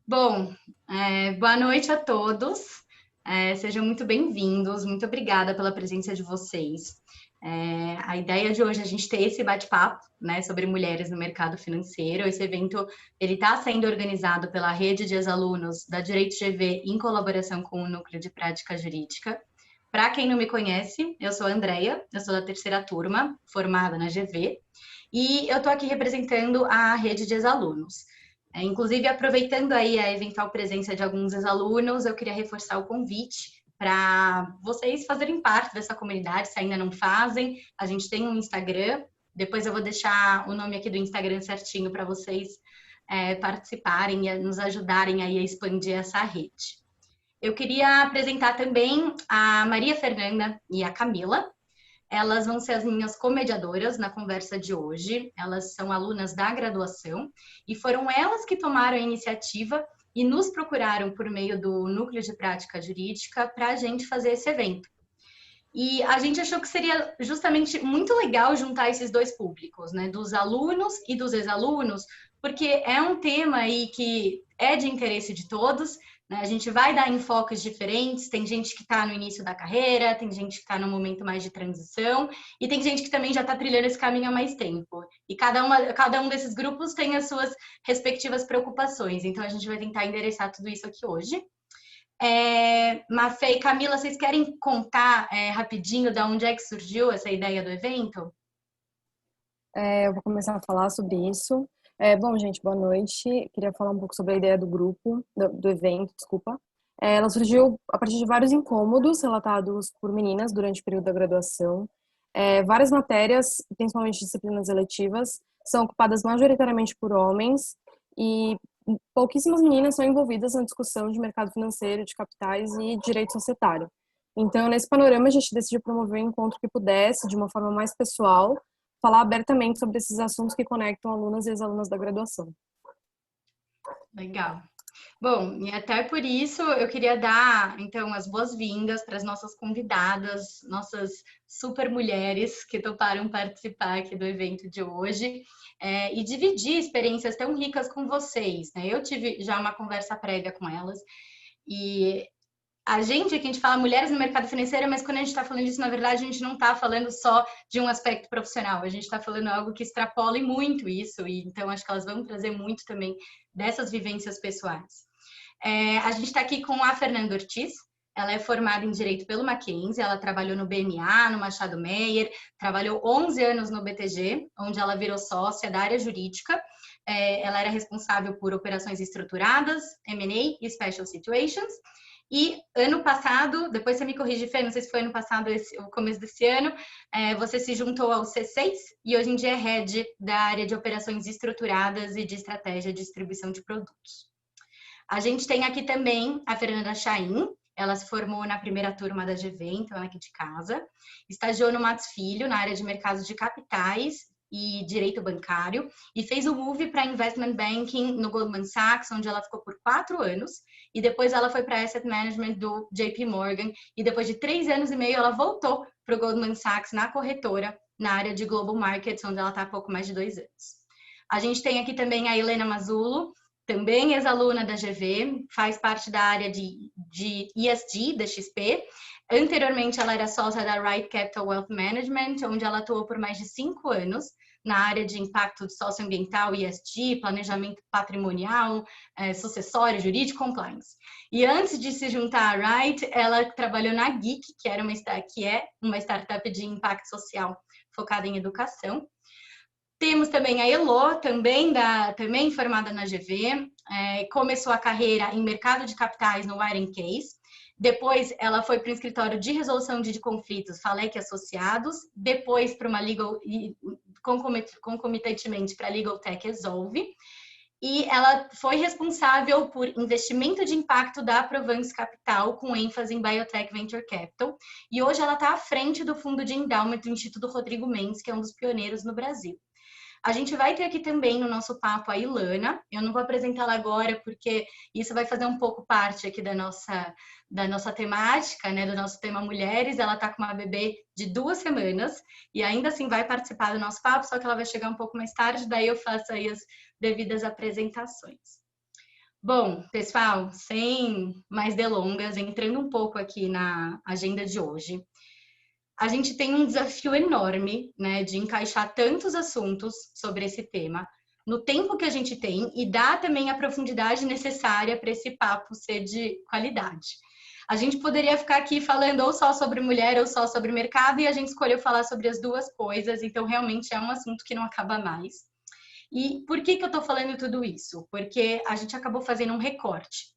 Bom, boa noite a todos. Sejam muito bem-vindos. Muito obrigada pela presença de vocês. A ideia de hoje é a gente ter esse bate-papo, né, sobre mulheres no mercado financeiro. Esse evento ele está sendo organizado pela rede de ex-alunos da Direito GV em colaboração com o Núcleo de Prática Jurídica. Para quem não me conhece, eu sou a Andrea, eu sou da terceira turma, formada na GV, e eu estou aqui representando a rede de ex-alunos. Inclusive, aproveitando aí a eventual presença de alguns ex-alunos, eu queria reforçar o convite para vocês fazerem parte dessa comunidade, se ainda não fazem. A gente tem um Instagram, depois eu vou deixar o nome aqui do Instagram certinho para vocês participarem e nos ajudarem aí a expandir essa rede. Eu queria apresentar também a Maria Fernanda e a Camila. Elas vão ser as minhas comediadoras na conversa de hoje. Elas são alunas da graduação e foram elas que tomaram a iniciativa e nos procuraram por meio do Núcleo de Prática Jurídica para a gente fazer esse evento. E a gente achou que seria justamente muito legal juntar esses dois públicos, né, dos alunos e dos ex-alunos, porque é um tema aí que é de interesse de todos, né? A gente vai dar enfoques diferentes, tem gente que está no início da carreira, tem gente que está no momento mais de transição, e tem gente que também já está trilhando esse caminho há mais tempo. E cada um desses grupos tem as suas respectivas preocupações, então a gente vai tentar endereçar tudo isso aqui hoje. Mafê e Camila, vocês querem contar rapidinho de onde é que surgiu essa ideia do evento? Eu vou começar a falar sobre isso. Bom, gente, boa noite. Queria falar um pouco sobre a ideia do grupo, do evento, desculpa. Ela surgiu a partir de vários incômodos relatados por meninas durante o período da graduação. Várias matérias, principalmente disciplinas eletivas, são ocupadas majoritariamente por homens e pouquíssimas meninas são envolvidas na discussão de mercado financeiro, de capitais e direito societário. Então, nesse panorama, a gente decidiu promover um encontro que pudesse, de uma forma mais pessoal, falar abertamente sobre esses assuntos que conectam alunas e ex-alunas da graduação. Legal. Bom, e até por isso eu queria dar, então, as boas-vindas para as nossas convidadas, nossas super mulheres que toparam participar aqui do evento de hoje e dividir experiências tão ricas com vocês, né? Eu tive já uma conversa prévia com elas e aqui a gente fala mulheres no mercado financeiro, mas quando a gente está falando disso, na verdade, a gente não está falando só de um aspecto profissional, a gente está falando algo que extrapola muito isso, e então acho que elas vão trazer muito também dessas vivências pessoais. A gente está aqui com a Fernanda Ortiz, ela é formada em Direito pelo Mackenzie, ela trabalhou no BMA, no Machado Meyer, trabalhou 11 anos no BTG, onde ela virou sócia da área jurídica. Ela era responsável por operações estruturadas, M&A e Special Situations. E ano passado, depois você me corrige, Fê, não sei se foi ano passado ou o começo desse ano, você se juntou ao C6 e hoje em dia é head da área de operações estruturadas e de estratégia de distribuição de produtos. A gente tem aqui também a Fernanda Chaim, ela se formou na primeira turma da GV, então ela é aqui de casa, estagiou no Matos Filho, na área de mercados de capitais e direito bancário, e fez o move para investment banking no Goldman Sachs, onde ela ficou por 4 anos, e depois ela foi para asset management do JP Morgan, e depois de 3 anos e meio ela voltou para o Goldman Sachs na corretora, na área de Global Markets, onde ela está há pouco mais de 2 anos. A gente tem aqui também a Helena Mazzullo, também ex-aluna da GV, faz parte da área de ESG da XP. Anteriormente, ela era sócia da Right Capital Wealth Management, onde ela atuou por mais de 5 anos na área de impacto socioambiental, ESG, planejamento patrimonial, sucessório, jurídico, compliance. E antes de se juntar à Right, ela trabalhou na Geek, que é uma startup de impacto social focada em educação. Temos também a Elo, também formada na GV, começou a carreira em mercado de capitais no Wire Case, depois ela foi para o escritório de resolução de conflitos, Falec Associados, depois para uma legal, concomitantemente para a Legal Tech Resolve, e ela foi responsável por investimento de impacto da Provence Capital, com ênfase em Biotech Venture Capital, e hoje ela está à frente do fundo de endowment do Instituto Rodrigo Mendes, que é um dos pioneiros no Brasil. A gente vai ter aqui também no nosso papo a Ilana. Eu não vou apresentá-la agora porque isso vai fazer um pouco parte aqui da nossa temática, né, do nosso tema mulheres. Ela está com uma bebê de 2 semanas e ainda assim vai participar do nosso papo, só que ela vai chegar um pouco mais tarde, daí eu faço aí as devidas apresentações. Bom, pessoal, sem mais delongas, entrando um pouco aqui na agenda de hoje, a gente tem um desafio enorme, né, de encaixar tantos assuntos sobre esse tema no tempo que a gente tem e dar também a profundidade necessária para esse papo ser de qualidade. A gente poderia ficar aqui falando ou só sobre mulher ou só sobre mercado e a gente escolheu falar sobre as duas coisas, então realmente é um assunto que não acaba mais. E por que eu estou falando tudo isso? Porque a gente acabou fazendo um recorte,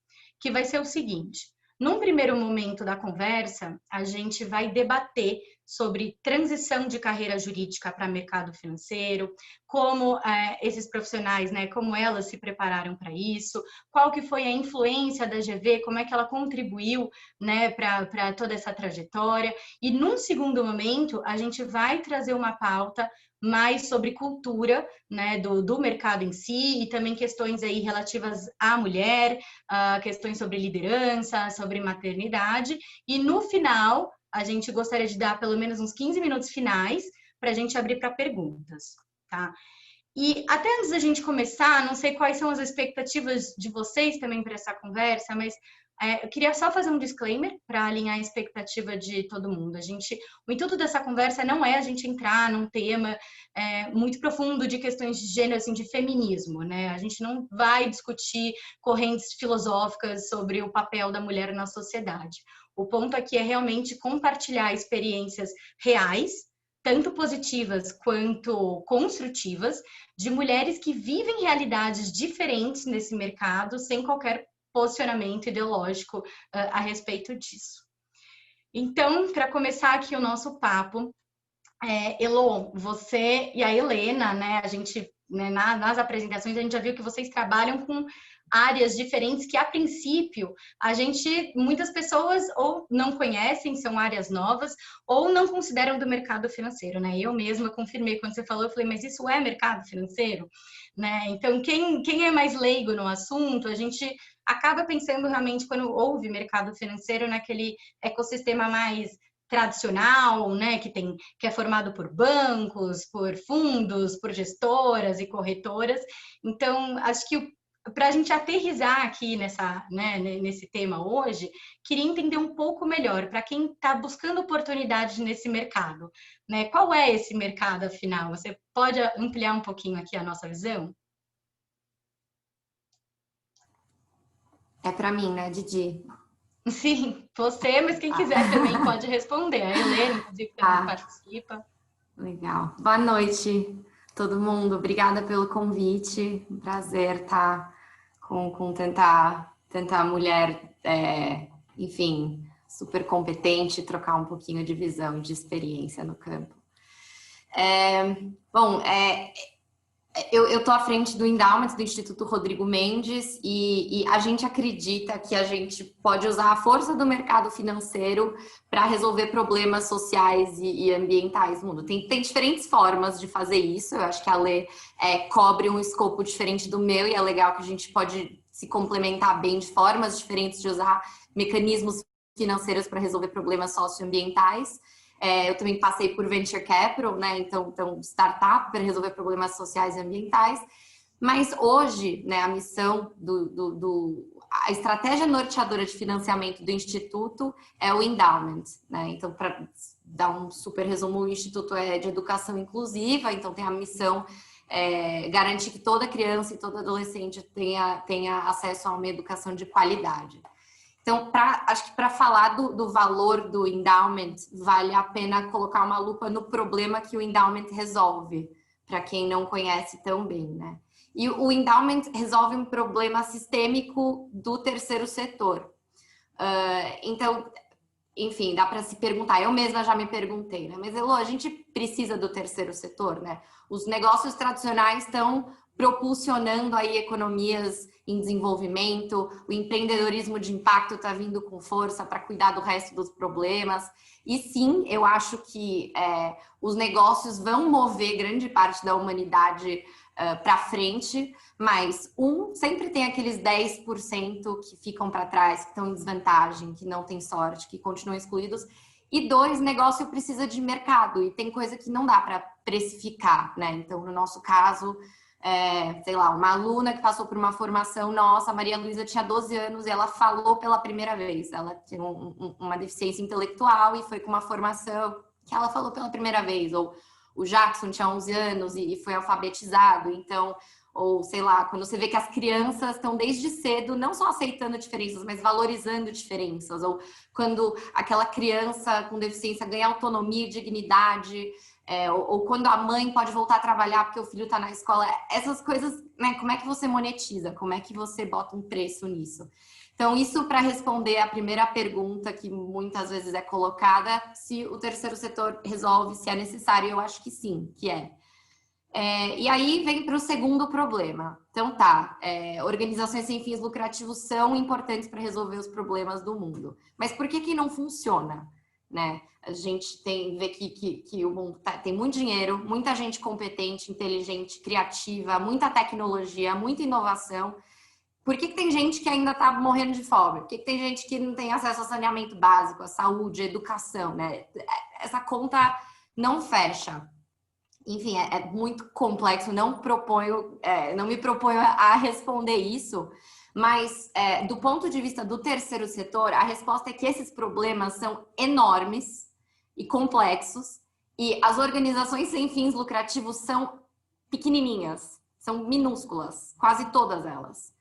que vai ser o seguinte: num primeiro momento da conversa, a gente vai debater sobre transição de carreira jurídica para mercado financeiro, como esses profissionais, né, como elas se prepararam para isso, qual que foi a influência da GV, como é que ela contribuiu, né, para toda essa trajetória. E num segundo momento, a gente vai trazer uma pauta mais sobre cultura, né, do mercado em si e também questões aí relativas à mulher, questões sobre liderança, sobre maternidade. E no final, a gente gostaria de dar pelo menos uns 15 minutos finais para a gente abrir para perguntas, tá? E até antes da gente começar, não sei quais são as expectativas de vocês também para essa conversa, mas eu queria só fazer um disclaimer para alinhar a expectativa de todo mundo. O intuito dessa conversa não é a gente entrar num tema muito profundo de questões de gênero, assim, de feminismo, né? A gente não vai discutir correntes filosóficas sobre o papel da mulher na sociedade. O ponto aqui é realmente compartilhar experiências reais, tanto positivas quanto construtivas, de mulheres que vivem realidades diferentes nesse mercado, sem qualquer posicionamento ideológico a respeito disso. Então, para começar aqui o nosso papo, Elo, você e a Helena, né, a gente, né, nas apresentações, a gente já viu que vocês trabalham com áreas diferentes que, a princípio, muitas pessoas ou não conhecem, são áreas novas, ou não consideram do mercado financeiro, né? Eu mesma confirmei quando você falou, eu falei, mas isso é mercado financeiro? Né? Então, quem é mais leigo no assunto, a gente acaba pensando realmente, quando houve mercado financeiro, naquele ecossistema mais tradicional, né, que é formado por bancos, por fundos, por gestoras e corretoras. Então, acho que para a gente aterrizar aqui nesse tema hoje, queria entender um pouco melhor para quem está buscando oportunidades nesse mercado, né? Qual é esse mercado, afinal? Você pode ampliar um pouquinho aqui a nossa visão? É para mim, né, Didi? Sim, você, mas quem quiser também pode responder. A Helena, inclusive, também participa. Legal. Boa noite, todo mundo. Obrigada pelo convite. Um prazer estar com tanta mulher, enfim, super competente, trocar um pouquinho de visão e de experiência no campo. Eu estou à frente do Endowment, do Instituto Rodrigo Mendes, e a gente acredita que a gente pode usar a força do mercado financeiro para resolver problemas sociais e ambientais no mundo. Tem diferentes formas de fazer isso, eu acho que a Lê cobre um escopo diferente do meu, e é legal que a gente pode se complementar bem de formas diferentes de usar mecanismos financeiros para resolver problemas socioambientais. Eu também passei por Venture Capital, né? Então startup para resolver problemas sociais e ambientais. Mas hoje, né, a missão a estratégia norteadora de financiamento do Instituto é o Endowment, né? Então, para dar um super resumo, o Instituto é de educação inclusiva, então tem a missão garantir que toda criança e todo adolescente tenha acesso a uma educação de qualidade. Então, acho que para falar do valor do endowment, vale a pena colocar uma lupa no problema que o endowment resolve, para quem não conhece tão bem, né? E o endowment resolve um problema sistêmico do terceiro setor. Então, enfim, dá para se perguntar, eu mesma já me perguntei, né? Mas, Elô, a gente precisa do terceiro setor, né? Os negócios tradicionais estão propulsionando aí economias em desenvolvimento, o empreendedorismo de impacto está vindo com força para cuidar do resto dos problemas. E sim, eu acho que os negócios vão mover grande parte da humanidade para frente, mas sempre tem aqueles 10% que ficam para trás, que estão em desvantagem, que não têm sorte, que continuam excluídos. E 2, negócio precisa de mercado, e tem coisa que não dá para precificar, né? Então, no nosso caso, sei lá, uma aluna que passou por uma formação nossa, a Maria Luísa tinha 12 anos e ela falou pela primeira vez. Ela tinha uma deficiência intelectual e foi com uma formação que ela falou pela primeira vez. Ou o Jackson tinha 11 anos e foi alfabetizado. Então, ou sei lá, quando você vê que as crianças estão desde cedo não só aceitando diferenças, mas valorizando diferenças. Ou quando aquela criança com deficiência ganha autonomia e dignidade. Ou quando a mãe pode voltar a trabalhar porque o filho está na escola. Essas coisas, né? Como é que você monetiza? Como é que você bota um preço nisso? Então, isso para responder a primeira pergunta que muitas vezes é colocada, se o terceiro setor resolve, se é necessário, eu acho que sim, que é. E aí vem para o segundo problema. Então organizações sem fins lucrativos são importantes para resolver os problemas do mundo. Mas por que não funciona? Né? A gente vê que o mundo tem muito dinheiro, muita gente competente, inteligente, criativa, muita tecnologia, muita inovação. Por que tem gente que ainda está morrendo de fome? Por que tem gente que não tem acesso a saneamento básico, a saúde, a educação? Né? Essa conta não fecha. Enfim, é muito complexo, não me proponho a responder isso, mas do ponto de vista do terceiro setor, a resposta é que esses problemas são enormes e complexos e as organizações sem fins lucrativos são pequenininhas, são minúsculas, quase todas elas.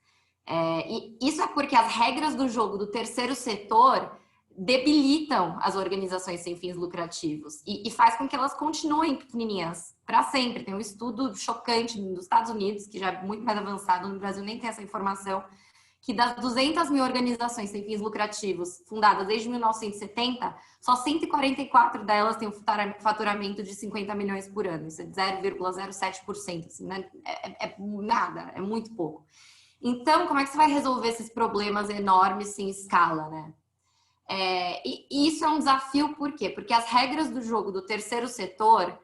E isso é porque as regras do jogo do terceiro setor debilitam as organizações sem fins lucrativos e faz com que elas continuem pequenininhas para sempre. Tem um estudo chocante nos Estados Unidos, que já é muito mais avançado, no Brasil nem tem essa informação, que das 200 mil organizações sem fins lucrativos fundadas desde 1970, só 144 delas têm um faturamento de 50 milhões por ano. Isso é 0,07%. Assim, né? Nada, é muito pouco. Então, como é que você vai resolver esses problemas enormes em escala, né? E isso é um desafio, por quê? Porque as regras do jogo do terceiro setor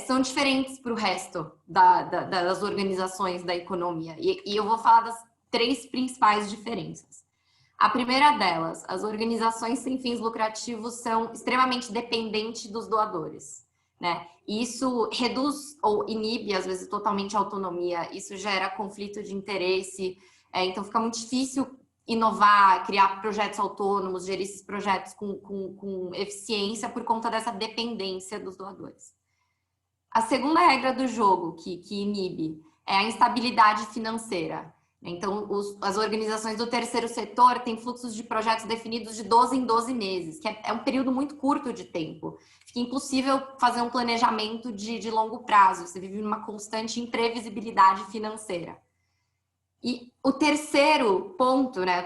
são diferentes para o resto das organizações da economia. E eu vou falar das 3 principais diferenças. A primeira delas, as organizações sem fins lucrativos são extremamente dependentes dos doadores, né? E isso reduz ou inibe, às vezes, totalmente a autonomia. Isso gera conflito de interesse. Então, fica muito difícil inovar, criar projetos autônomos, gerir esses projetos com eficiência por conta dessa dependência dos doadores. A segunda regra do jogo que inibe é a instabilidade financeira. Então, as organizações do terceiro setor têm fluxos de projetos definidos de 12 em 12 meses, que é um período muito curto de tempo. Fica impossível fazer um planejamento de longo prazo, você vive numa constante imprevisibilidade financeira. E o terceiro ponto, né, a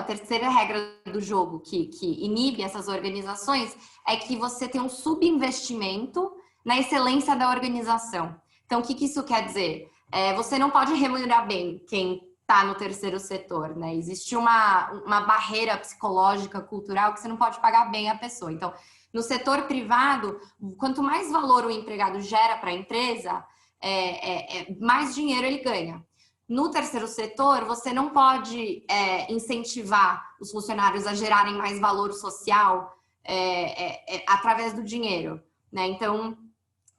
terceira regra do jogo que inibe essas organizações é que você tem um subinvestimento na excelência da organização. Então, o que isso quer dizer? Você não pode remunerar bem quem está no terceiro setor, né? Existe uma barreira psicológica, cultural, que você não pode pagar bem a pessoa. Então, no setor privado, quanto mais valor o empregado gera para a empresa, mais dinheiro ele ganha. No terceiro setor, você não pode incentivar os funcionários a gerarem mais valor social através do dinheiro, né? Então,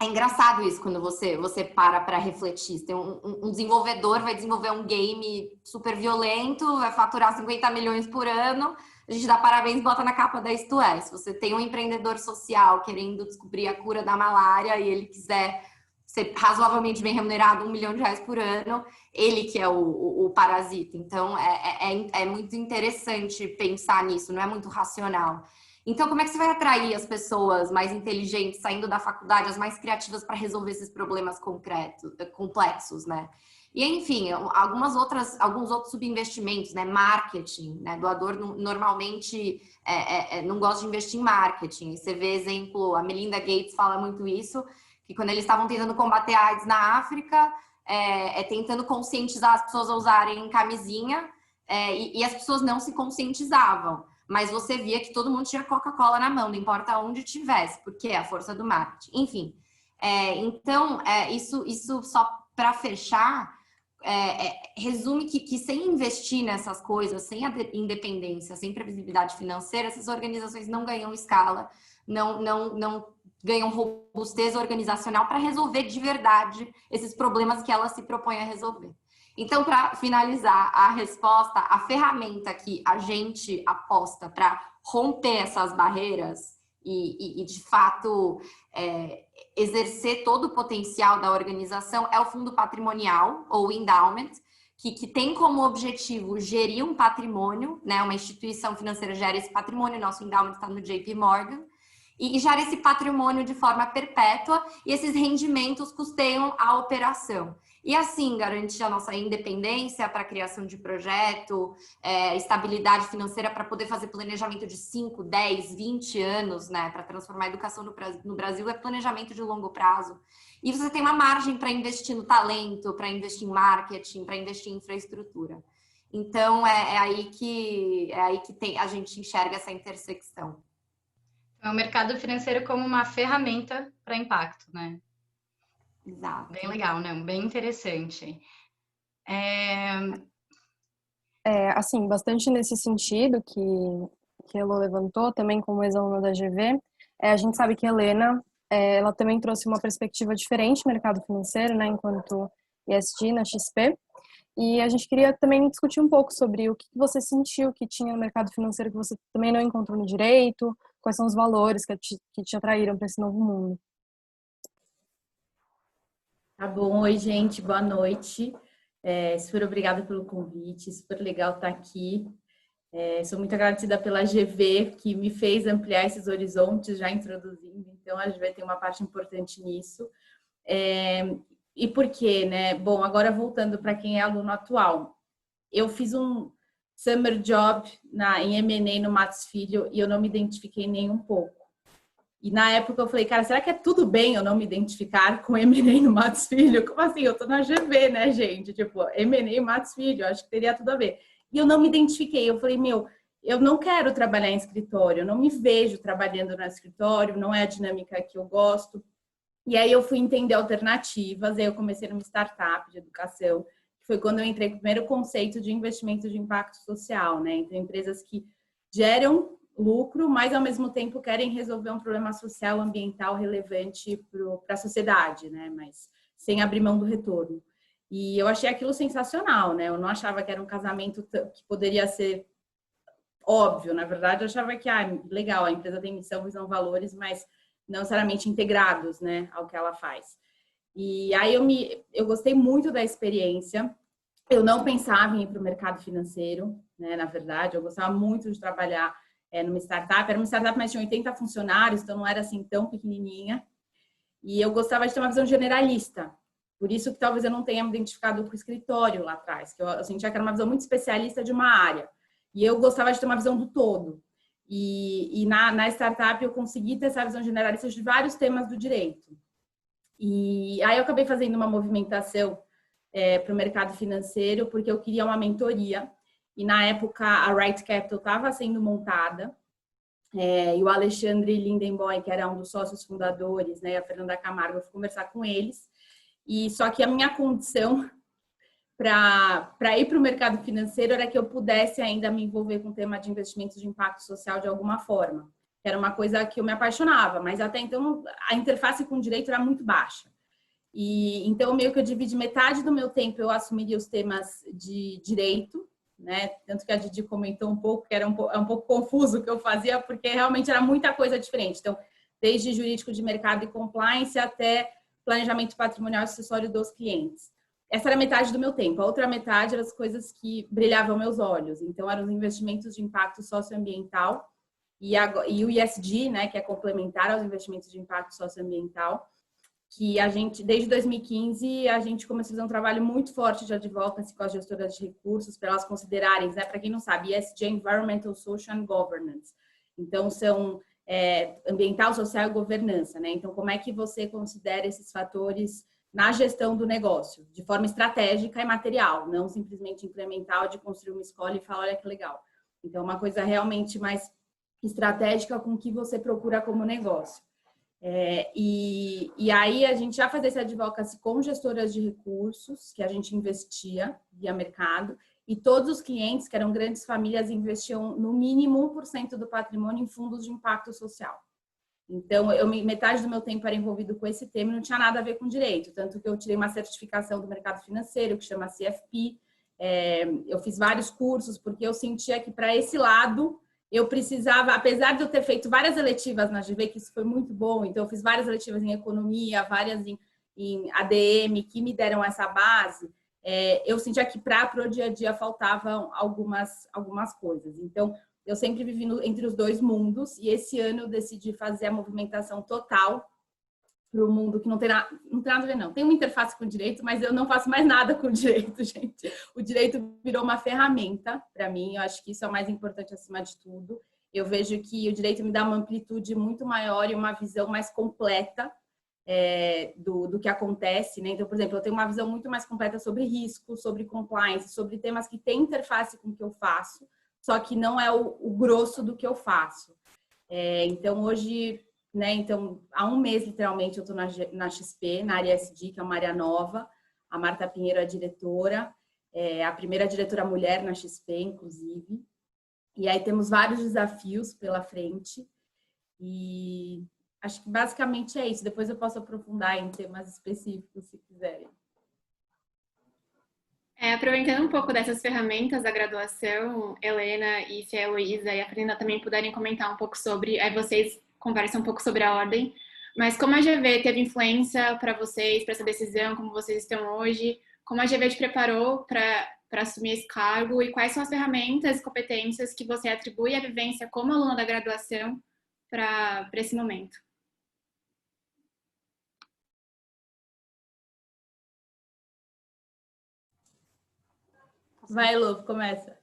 é engraçado isso quando você para refletir. Tem um desenvolvedor vai desenvolver um game super violento, vai faturar 50 milhões por ano, a gente dá parabéns e bota na capa da Isto É. Se você tem um empreendedor social querendo descobrir a cura da malária e ele quiser ser razoavelmente bem remunerado, R$1 milhão por ano, ele que é o parasita. Então, é muito interessante pensar nisso, não é muito racional. Então, como é que você vai atrair as pessoas mais inteligentes, saindo da faculdade, as mais criativas para resolver esses problemas complexos, né? E, enfim, alguns outros subinvestimentos, né? Marketing, né? Doador normalmente não gosta de investir em marketing. Você vê exemplo, a Melinda Gates fala muito isso, que quando eles estavam tentando combater a AIDS na África, tentando conscientizar as pessoas a usarem camisinha, e as pessoas não se conscientizavam. Mas você via que todo mundo tinha Coca-Cola na mão, não importa onde tivesse, porque é a força do marketing. Enfim, então, isso só para fechar, resume que sem investir nessas coisas, sem a independência, sem previsibilidade financeira, essas organizações não ganham escala, não ganham robustez organizacional para resolver de verdade esses problemas que ela se propõe a resolver. Então, para finalizar a resposta, a ferramenta que a gente aposta para romper essas barreiras e de fato, exercer todo o potencial da organização é o fundo patrimonial, ou endowment, que tem como objetivo gerir um patrimônio, né? Uma instituição financeira gera esse patrimônio, nosso endowment está no JP Morgan, e gera esse patrimônio de forma perpétua, e esses rendimentos custeiam a operação. E assim, garantir a nossa independência para a criação de projeto, estabilidade financeira para poder fazer planejamento de 5, 10, 20 anos, né? Para transformar a educação no Brasil é planejamento de longo prazo. E você tem uma margem para investir no talento, para investir em marketing, para investir em infraestrutura. Então, é aí que a gente enxerga essa intersecção. É o mercado financeiro como uma ferramenta para impacto, né? Exato. Bem legal, né? Bem interessante. Assim, bastante nesse sentido que a Elô levantou, também como ex-aluna da GV, a gente sabe que a Helena, ela também trouxe uma perspectiva diferente no mercado financeiro, né, enquanto ESG na XP, e a gente queria também discutir um pouco sobre o que você sentiu que tinha no mercado financeiro que você também não encontrou no direito, quais são os valores que te atraíram para esse novo mundo. Tá bom, oi gente, boa noite. Super obrigada pelo convite, super legal estar aqui. Sou muito agradecida pela GV, que me fez ampliar esses horizontes, já introduzindo, então a GV tem uma parte importante nisso. E por quê, né? Bom, agora voltando para quem é aluno atual, eu fiz um summer job em M&A no Matos Filho e eu não me identifiquei nem um pouco. E na época eu falei, cara, será que é tudo bem eu não me identificar com M&A no Matos Filho? Como assim? Eu tô na GV, né, gente? Tipo, M&A Matos Filho, acho que teria tudo a ver. E eu não me identifiquei. Eu falei, eu não quero trabalhar em escritório, eu não me vejo trabalhando no escritório, não é a dinâmica que eu gosto. E aí eu fui entender alternativas, aí eu comecei numa startup de educação, que foi quando eu entrei com o primeiro conceito de investimento de impacto social, né? Então, empresas que geram lucro, mas ao mesmo tempo querem resolver um problema social, ambiental relevante para a sociedade, né? Mas sem abrir mão do retorno. E eu achei aquilo sensacional, né? Eu não achava que era um casamento que poderia ser óbvio, na verdade, eu achava que, legal, a empresa tem missão, visão, valores, mas não necessariamente integrados, né, ao que ela faz. E aí eu gostei muito da experiência. Eu não pensava em ir para o mercado financeiro, né, na verdade, eu gostava muito de trabalhar numa startup. Era uma startup, mas tinha 80 funcionários, então não era assim tão pequenininha. E eu gostava de ter uma visão generalista. Por isso que talvez eu não tenha me identificado com o escritório lá atrás, que eu sentia que era uma visão muito especialista de uma área. E eu gostava de ter uma visão do todo. E na startup eu consegui ter essa visão generalista de vários temas do direito. E aí eu acabei fazendo uma movimentação para o mercado financeiro, porque eu queria uma mentoria. E na época a Right Capital estava sendo montada, e o Alexandre Lindenboy, que era um dos sócios fundadores, né, e a Fernanda Camargo, eu fui conversar com eles. E só que a minha condição para ir para o mercado financeiro era que eu pudesse ainda me envolver com o tema de investimentos de impacto social de alguma forma. Era uma coisa que eu me apaixonava, mas até então a interface com o direito era muito baixa. E então meio que eu dividi metade do meu tempo, eu assumiria os temas de direito, né? Tanto que a Didi comentou um pouco que era um pouco confuso o que eu fazia, porque realmente era muita coisa diferente. Então, desde jurídico de mercado e compliance até planejamento patrimonial e acessório dos clientes. Essa era metade do meu tempo. A outra metade eram as coisas que brilhavam meus olhos. Então, eram os investimentos de impacto socioambiental e o ESG, né, que é complementar aos investimentos de impacto socioambiental, que a gente, desde 2015, a gente começou a fazer um trabalho muito forte de advocacy com as gestoras de recursos, para elas considerarem, né, para quem não sabe, ESG é Environmental, Social and Governance. Então, são ambiental, social e governança, né? Então, como é que você considera esses fatores na gestão do negócio, de forma estratégica e material, não simplesmente incremental de construir uma escola e falar, olha que legal. Então, uma coisa realmente mais estratégica com o que você procura como negócio. E aí a gente já fazia esse advocacy com gestoras de recursos, que a gente investia via mercado, e todos os clientes, que eram grandes famílias, investiam no mínimo 1% do patrimônio em fundos de impacto social. Então, metade do meu tempo era envolvido com esse tema e não tinha nada a ver com direito. Tanto que eu tirei uma certificação do mercado financeiro, que chama CFP. Eu fiz vários cursos, porque eu sentia que para esse lado eu precisava, apesar de eu ter feito várias eletivas na GV, que isso foi muito bom, então eu fiz várias eletivas em economia, várias em ADM, que me deram essa base, eu sentia que para o dia a dia faltavam algumas coisas. Então, eu sempre vivi entre os dois mundos, e esse ano eu decidi fazer a movimentação total para o mundo que não tem nada a ver, não. Tem uma interface com o direito, mas eu não faço mais nada com o direito, gente. O direito virou uma ferramenta para mim, eu acho que isso é o mais importante acima de tudo. Eu vejo que o direito me dá uma amplitude muito maior e uma visão mais completa do que acontece, né? Então, por exemplo, eu tenho uma visão muito mais completa sobre risco, sobre compliance, sobre temas que têm interface com o que eu faço, só que não é o grosso do que eu faço. Então, hoje, né? Então, há um mês, literalmente, eu estou na XP, na área SD, que é uma área nova. A Marta Pinheiro é a diretora, a primeira diretora mulher na XP, inclusive. E aí temos vários desafios pela frente. E acho que basicamente é isso. Depois eu posso aprofundar em temas específicos, se quiserem. Aproveitando um pouco dessas ferramentas da graduação, Helena e se a Heloísa e a Fernanda também puderem comentar um pouco sobre, aí vocês conversam um pouco sobre a ordem, mas como a GV teve influência para vocês, para essa decisão, como vocês estão hoje, como a GV te preparou para assumir esse cargo e quais são as ferramentas e competências que você atribui à vivência como aluna da graduação para esse momento? Vai, Lu, começa.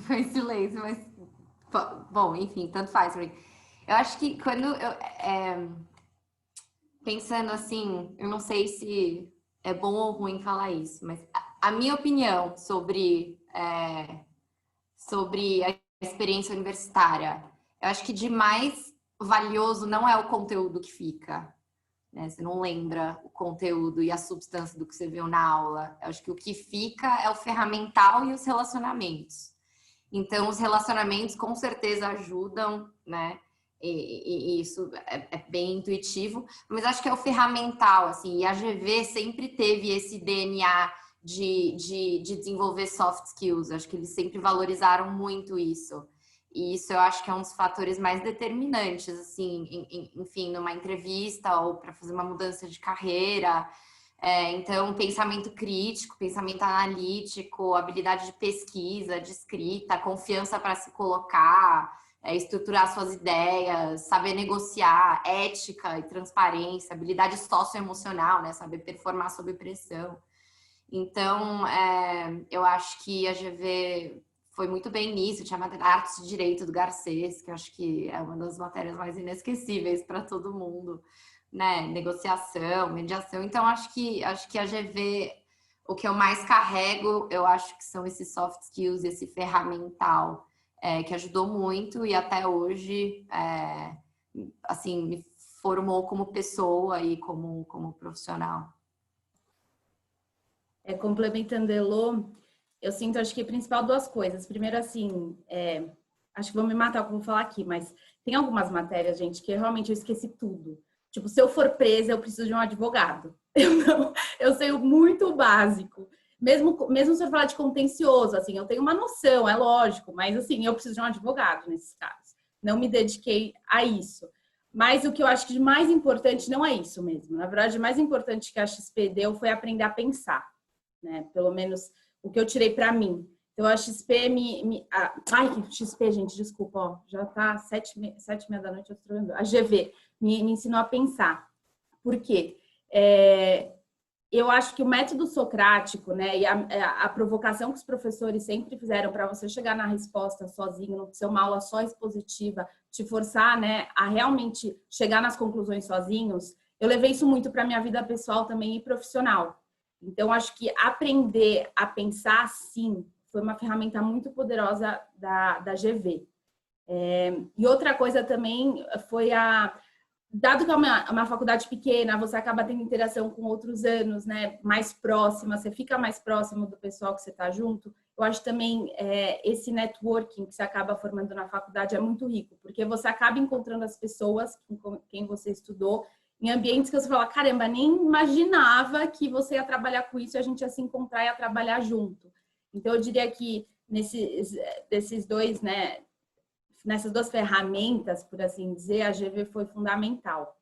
Foi em silêncio, mas... Bom, enfim, tanto faz. Eu acho que quando pensando assim, eu não sei se é bom ou ruim falar isso, mas a minha opinião sobre a experiência universitária, eu acho que de mais valioso não é o conteúdo que fica, né? Você não lembra o conteúdo e a substância do que você viu na aula. Eu acho que o que fica é o ferramental e os relacionamentos. Então, os relacionamentos com certeza ajudam, né? E isso é bem intuitivo, mas acho que é o ferramental, assim, e a GV sempre teve esse DNA de desenvolver soft skills. Acho que eles sempre valorizaram muito isso. E isso eu acho que é um dos fatores mais determinantes, assim, enfim, numa entrevista ou para fazer uma mudança de carreira. Então, pensamento crítico, pensamento analítico, habilidade de pesquisa, de escrita, confiança para se colocar, estruturar suas ideias, saber negociar, ética e transparência, habilidade socioemocional, né? Saber performar sob pressão. Então, eu acho que a GV foi muito bem nisso. Tinha a matéria Artes de Direito do Garcês, que eu acho que é uma das matérias mais inesquecíveis para todo mundo, né? Negociação, mediação. Então, acho que a GV, o que eu mais carrego, eu acho que são esses soft skills, esse ferramental, que ajudou muito e até hoje, assim, me formou como pessoa e como profissional. Complementando a Elô, eu sinto, acho que principal duas coisas. Primeiro, assim, acho que vão me matar o que eu vou falar aqui, mas tem algumas matérias, gente, que realmente eu esqueci tudo. Tipo, se eu for presa, eu preciso de um advogado. Eu sei muito o básico. Mesmo se eu falar de contencioso, assim, eu tenho uma noção, é lógico, mas assim, eu preciso de um advogado nesses casos. Não me dediquei a isso. Mas o que eu acho que de mais importante não é isso mesmo. Na verdade, o mais importante que a XP deu foi aprender a pensar, né? Pelo menos o que eu tirei para mim. Então, a XP ai, XP, gente, desculpa, ó, já tá 7h30 da noite, eu tô vendo. A GV me ensinou a pensar. Por quê? Eu acho que o método socrático, né, e a provocação que os professores sempre fizeram para você chegar na resposta sozinho, não ser uma aula só expositiva, te forçar, né, a realmente chegar nas conclusões sozinhos, eu levei isso muito para minha vida pessoal também e profissional. Então, acho que aprender a pensar assim foi uma ferramenta muito poderosa da GV. E outra coisa também foi dado que é uma faculdade pequena, você acaba tendo interação com outros anos, né, mais próxima, você fica mais próximo do pessoal que você está junto. Eu acho também esse networking que você acaba formando na faculdade é muito rico, porque você acaba encontrando as pessoas com quem você estudou em ambientes que você fala, caramba, nem imaginava que você ia trabalhar com isso e a gente ia se encontrar e ia trabalhar junto. Então, eu diria que desses dois, né, nessas duas ferramentas, por assim dizer, a GV foi fundamental.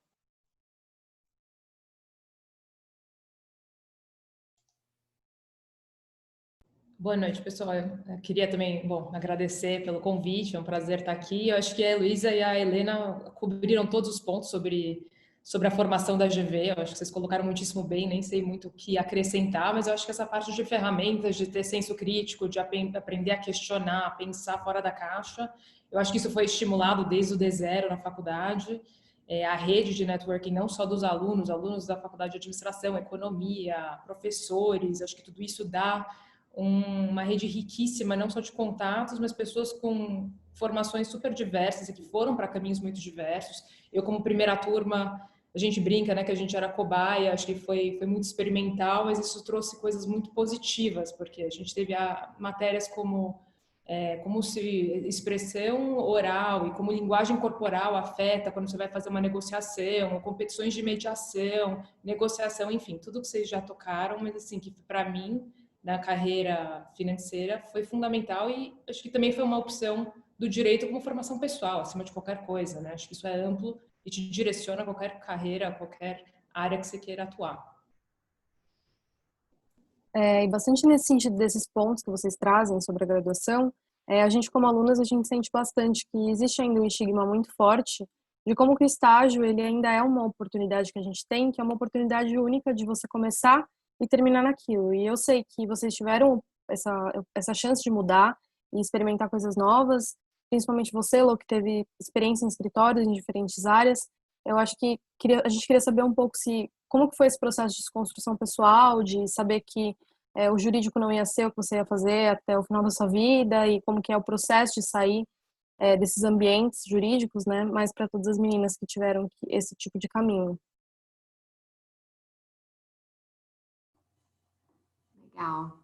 Boa noite, pessoal. Eu queria também, agradecer pelo convite, é um prazer estar aqui. Eu acho que a Heloísa e a Helena cobriram todos os pontos sobre a formação da GV. Eu acho que vocês colocaram muitíssimo bem, nem sei muito o que acrescentar, mas eu acho que essa parte de ferramentas, de ter senso crítico, de aprender a questionar, a pensar fora da caixa, eu acho que isso foi estimulado desde o D0 na faculdade. A rede de networking, não só dos alunos da faculdade de administração, economia, professores, acho que tudo isso dá uma rede riquíssima, não só de contatos, mas pessoas com formações super diversas e que foram para caminhos muito diversos. Eu, como primeira turma, a gente brinca, né, que a gente era cobaia, acho que foi muito experimental, mas isso trouxe coisas muito positivas, porque a gente teve matérias como se expressão oral e como linguagem corporal afeta quando você vai fazer uma negociação, competições de mediação, negociação, enfim, tudo que vocês já tocaram, mas assim, que para mim, na carreira financeira, foi fundamental e acho que também foi uma opção do direito como formação pessoal, acima de qualquer coisa, né? Acho que isso é amplo e te direciona a qualquer carreira, a qualquer área que você queira atuar. E bastante nesse sentido desses pontos que vocês trazem sobre a graduação, a gente como alunas, a gente sente bastante que existe ainda um estigma muito forte de como que o estágio, ele ainda é uma oportunidade que a gente tem, que é uma oportunidade única de você começar e terminar naquilo. E eu sei que vocês tiveram essa chance de mudar e experimentar coisas novas, principalmente você, Lô, que teve experiência em escritórios em diferentes áreas. Eu acho que a gente queria saber um pouco como que foi esse processo de desconstrução pessoal, de saber que o jurídico não ia ser o que você ia fazer até o final da sua vida e como que é o processo de sair desses ambientes jurídicos, né? Mas para todas as meninas que tiveram esse tipo de caminho. Legal.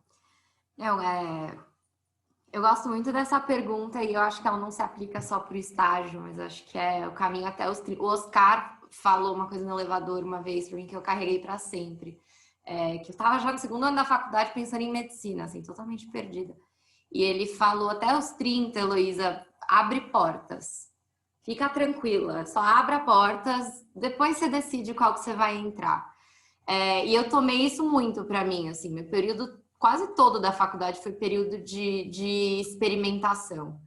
Eu gosto muito dessa pergunta e eu acho que ela não se aplica só para o estágio, mas acho que é o caminho até os... O Oscar falou uma coisa no elevador uma vez para mim que eu carreguei para sempre. Que eu estava já no segundo ano da faculdade pensando em medicina, assim, totalmente perdida. E ele falou, até os 30, Heloísa, abre portas. Fica tranquila, só abra portas, depois você decide qual que você vai entrar. E eu tomei isso muito para mim, assim, meu período quase todo da faculdade foi período de experimentação.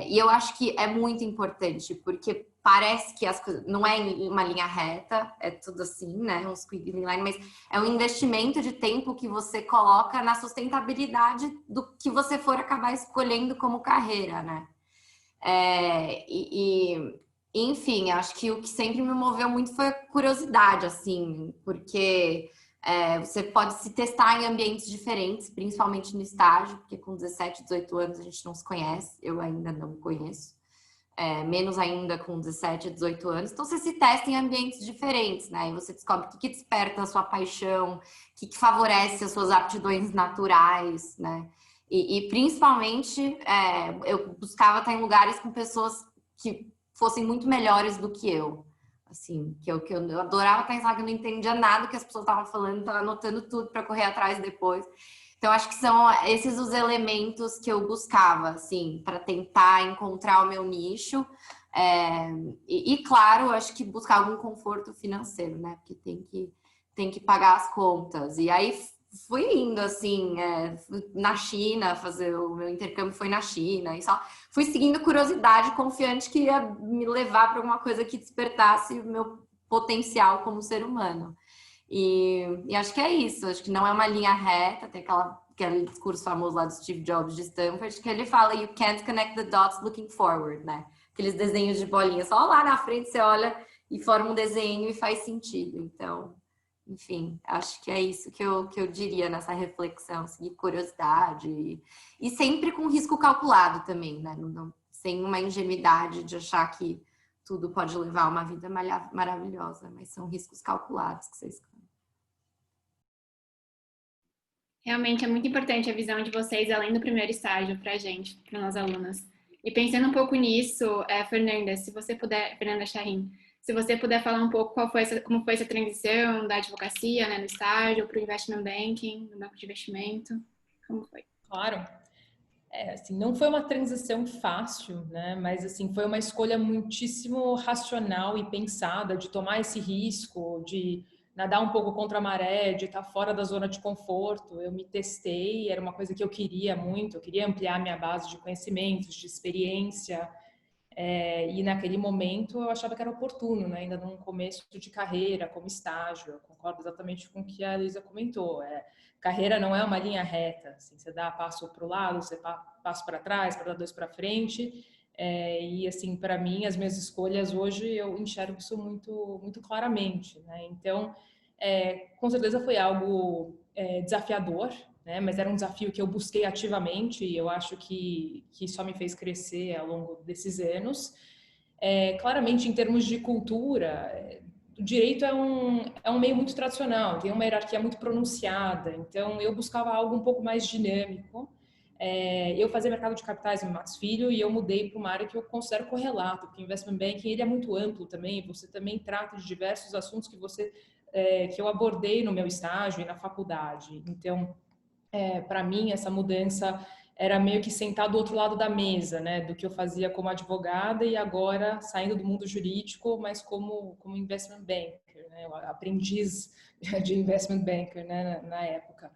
E eu acho que é muito importante, porque parece que as coisas não é em uma linha reta, é tudo assim, né? Um squiggly line, mas é um investimento de tempo que você coloca na sustentabilidade do que você for acabar escolhendo como carreira, né? Enfim, acho que o que sempre me moveu muito foi a curiosidade, assim, porque você pode se testar em ambientes diferentes, principalmente no estágio, porque com 17, 18 anos a gente não se conhece, eu ainda não me conheço, menos ainda com 17, 18 anos. Então você se testa em ambientes diferentes, né? E você descobre o que desperta a sua paixão, o que favorece as suas aptidões naturais, né? E principalmente, eu buscava estar em lugares com pessoas que fossem muito melhores do que eu. Assim, que eu adorava pensar que eu não entendia nada que as pessoas estavam falando, estava anotando tudo para correr atrás depois. Então, acho que são esses os elementos que eu buscava, assim, para tentar encontrar o meu nicho. Claro, acho que buscar algum conforto financeiro, né? Porque tem que pagar as contas. E aí fui indo, assim, na China, fazer o meu intercâmbio foi na China, e só fui seguindo curiosidade, confiante que ia me levar para alguma coisa que despertasse o meu potencial como ser humano. E acho que é isso, acho que não é uma linha reta, tem aquele discurso famoso lá do Steve Jobs de Stanford, que ele fala, you can't connect the dots looking forward, né? Aqueles desenhos de bolinha, só lá na frente você olha e forma um desenho e faz sentido, então... Enfim, acho que é isso que eu diria nessa reflexão, seguir curiosidade e sempre com risco calculado também, né? Sem uma ingenuidade de achar que tudo pode levar a uma vida maravilhosa, mas são riscos calculados que vocês... Realmente é muito importante a visão de vocês além do primeiro estágio para a gente, para nós alunas. E pensando um pouco nisso, Fernanda, se você puder, Fernanda Charim, se você puder falar um pouco como foi essa transição da advocacia, né, no estágio, para o investment banking, no banco de investimento, como foi? Claro. Assim, não foi uma transição fácil, né? Mas assim, foi uma escolha muitíssimo racional e pensada de tomar esse risco, de nadar um pouco contra a maré, de estar fora da zona de conforto. Eu me testei, era uma coisa que eu queria muito, eu queria ampliar minha base de conhecimentos, de experiência. E naquele momento eu achava que era oportuno, né? Ainda num começo de carreira, como estágio. Eu concordo exatamente com o que a Elisa comentou. Carreira não é uma linha reta, assim, você dá passo para o lado, você passo para trás, para dar 2 para frente. E assim, para mim, as minhas escolhas hoje eu enxergo isso muito, muito claramente, né? Então, com certeza foi algo desafiador, né? Mas era um desafio que eu busquei ativamente e eu acho que só me fez crescer ao longo desses anos. Claramente, em termos de cultura, o direito é um meio muito tradicional, tem uma hierarquia muito pronunciada, então eu buscava algo um pouco mais dinâmico. Eu fazia mercado de capitais no Max Filho e eu mudei para uma área que eu considero correlato, porque o investment banking ele é muito amplo também, você também trata de diversos assuntos que eu abordei no meu estágio e na faculdade. Então, para mim, essa mudança era meio que sentar do outro lado da mesa, né, do que eu fazia como advogada e agora saindo do mundo jurídico, mas como investment banker, né, aprendiz de investment banker, né, na época.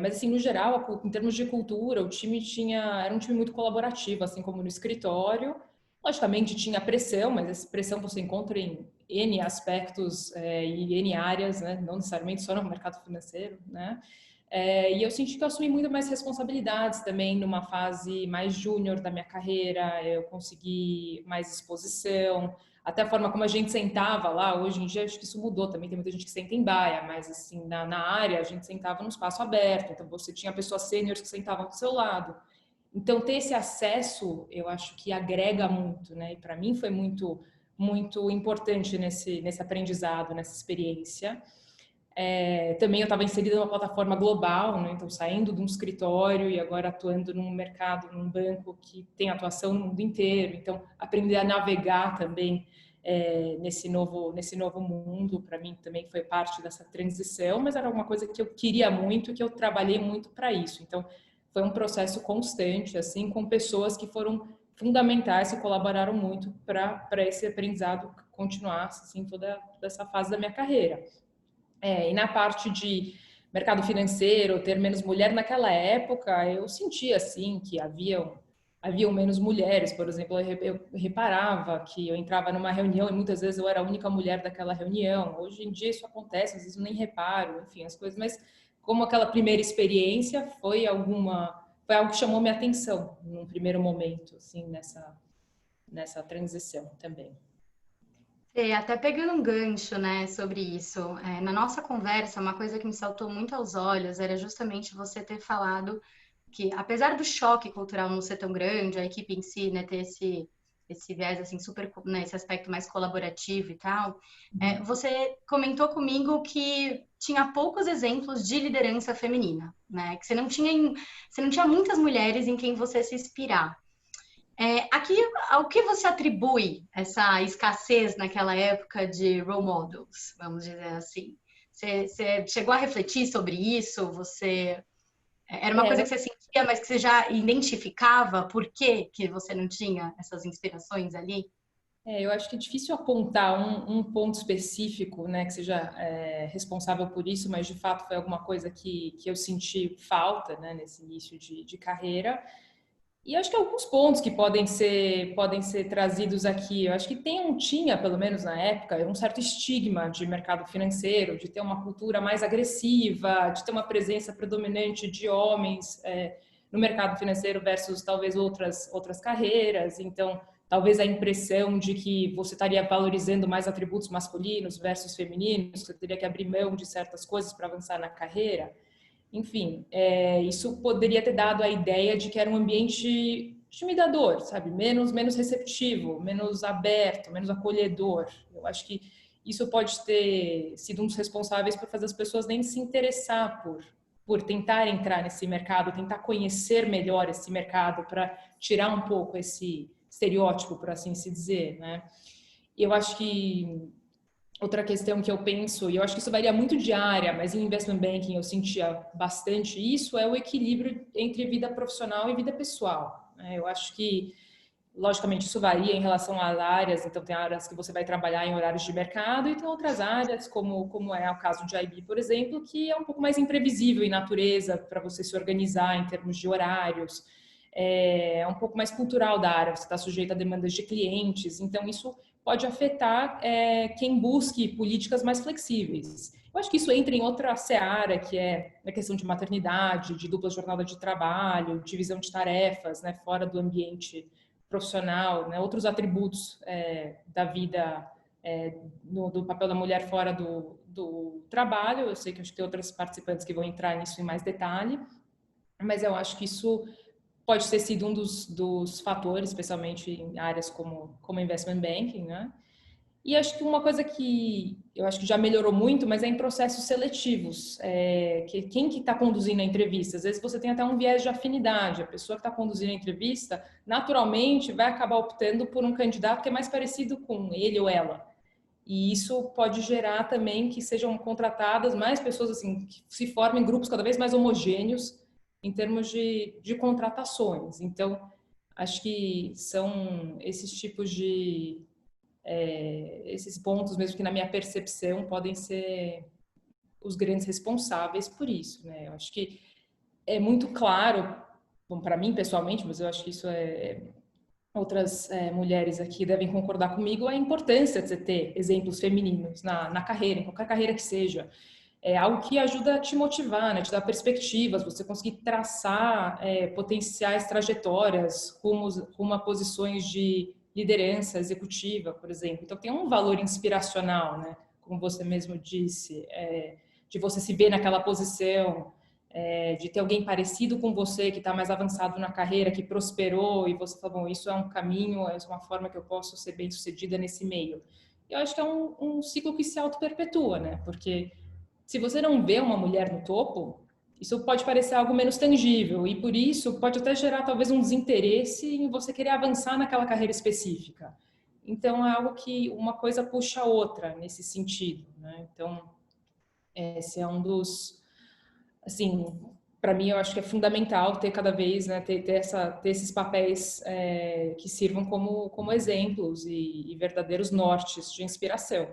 Mas assim, no geral, em termos de cultura, o time era um time muito colaborativo, assim como no escritório. Logicamente tinha pressão, mas essa pressão você encontra em N aspectos e N áreas, né, não necessariamente só no mercado financeiro, né. E eu senti que eu assumi muito mais responsabilidades também numa fase mais júnior da minha carreira, eu consegui mais exposição, até a forma como a gente sentava lá, hoje em dia acho que isso mudou também, tem muita gente que senta em baia, mas assim, na área a gente sentava num espaço aberto, então você tinha pessoas sêniores que sentavam do seu lado. Então ter esse acesso, eu acho que agrega muito, né? E para mim foi muito, muito importante nesse aprendizado, nessa experiência. Também eu estava inserida numa plataforma global, né? Então saindo de um escritório e agora atuando num mercado, num banco que tem atuação no mundo inteiro. Então aprender a navegar também nesse novo mundo, para mim também foi parte dessa transição, mas era uma coisa que eu queria muito, que eu trabalhei muito para isso. Então foi um processo constante, assim, com pessoas que foram fundamentais e colaboraram muito para esse aprendizado continuar assim toda essa fase da minha carreira. E na parte de mercado financeiro, ter menos mulher, naquela época eu sentia assim que haviam menos mulheres, por exemplo, eu reparava que eu entrava numa reunião e muitas vezes eu era a única mulher daquela reunião. Hoje em dia isso acontece, às vezes eu nem reparo, enfim, as coisas, mas como aquela primeira experiência foi algo que chamou minha atenção num primeiro momento, assim, nessa transição também. Até pegando um gancho, né, sobre isso, na nossa conversa, uma coisa que me saltou muito aos olhos era justamente você ter falado que, apesar do choque cultural não ser tão grande, a equipe em si, né, ter esse viés, assim, super, né, esse aspecto mais colaborativo e tal, você comentou comigo que tinha poucos exemplos de liderança feminina, né, que você não tinha muitas mulheres em quem você se inspirar. Aqui, ao que você atribui essa escassez naquela época de role models, vamos dizer assim? Você chegou a refletir sobre isso? Era uma coisa que você sentia, mas que você já identificava por que você não tinha essas inspirações ali? Eu acho que é difícil apontar um ponto específico, né, que seja responsável por isso, mas de fato foi alguma coisa que eu senti falta, né, nesse início de carreira. E acho que alguns pontos que podem ser trazidos aqui, eu acho que tinha, pelo menos na época, um certo estigma de mercado financeiro, de ter uma cultura mais agressiva, de ter uma presença predominante de homens no mercado financeiro versus talvez outras carreiras. Então, talvez a impressão de que você estaria valorizando mais atributos masculinos versus femininos, você teria que abrir mão de certas coisas para avançar na carreira. Enfim, isso poderia ter dado a ideia de que era um ambiente intimidador, sabe? Menos receptivo, menos aberto, menos acolhedor. Eu acho que isso pode ter sido um dos responsáveis por fazer as pessoas nem se interessar por tentar entrar nesse mercado, tentar conhecer melhor esse mercado para tirar um pouco esse estereótipo, por assim se dizer, né? E eu acho que outra questão que eu penso, e eu acho que isso varia muito de área, mas em investment banking eu sentia bastante isso, é o equilíbrio entre vida profissional e vida pessoal, né? Eu acho que, logicamente, isso varia em relação às áreas, então tem áreas que você vai trabalhar em horários de mercado e tem outras áreas, como é o caso de IB, por exemplo, que é um pouco mais imprevisível em natureza para você se organizar em termos de horários, é um pouco mais cultural da área, você está sujeito a demandas de clientes, então isso pode afetar quem busque políticas mais flexíveis. Eu acho que isso entra em outra seara, que é a questão de maternidade, de dupla jornada de trabalho, divisão de tarefas, né, fora do ambiente profissional, né, outros atributos da vida, do papel da mulher fora do trabalho. Eu sei que acho que tem outras participantes que vão entrar nisso em mais detalhe, mas eu acho que isso pode ter sido um dos fatores, especialmente em áreas como investment banking, né? E acho que uma coisa que eu acho que já melhorou muito, mas é em processos seletivos, que quem que está conduzindo a entrevista? Às vezes você tem até um viés de afinidade, a pessoa que está conduzindo a entrevista, naturalmente vai acabar optando por um candidato que é mais parecido com ele ou ela. E isso pode gerar também que sejam contratadas mais pessoas, assim, que se formem grupos cada vez mais homogêneos em termos de contratações. Então, acho que são esses tipos de esses pontos mesmo que na minha percepção podem ser os grandes responsáveis por isso, né? Eu acho que é muito claro, bom, para mim pessoalmente, mas eu acho que isso outras mulheres aqui devem concordar comigo, a importância de você ter exemplos femininos na carreira, em qualquer carreira que seja. É algo que ajuda a te motivar, né? Te dar perspectivas, você conseguir traçar potenciais trajetórias rumo a posições de liderança executiva, por exemplo. Então, tem um valor inspiracional, né? Como você mesmo disse, de você se ver naquela posição, de ter alguém parecido com você, que está mais avançado na carreira, que prosperou, e você fala, bom, isso é um caminho, é uma forma que eu posso ser bem-sucedida nesse meio. Eu acho que é um ciclo que se auto-perpetua, né? Porque se você não vê uma mulher no topo, isso pode parecer algo menos tangível e por isso pode até gerar talvez um desinteresse em você querer avançar naquela carreira específica. Então é algo que uma coisa puxa a outra nesse sentido, né? Então esse é um dos, assim, para mim eu acho que é fundamental ter cada vez, né, ter esses papéis que sirvam como exemplos e verdadeiros nortes de inspiração.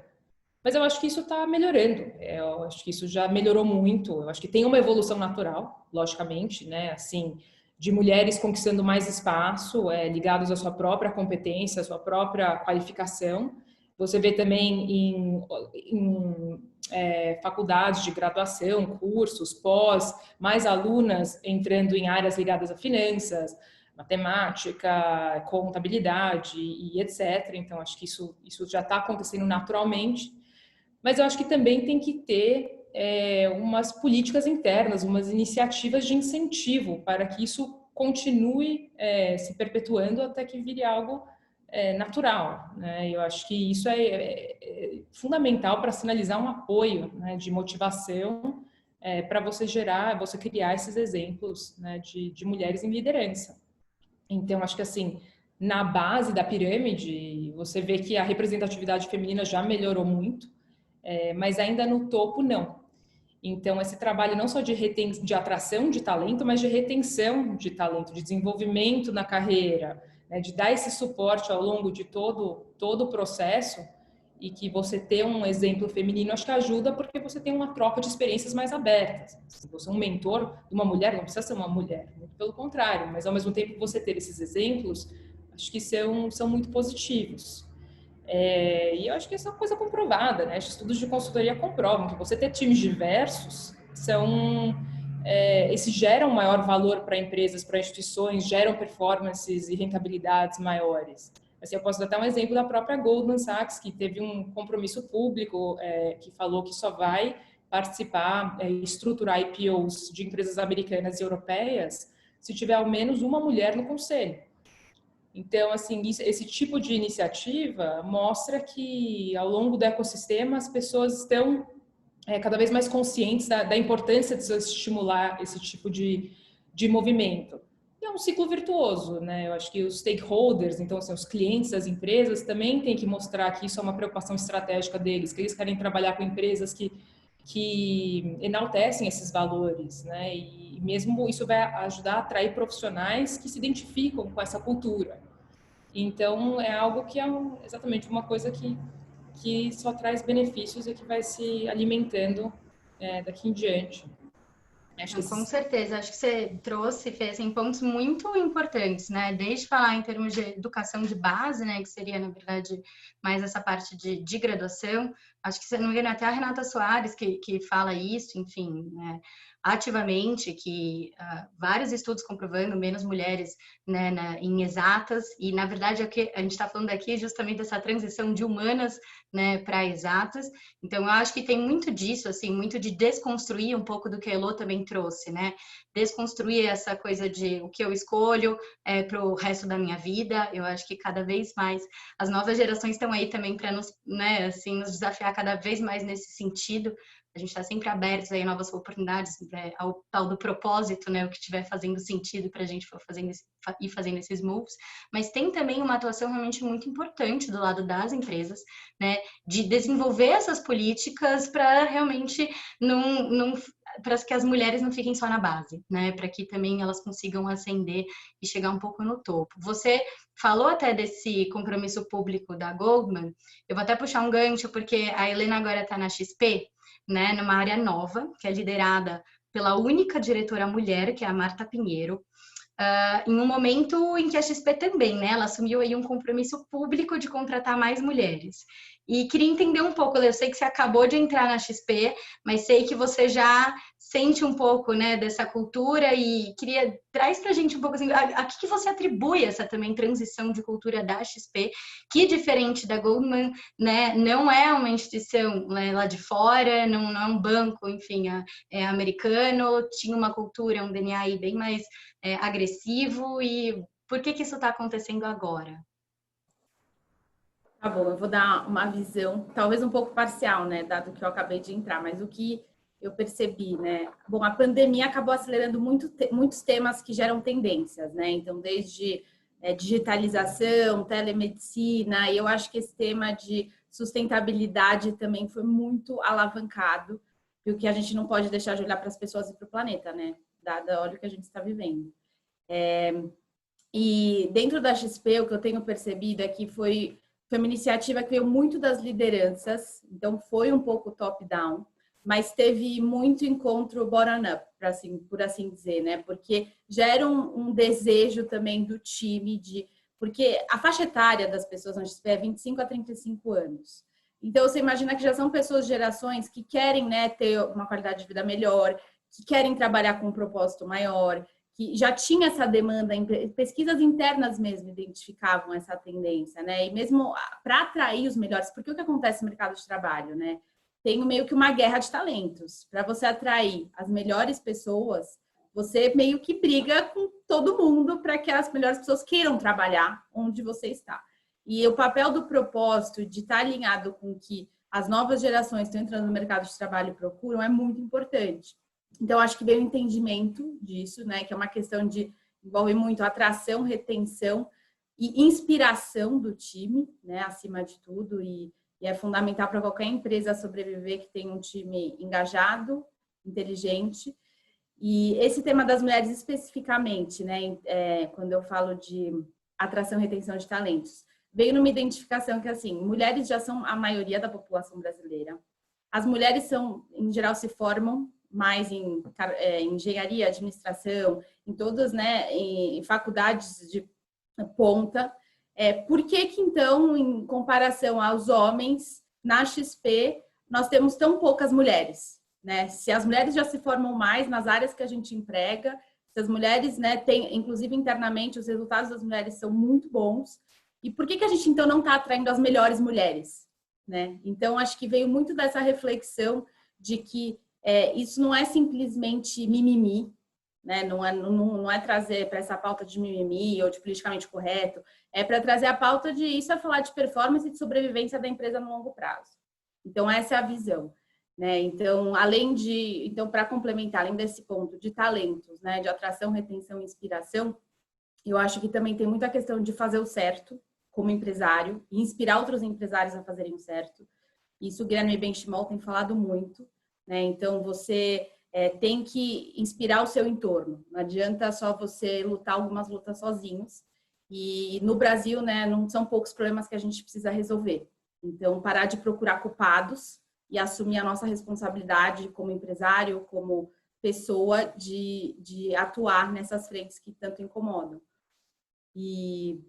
Mas eu acho que isso está melhorando. Eu acho que isso já melhorou muito. Eu acho que tem uma evolução natural, logicamente, né? Assim, de mulheres conquistando mais espaço, ligados à sua própria competência, à sua própria qualificação. Você vê também em faculdades de graduação, cursos, pós, mais alunas entrando em áreas ligadas a finanças, matemática, contabilidade e etc. Então, acho que isso já está acontecendo naturalmente. Mas eu acho que também tem que ter umas políticas internas, umas iniciativas de incentivo para que isso continue se perpetuando até que vire algo natural, né? Eu acho que isso é fundamental para sinalizar um apoio, né, de motivação para você criar esses exemplos, né, de mulheres em liderança. Então, acho que assim, na base da pirâmide, você vê que a representatividade feminina já melhorou muito, mas ainda no topo não. Então, esse trabalho não só de atração de talento, mas de retenção de talento, de desenvolvimento na carreira, né, de dar esse suporte ao longo de todo o processo, e que você ter um exemplo feminino, acho que ajuda porque você tem uma troca de experiências mais abertas. Se você é um mentor de uma mulher, não precisa ser uma mulher, muito pelo contrário, mas ao mesmo tempo você ter esses exemplos, acho que são muito positivos. E eu acho que isso é uma coisa comprovada, né? Estudos de consultoria comprovam que você ter times diversos esses geram maior valor para empresas, para instituições, geram performances e rentabilidades maiores. Assim, eu posso dar até um exemplo da própria Goldman Sachs, que teve um compromisso público que falou que só vai participar e estruturar IPOs de empresas americanas e europeias se tiver ao menos uma mulher no conselho. Então, assim, esse tipo de iniciativa mostra que, ao longo do ecossistema, as pessoas estão cada vez mais conscientes da importância de se estimular esse tipo de movimento. E é um ciclo virtuoso, né? Eu acho que os stakeholders, então, assim, os clientes das empresas, também têm que mostrar que isso é uma preocupação estratégica deles, que eles querem trabalhar com empresas que enaltecem esses valores, né? E mesmo isso vai ajudar a atrair profissionais que se identificam com essa cultura. Então, é algo que é exatamente uma coisa que só traz benefícios e que vai se alimentando daqui em diante. Com certeza, acho que você fez em pontos muito importantes, né? Desde falar em termos de educação de base, né? Que seria, na verdade, mais essa parte de graduação. Acho que, se não me engano, até a Renata Soares que fala isso, enfim, né? Ativamente, que vários estudos comprovando menos mulheres, né, em exatas, e na verdade o que a gente está falando aqui é justamente dessa transição de humanas, né, para exatas. Então eu acho que tem muito disso, assim, muito de desconstruir um pouco do que a Elo também trouxe, né, desconstruir essa coisa de o que eu escolho para o resto da minha vida. Eu acho que cada vez mais as novas gerações estão aí também para nos, né, assim, nos desafiar cada vez mais nesse sentido. A gente está sempre abertos aí a novas oportunidades, ao tal do propósito, né? O que estiver fazendo sentido para a gente ir fazendo esses moves. Mas tem também uma atuação realmente muito importante do lado das empresas, né? De desenvolver essas políticas para realmente para que as mulheres não fiquem só na base, né? Para que também elas consigam ascender e chegar um pouco no topo. Você falou até desse compromisso público da Goldman. Eu vou até puxar um gancho, porque a Helena agora está na XP, né, numa área nova, que é liderada pela única diretora mulher, que é a Marta Pinheiro, em um momento em que a XP também, né, ela assumiu aí um compromisso público de contratar mais mulheres. E queria entender um pouco, eu sei que você acabou de entrar na XP, mas sei que você já sente um pouco, né, dessa cultura, e traz pra gente um pouco assim, a que você atribui essa também transição de cultura da XP, que, diferente da Goldman, né, não é uma instituição, né, lá de fora, não é um banco, enfim, é americano, tinha uma cultura, um DNA aí bem mais agressivo. E por que isso está acontecendo agora? Tá bom, eu vou dar uma visão, talvez um pouco parcial, né, dado que eu acabei de entrar, mas o que eu percebi, né? Bom, a pandemia acabou acelerando muitos temas que geram tendências, né? Então, desde digitalização, telemedicina, e eu acho que esse tema de sustentabilidade também foi muito alavancado, e o que a gente não pode deixar de olhar para as pessoas e para o planeta, né? Olha o que a gente está vivendo. E dentro da XP, o que eu tenho percebido é que foi uma iniciativa que veio muito das lideranças, então foi um pouco top-down, mas teve muito encontro bottom-up, por assim dizer, né? Porque gera um desejo também do time porque a faixa etária das pessoas na XP é 25 a 35 anos. Então, você imagina que já são pessoas de gerações que querem, né, ter uma qualidade de vida melhor, que querem trabalhar com um propósito maior, que já tinha essa demanda, pesquisas internas mesmo identificavam essa tendência, né? E mesmo para atrair os melhores, porque o que acontece no mercado de trabalho, né? Tem meio que uma guerra de talentos. Para você atrair as melhores pessoas, você meio que briga com todo mundo para que as melhores pessoas queiram trabalhar onde você está. E o papel do propósito de estar alinhado com o que as novas gerações que estão entrando no mercado de trabalho procuram é muito importante. Então, acho que veio o entendimento disso, né? Que é uma questão de envolve muito atração, retenção e inspiração do time, né? Acima de tudo, e é fundamental para qualquer empresa sobreviver que tenha um time engajado, inteligente. E esse tema das mulheres especificamente, né? Quando eu falo de atração e retenção de talentos, veio numa identificação que, assim, mulheres já são a maioria da população brasileira. As mulheres em geral, se formam mais em engenharia, administração, em todas, né, em faculdades de ponta. Por que então, em comparação aos homens, na XP, nós temos tão poucas mulheres, né? Se as mulheres já se formam mais nas áreas que a gente emprega, se as mulheres, né, inclusive internamente, os resultados das mulheres são muito bons. E por que a gente, então, não está atraindo as melhores mulheres, né? Então, acho que veio muito dessa reflexão de que isso não é simplesmente mimimi, né? Não é trazer para essa pauta de mimimi ou de politicamente correto, é para trazer a pauta de isso é falar de performance e de sobrevivência da empresa no longo prazo. Então, essa é a visão, né? Então, para complementar, além desse ponto de talentos, né, de atração, retenção e inspiração, eu acho que também tem muita questão de fazer o certo como empresário e inspirar outros empresários a fazerem o certo. Isso o Guilherme Benchimol tem falado muito, né? Então, você tem que inspirar o seu entorno. Não adianta só você lutar algumas lutas sozinhos. E no Brasil, né, não são poucos problemas que a gente precisa resolver. Então, parar de procurar culpados e assumir a nossa responsabilidade como empresário, como pessoa, de atuar nessas frentes que tanto incomodam. E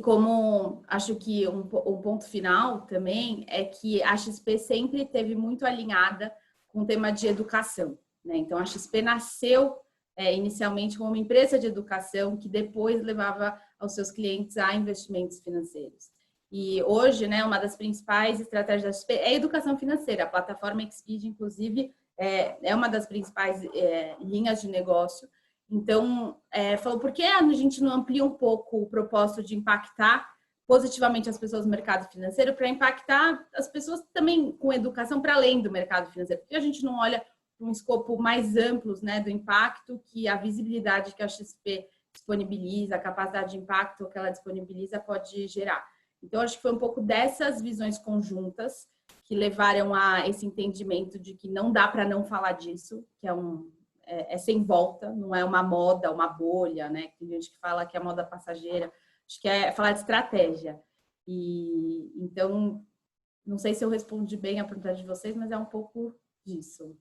como acho que um ponto final também é que a XP sempre esteve muito alinhada com o tema de educação, né? Então, a XP nasceu inicialmente como uma empresa de educação que depois levava aos seus clientes a investimentos financeiros. E hoje, né, uma das principais estratégias da XP é a educação financeira. A plataforma Xpeed, inclusive, é uma das principais linhas de negócio. Então, falou, por que a gente não amplia um pouco o propósito de impactar positivamente as pessoas no mercado financeiro para impactar as pessoas também com educação para além do mercado financeiro? Porque a gente não olha para um escopo mais amplo, né, do impacto que a visibilidade que a XP disponibiliza, a capacidade de impacto que ela disponibiliza pode gerar. Então, acho que foi um pouco dessas visões conjuntas que levaram a esse entendimento de que não dá para não falar disso, que é sem volta, não é uma moda, uma bolha, né? Tem gente que fala que é moda passageira. Acho que é falar de estratégia. E então, não sei se eu respondi bem a pergunta de vocês, mas é um pouco disso.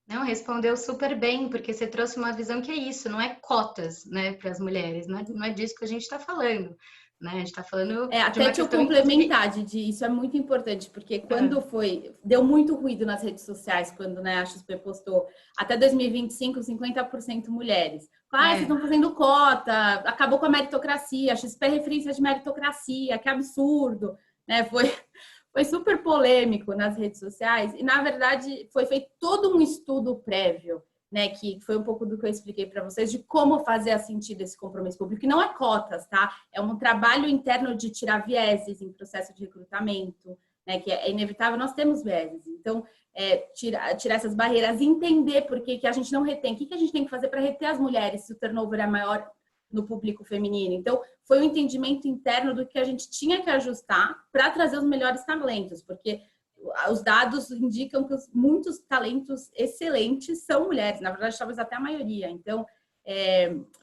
Não, respondeu super bem, porque você trouxe uma visão que é isso, não é cotas, né, para as mulheres, não é disso que a gente está falando, né? A gente está falando de até uma te eu questão, complementar, Didi, isso é muito importante, porque quando deu muito ruído nas redes sociais, quando, né, a XP postou até 2025, 50% mulheres. Vocês estão fazendo cota, acabou com a meritocracia, a XP é referência de meritocracia, que absurdo, né? Foi super polêmico nas redes sociais e, na verdade, foi feito todo um estudo prévio, né, que foi um pouco do que eu expliquei para vocês, de como fazer sentido esse compromisso público. E não é cotas, tá? É um trabalho interno de tirar vieses em processo de recrutamento, né, que é inevitável, nós temos vieses. Então, tirar essas barreiras, entender por que a gente não retém, o que a gente tem que fazer para reter as mulheres se o turnover é maior no público feminino. Então, foi um entendimento interno do que a gente tinha que ajustar para trazer os melhores talentos, porque os dados indicam que muitos talentos excelentes são mulheres, na verdade, talvez até a maioria. Então,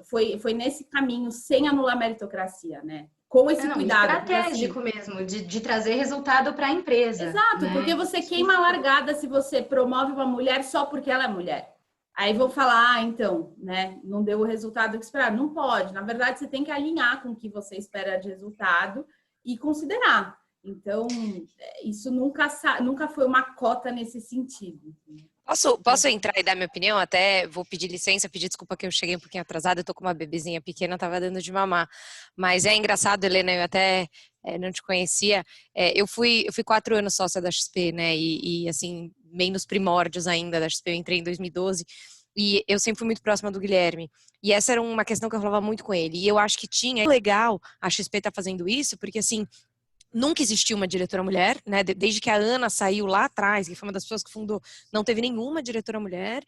foi nesse caminho, sem anular a meritocracia, né? Com esse cuidado. Estratégico assim, mesmo, de trazer resultado para a empresa. Exato, né? porque você queima a largada se você promove uma mulher só porque ela é mulher. Aí vão falar, então, né, não deu o resultado que esperava. Não pode. Na verdade, você tem que alinhar com o que você espera de resultado e considerar. Então, isso nunca foi uma cota nesse sentido. Posso entrar e dar minha opinião? Até vou pedir licença, pedir desculpa que eu cheguei um pouquinho atrasada, eu tô com uma bebezinha pequena, tava dando de mamar. Mas é engraçado, Helena, eu até não te conhecia. Eu fui 4 anos sócia da XP, né? E assim, bem nos primórdios ainda da XP, eu entrei em 2012. E eu sempre fui muito próxima do Guilherme. E essa era uma questão que eu falava muito com ele. E eu acho que é legal a XP tá fazendo isso, porque assim, nunca existiu uma diretora mulher, né? Desde que a Ana saiu lá atrás, que foi uma das pessoas que fundou, não teve nenhuma diretora mulher.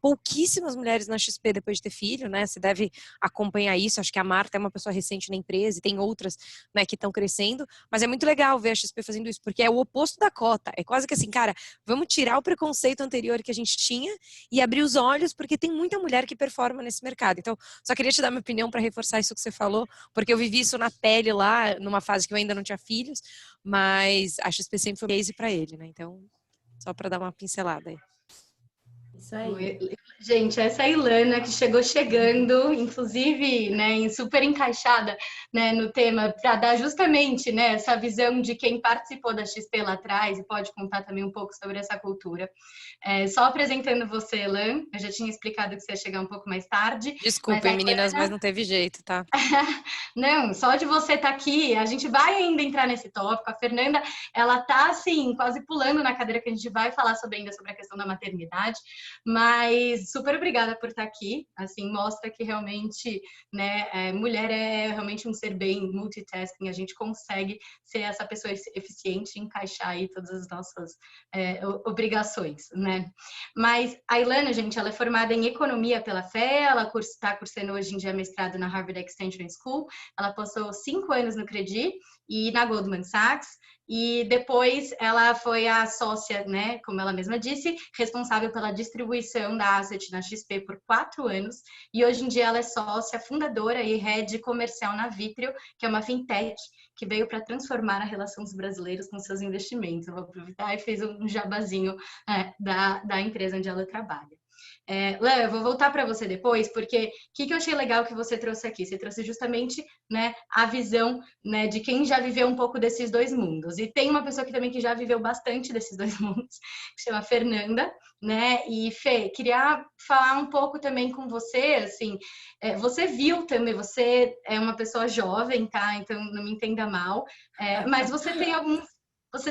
Pouquíssimas mulheres na XP depois de ter filho, né? Você deve acompanhar isso. Acho que a Marta é uma pessoa recente na empresa e tem outras, né, que estão crescendo. Mas é muito legal ver a XP fazendo isso, porque é o oposto da cota. É quase que assim, cara, vamos tirar o preconceito anterior que a gente tinha e abrir os olhos, porque tem muita mulher que performa nesse mercado. Então, só queria te dar minha opinião para reforçar isso que você falou, porque eu vivi isso na pele lá, numa fase que eu ainda não tinha filho, mas a XP sempre foi case para ele, né? Então, só para dar uma pincelada aí. Isso aí. Gente, essa é a Ilana que chegou chegando, inclusive, né, super encaixada, né, no tema, para dar justamente, né, essa visão de quem participou da XP lá atrás e pode contar também um pouco sobre essa cultura. Só apresentando você, Elan, eu já tinha explicado que você ia chegar um pouco mais tarde. Desculpem, meninas, mas não teve jeito, tá? Não, só de você estar aqui, a gente vai ainda entrar nesse tópico. A Fernanda, ela tá, assim, quase pulando na cadeira que a gente vai falar ainda sobre a questão da maternidade, mas super obrigada por estar aqui. Assim, mostra que realmente, né, mulher é realmente um ser bem multitasking. A gente consegue ser essa pessoa eficiente e encaixar aí todas as nossas obrigações, né? Mas a Ilana, gente, ela é formada em economia pela FE, ela está cursando hoje em dia mestrado na Harvard Extension School. Ela passou 5 anos no Credi e na Goldman Sachs. E depois ela foi a sócia, né, como ela mesma disse, responsável pela distribuição da Asset na XP por 4 anos. E hoje em dia ela é sócia, fundadora e head comercial na Vitrio, que é uma fintech que veio para transformar a relação dos brasileiros com seus investimentos. Eu vou aproveitar e fez um jabazinho da empresa onde ela trabalha. Léo, eu vou voltar para você depois, porque o que eu achei legal que você trouxe aqui? Você trouxe justamente, né, a visão, né, de quem já viveu um pouco desses dois mundos. E tem uma pessoa aqui também que já viveu bastante desses dois mundos, que se chama Fernanda, né? E Fê, queria falar um pouco também com você, assim, você viu também, você é uma pessoa jovem, tá? Então não me entenda mal, mas você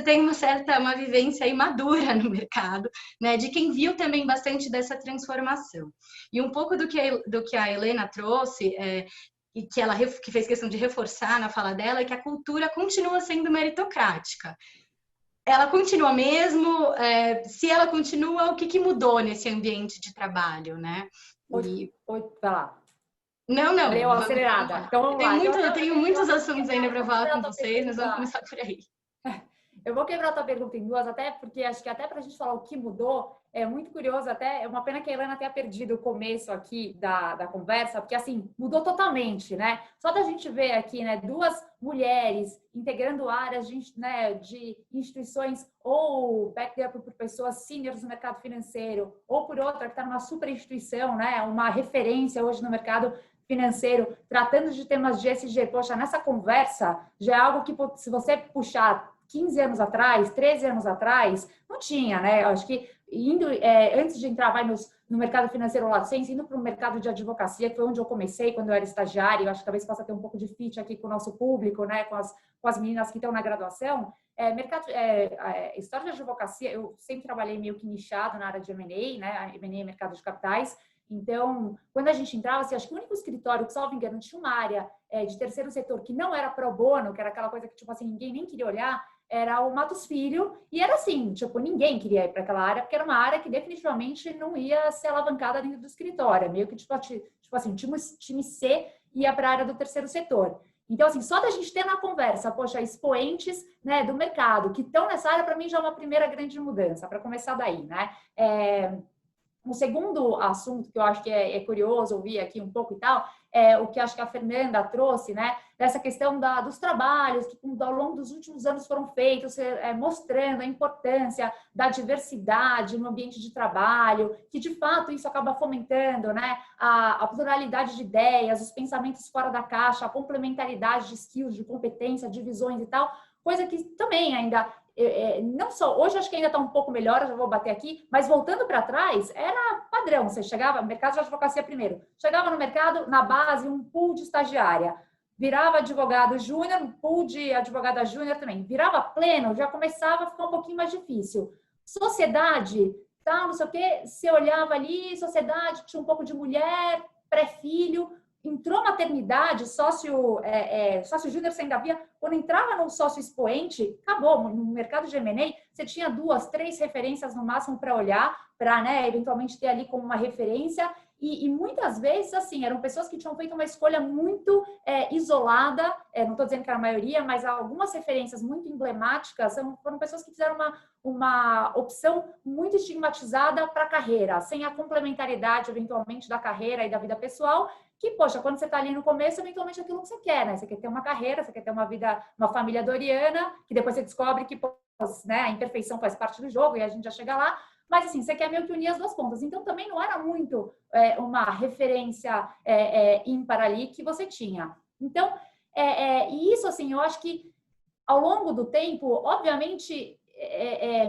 tem uma vivência aí madura no mercado, né? De quem viu também bastante dessa transformação. E um pouco do que a Helena trouxe, e que fez questão de reforçar na fala dela, é que a cultura continua sendo meritocrática. Ela continua mesmo? Se ela continua, o que mudou nesse ambiente de trabalho, né? Vai lá. Não. Eu acelerada. Então, vamos lá. Eu tenho muitos assuntos ainda para falar com vocês, mas vamos começar por aí. Eu vou quebrar a tua pergunta em duas, até porque acho que até para a gente falar o que mudou, é muito curioso, até é uma pena que a Helena tenha perdido o começo aqui da conversa, porque assim, mudou totalmente, né? Só da gente ver aqui, né, duas mulheres integrando áreas de instituições ou backed up por pessoas seniors no mercado financeiro, ou por outra que está numa super instituição, né, uma referência hoje no mercado financeiro, tratando de temas de ESG. Poxa, nessa conversa já é algo que, se você puxar 15 anos atrás, 13 anos atrás, não tinha, né? Eu acho que antes de entrar no mercado financeiro lacense, indo para o mercado de advocacia, que foi onde eu comecei quando eu era estagiária, eu acho que talvez possa ter um pouco de fit aqui com o nosso público, né? Com as meninas que estão na graduação. História de advocacia, eu sempre trabalhei meio que nichado na área de M&A, né? M&A é mercado de capitais. Então, quando a gente entrava, assim, acho que o único escritório que, salvo engano, tinha uma área de terceiro setor que não era pro bono, que era aquela coisa que, tipo assim, ninguém nem queria olhar, era o Matos Filho, e era assim, tipo, ninguém queria ir para aquela área, porque era uma área que definitivamente não ia ser alavancada dentro do escritório, meio que, tipo assim, time C ia para a área do terceiro setor. Então, assim, só da gente ter na conversa, poxa, expoentes, né, do mercado que estão nessa área, para mim já é uma primeira grande mudança, para começar daí, né? Um segundo assunto que eu acho que é curioso ouvir aqui um pouco e tal, é o que acho que a Fernanda trouxe, né? Dessa questão dos trabalhos que ao longo dos últimos anos foram feitos, mostrando a importância da diversidade no ambiente de trabalho, que de fato isso acaba fomentando, né? A pluralidade de ideias, os pensamentos fora da caixa, a complementaridade de skills, de competência, de visões e tal, coisa que também ainda... não só, hoje acho que ainda está um pouco melhor, eu já vou bater aqui, mas voltando para trás, era padrão, você chegava, mercado de advocacia primeiro, chegava no mercado, na base, um pool de estagiária, virava advogado júnior, um pool de advogada júnior também, virava pleno, já começava a ficar um pouquinho mais difícil. Sociedade, tal, não sei o quê, você olhava ali, sociedade, tinha um pouco de mulher, pré-filho, entrou maternidade, sócio júnior você ainda via, quando entrava no sócio expoente, acabou, no mercado de M&A, você tinha 2, 3 referências no máximo para olhar, para, né, eventualmente ter ali como uma referência, e muitas vezes, assim, eram pessoas que tinham feito uma escolha muito isolada, não estou dizendo que era a maioria, mas algumas referências muito emblemáticas foram pessoas que fizeram uma opção muito estigmatizada para a carreira, sem a complementariedade, eventualmente, da carreira e da vida pessoal, que, poxa, quando você está ali no começo, eventualmente é aquilo que você quer, né? Você quer ter uma carreira, você quer ter uma vida, uma família doriana, que depois você descobre que, né, a imperfeição faz parte do jogo e a gente já chega lá, mas assim, você quer meio que unir as duas pontas. Então, também não era muito uma referência ímpar ali que você tinha. Então, e isso, assim, eu acho que ao longo do tempo, obviamente...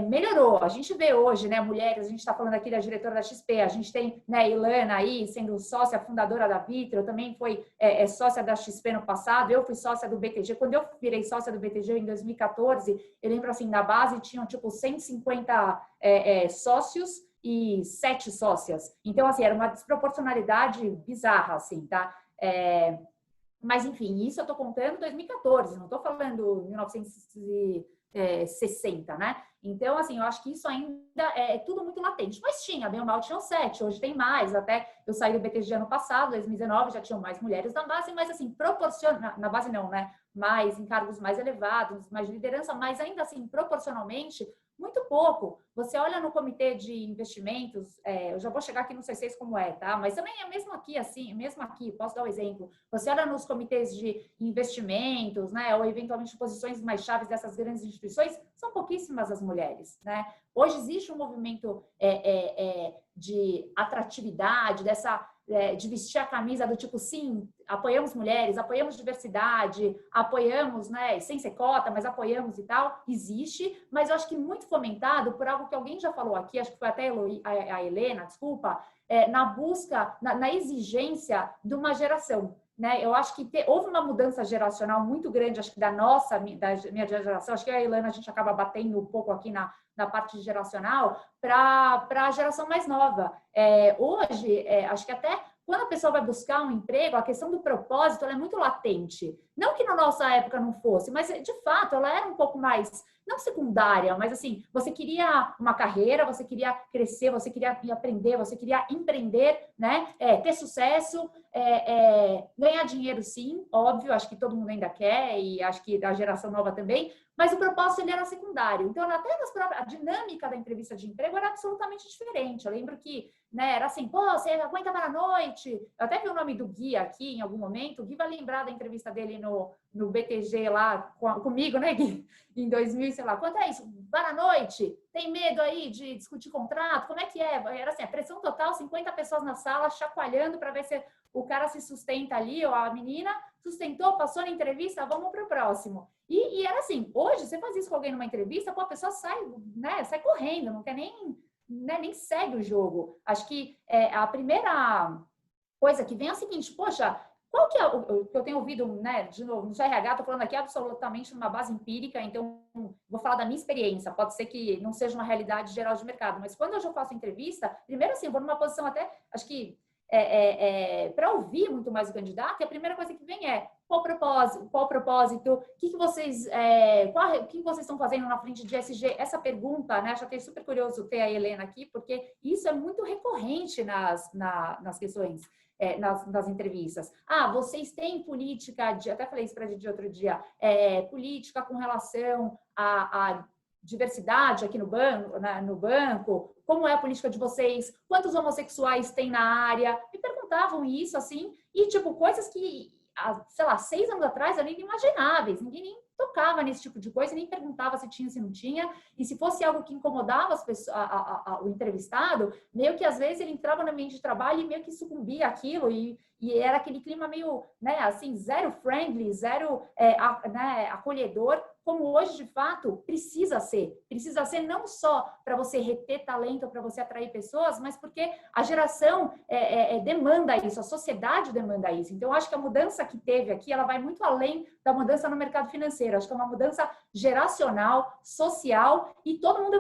melhorou. A gente vê hoje, né, mulheres, a gente está falando aqui da diretora da XP, a gente tem, né, Ilana aí sendo sócia fundadora da Vitrio, também foi sócia da XP no passado, eu fui sócia do BTG, quando eu virei sócia do BTG em 2014, eu lembro assim, na base tinham tipo 150 sócios 7 sócias. Então, assim, era uma desproporcionalidade bizarra, assim, tá? Mas, enfim, isso eu tô contando 2014, não tô falando 1960, né? Então, assim, eu acho que isso ainda é tudo muito latente. Mas tinha, bem ou mal, tinham 7, hoje tem mais. Até eu saí do BTG ano passado, 2019, já tinham mais mulheres na base, mas, assim, proporcionalmente, na base não, né? Mais em cargos mais elevados, mais de liderança, mas ainda assim, proporcionalmente, muito pouco. Você olha no comitê de investimentos, eu já vou chegar aqui, não sei se como é, tá? Mas também é mesmo aqui, assim, mesmo aqui, posso dar um exemplo. Você olha nos comitês de investimentos, né? Ou eventualmente posições mais chaves dessas grandes instituições, são pouquíssimas as mulheres, né? Hoje existe um movimento de atratividade, de vestir a camisa do tipo, sim, apoiamos mulheres, apoiamos diversidade, apoiamos, né, sem ser cota, mas apoiamos e tal, existe, mas eu acho que muito fomentado por algo que alguém já falou aqui, acho que foi até a Helena, desculpa, na busca, na exigência de uma geração. Né? Eu acho que houve uma mudança geracional muito grande, acho que da minha geração, acho que a Helena, a gente acaba batendo um pouco aqui na parte geracional, para a geração mais nova. Hoje, acho que até quando a pessoa vai buscar um emprego, a questão do propósito ela é muito latente. Não que na nossa época não fosse, mas de fato ela era um pouco mais, não secundária, mas assim, você queria uma carreira, você queria crescer, você queria aprender, você queria empreender, né? Ter sucesso, ganhar dinheiro sim, óbvio, acho que todo mundo ainda quer e acho que a geração nova também, mas o propósito ele era secundário. Então, até a dinâmica da entrevista de emprego era absolutamente diferente. Eu lembro que, né, era assim, pô, você aguenta para a noite? Eu até vi o nome do Gui aqui em algum momento. O Gui vai lembrar da entrevista dele no BTG lá comigo, né, Gui? Em 2000, sei lá, quanto é isso? Para a noite? Tem medo aí de discutir contrato? Como é que é? Era assim, a pressão total, 50 pessoas na sala, chacoalhando para ver se o cara se sustenta ali, ou a menina sustentou, passou na entrevista, vamos para o próximo. E era assim, hoje você faz isso com alguém numa entrevista, pô, a pessoa sai, né, sai correndo, não quer nem segue o jogo. Acho que a primeira coisa que vem é a seguinte, poxa, qual que é o que eu tenho ouvido, né, de novo, no RH, estou falando aqui absolutamente numa base empírica, então vou falar da minha experiência, pode ser que não seja uma realidade geral de mercado, mas quando eu faço entrevista, primeiro assim, eu vou numa posição até, acho que para ouvir muito mais o candidato, e a primeira coisa que vem é qual o propósito, o que vocês estão fazendo na frente de ESG? Essa pergunta, né? Já achei super curioso ter a Helena aqui, porque isso é muito recorrente nas questões, nas entrevistas. Vocês têm política, até falei isso para a gente outro dia, política com relação a diversidade aqui no banco, como é a política de vocês, quantos homossexuais tem na área, me perguntavam isso, assim, e tipo, coisas que, sei lá, 6 anos atrás eram inimagináveis, ninguém nem tocava nesse tipo de coisa, nem perguntava se tinha, se não tinha, e se fosse algo que incomodava as pessoas, o entrevistado, meio que às vezes ele entrava no ambiente de trabalho e meio que sucumbia àquilo, e era aquele clima meio, né, assim, zero friendly, zero acolhedor, como hoje, de fato, precisa ser não só para você reter talento, para você atrair pessoas, mas porque a geração demanda isso, a sociedade demanda isso. Então, eu acho que a mudança que teve aqui, ela vai muito além da mudança no mercado financeiro. Acho que é uma mudança geracional, social, e todo mundo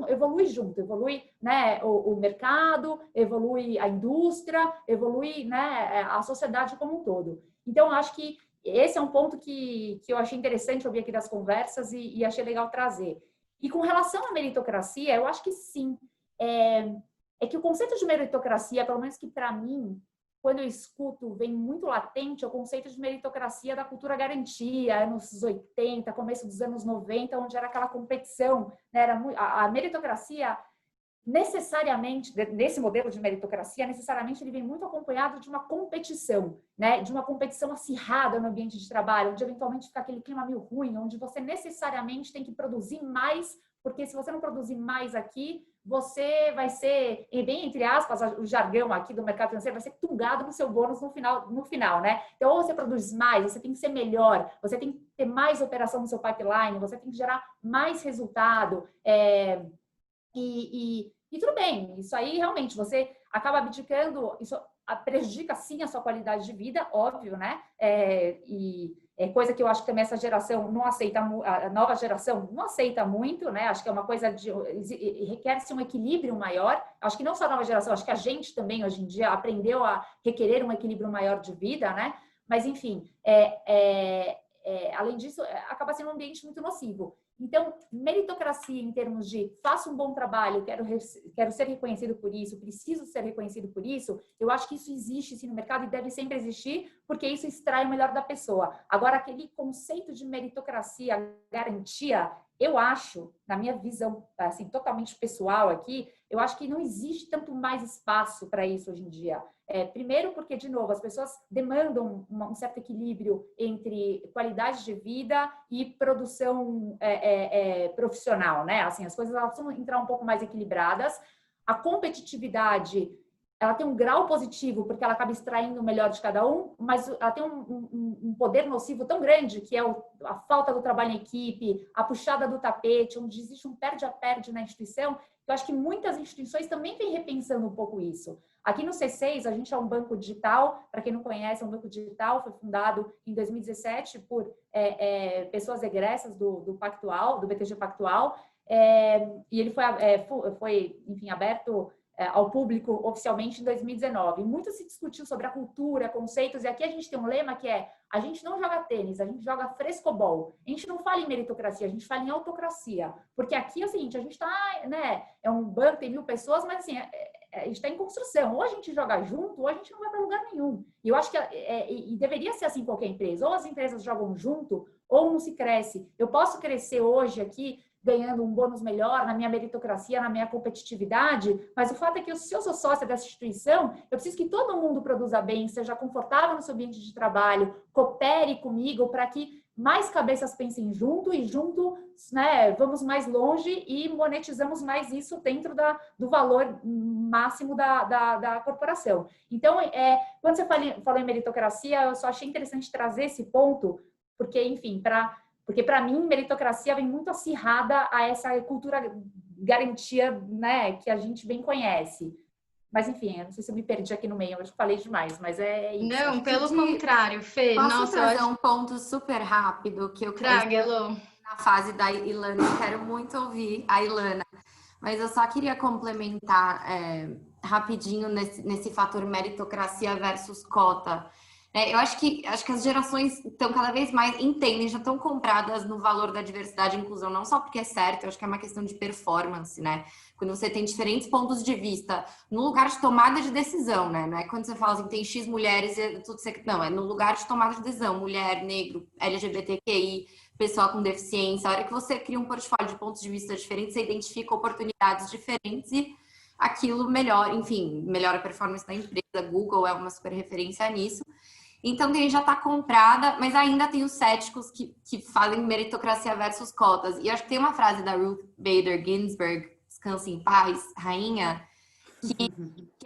evolui, né, o mercado, evolui a indústria, evolui, né, a sociedade como um todo. Então, eu acho que esse é um ponto que eu achei interessante ouvir aqui das conversas e achei legal trazer. E com relação à meritocracia, eu acho que sim. É que o conceito de meritocracia, pelo menos que para mim, quando eu escuto, vem muito latente é o conceito de meritocracia da cultura garantia, anos 80, começo dos anos 90, onde era aquela competição, né? A meritocracia necessariamente, nesse modelo de meritocracia, necessariamente ele vem muito acompanhado de uma competição, né? De uma competição acirrada no ambiente de trabalho, onde eventualmente fica aquele clima meio ruim, onde você necessariamente tem que produzir mais, porque se você não produzir mais aqui, você vai ser, e bem entre aspas, o jargão aqui do mercado financeiro, vai ser tungado no seu bônus no final, né? Então, ou você produz mais, você tem que ser melhor, você tem que ter mais operação no seu pipeline, você tem que gerar mais resultado, e tudo bem, isso aí realmente você acaba abdicando, isso prejudica sim a sua qualidade de vida, óbvio, né? E é coisa que eu acho que também essa geração não aceita, a nova geração não aceita muito, né? Acho que é uma coisa requer-se um equilíbrio maior. Acho que não só a nova geração, acho que a gente também hoje em dia aprendeu a requerer um equilíbrio maior de vida, né? Mas enfim, além disso, acaba sendo um ambiente muito nocivo. Então, meritocracia em termos de faço um bom trabalho, quero ser reconhecido por isso, preciso ser reconhecido por isso, eu acho que isso existe sim no mercado e deve sempre existir, porque isso extrai o melhor da pessoa. Agora, aquele conceito de meritocracia, garantia, eu acho, na minha visão assim, totalmente pessoal aqui, eu acho que não existe tanto mais espaço para isso hoje em dia. Primeiro porque, de novo, as pessoas demandam um certo equilíbrio entre qualidade de vida e produção profissional, né? Assim, as coisas elas precisam entrar um pouco mais equilibradas. A competitividade, ela tem um grau positivo porque ela acaba extraindo o melhor de cada um, mas ela tem um poder nocivo tão grande que é a falta do trabalho em equipe, a puxada do tapete, onde existe um perde-a-perde na instituição. Eu acho que muitas instituições também vêm repensando um pouco isso. Aqui no C6, a gente é um banco digital, para quem não conhece, é um banco digital, foi fundado em 2017 por pessoas egressas do Pactual, do BTG Pactual, e ele foi enfim, aberto ao público oficialmente em 2019. Muito se discutiu sobre a cultura, conceitos, e aqui a gente tem um lema que é: a gente não joga tênis, a gente joga frescobol. A gente não fala em meritocracia, a gente fala em autocracia. Porque aqui é o seguinte, a gente está, né, é um banco, tem 1000 pessoas, mas assim, a gente está em construção. Ou a gente joga junto, ou a gente não vai para lugar nenhum. E eu acho que e deveria ser assim em qualquer empresa. Ou as empresas jogam junto, ou não se cresce. Eu posso crescer hoje aqui ganhando um bônus melhor na minha meritocracia, na minha competitividade, mas o fato é que se eu sou sócia dessa instituição, eu preciso que todo mundo produza bem, seja confortável no seu ambiente de trabalho, coopere comigo para que mais cabeças pensem junto e junto, né, vamos mais longe e monetizamos mais isso dentro do valor máximo da corporação. Então, quando você falou em meritocracia, eu só achei interessante trazer esse ponto, porque, enfim, porque, para mim, meritocracia vem muito acirrada a essa cultura garantia, né, que a gente bem conhece. Mas, enfim, eu não sei se eu me perdi aqui no meio, eu acho que falei demais, mas é isso. Não, pelo contrário, Fê. Posso trazer um ponto super rápido que eu Traga, Elô. Na fase da Ilana, eu quero muito ouvir a Ilana, mas eu só queria complementar rapidinho nesse fator meritocracia versus cota. Eu acho que as gerações estão cada vez mais entendem, já estão compradas no valor da diversidade e inclusão, não só porque é certo, eu acho que é uma questão de performance, né? Quando você tem diferentes pontos de vista no lugar de tomada de decisão, né? Não é quando você fala assim, tem X mulheres e tudo isso. Não, é no lugar de tomada de decisão, mulher, negro, LGBTQI, pessoa com deficiência. A hora que você cria um portfólio de pontos de vista diferentes, você identifica oportunidades diferentes e aquilo melhora, enfim, melhora a performance da empresa. Google é uma super referência nisso. Então, tem gente já está comprada, mas ainda tem os céticos que fazem meritocracia versus cotas. E acho que tem uma frase da Ruth Bader Ginsburg, descanse em paz, rainha, que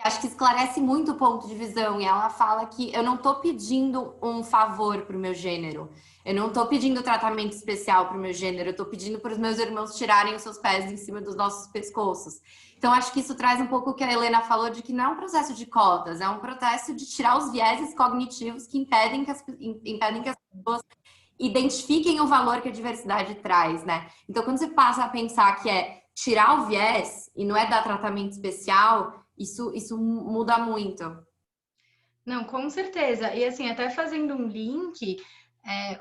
acho que esclarece muito o ponto de visão. E ela fala que eu não estou pedindo um favor para o meu gênero. Eu não estou pedindo tratamento especial para o meu gênero. Eu estou pedindo para os meus irmãos tirarem os seus pés em cima dos nossos pescoços. Então, acho que isso traz um pouco o que a Helena falou, de que não é um processo de cotas, é um processo de tirar os vieses cognitivos que impedem que as pessoas identifiquem o valor que a diversidade traz, né? Então, quando você passa a pensar que é tirar o viés e não é dar tratamento especial, isso muda muito. Não, com certeza. E assim, até fazendo um link,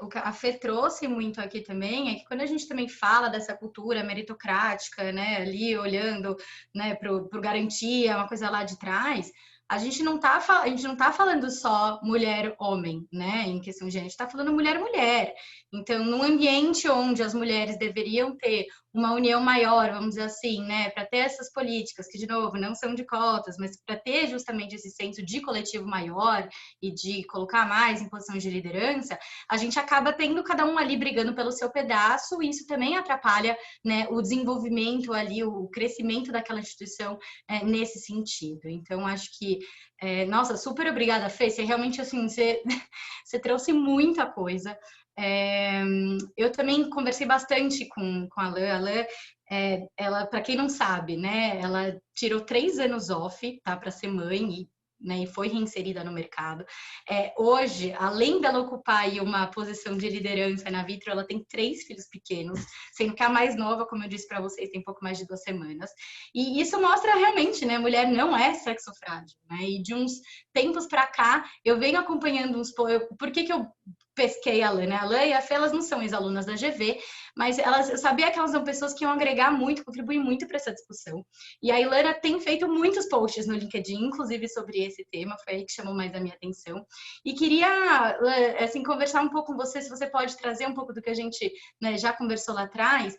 o que a Fê trouxe muito aqui também é que quando a gente também fala dessa cultura meritocrática, né, ali olhando, né, pro garantia, uma coisa lá de trás, a gente não tá falando só mulher-homem, né, em questão de gênero, a gente tá falando mulher-mulher. Então, num ambiente onde as mulheres deveriam ter uma união maior, vamos dizer assim, né, para ter essas políticas que, de novo, não são de cotas, mas para ter justamente esse senso de coletivo maior e de colocar mais em posições de liderança, a gente acaba tendo cada um ali brigando pelo seu pedaço, e isso também atrapalha, né, o desenvolvimento ali, o crescimento daquela instituição nesse sentido. Então, acho que nossa, super obrigada, Fê. Você realmente, assim, você trouxe muita coisa. Eu também conversei bastante com a Alain. A Alain, ela, para quem não sabe, né, ela tirou 3 anos off, tá, para ser mãe, e né, e foi reinserida no mercado. Hoje, além dela ocupar aí uma posição de liderança na Vitro, ela tem 3 filhos pequenos, sendo que a mais nova, como eu disse para vocês, tem pouco mais de 2 semanas. E isso mostra realmente, né, a mulher não é sexo frágil, né? E de uns tempos para cá, eu venho acompanhando por que eu pesquei a Lã, né? A Lã e a Fê, elas não são ex-alunas da GV, mas eu sabia que elas são pessoas que iam agregar muito, contribuir muito para essa discussão. E a Ilana tem feito muitos posts no LinkedIn, inclusive sobre esse tema, foi aí que chamou mais a minha atenção. E queria, assim, conversar um pouco com você, se você pode trazer um pouco do que a gente, né, já conversou lá atrás,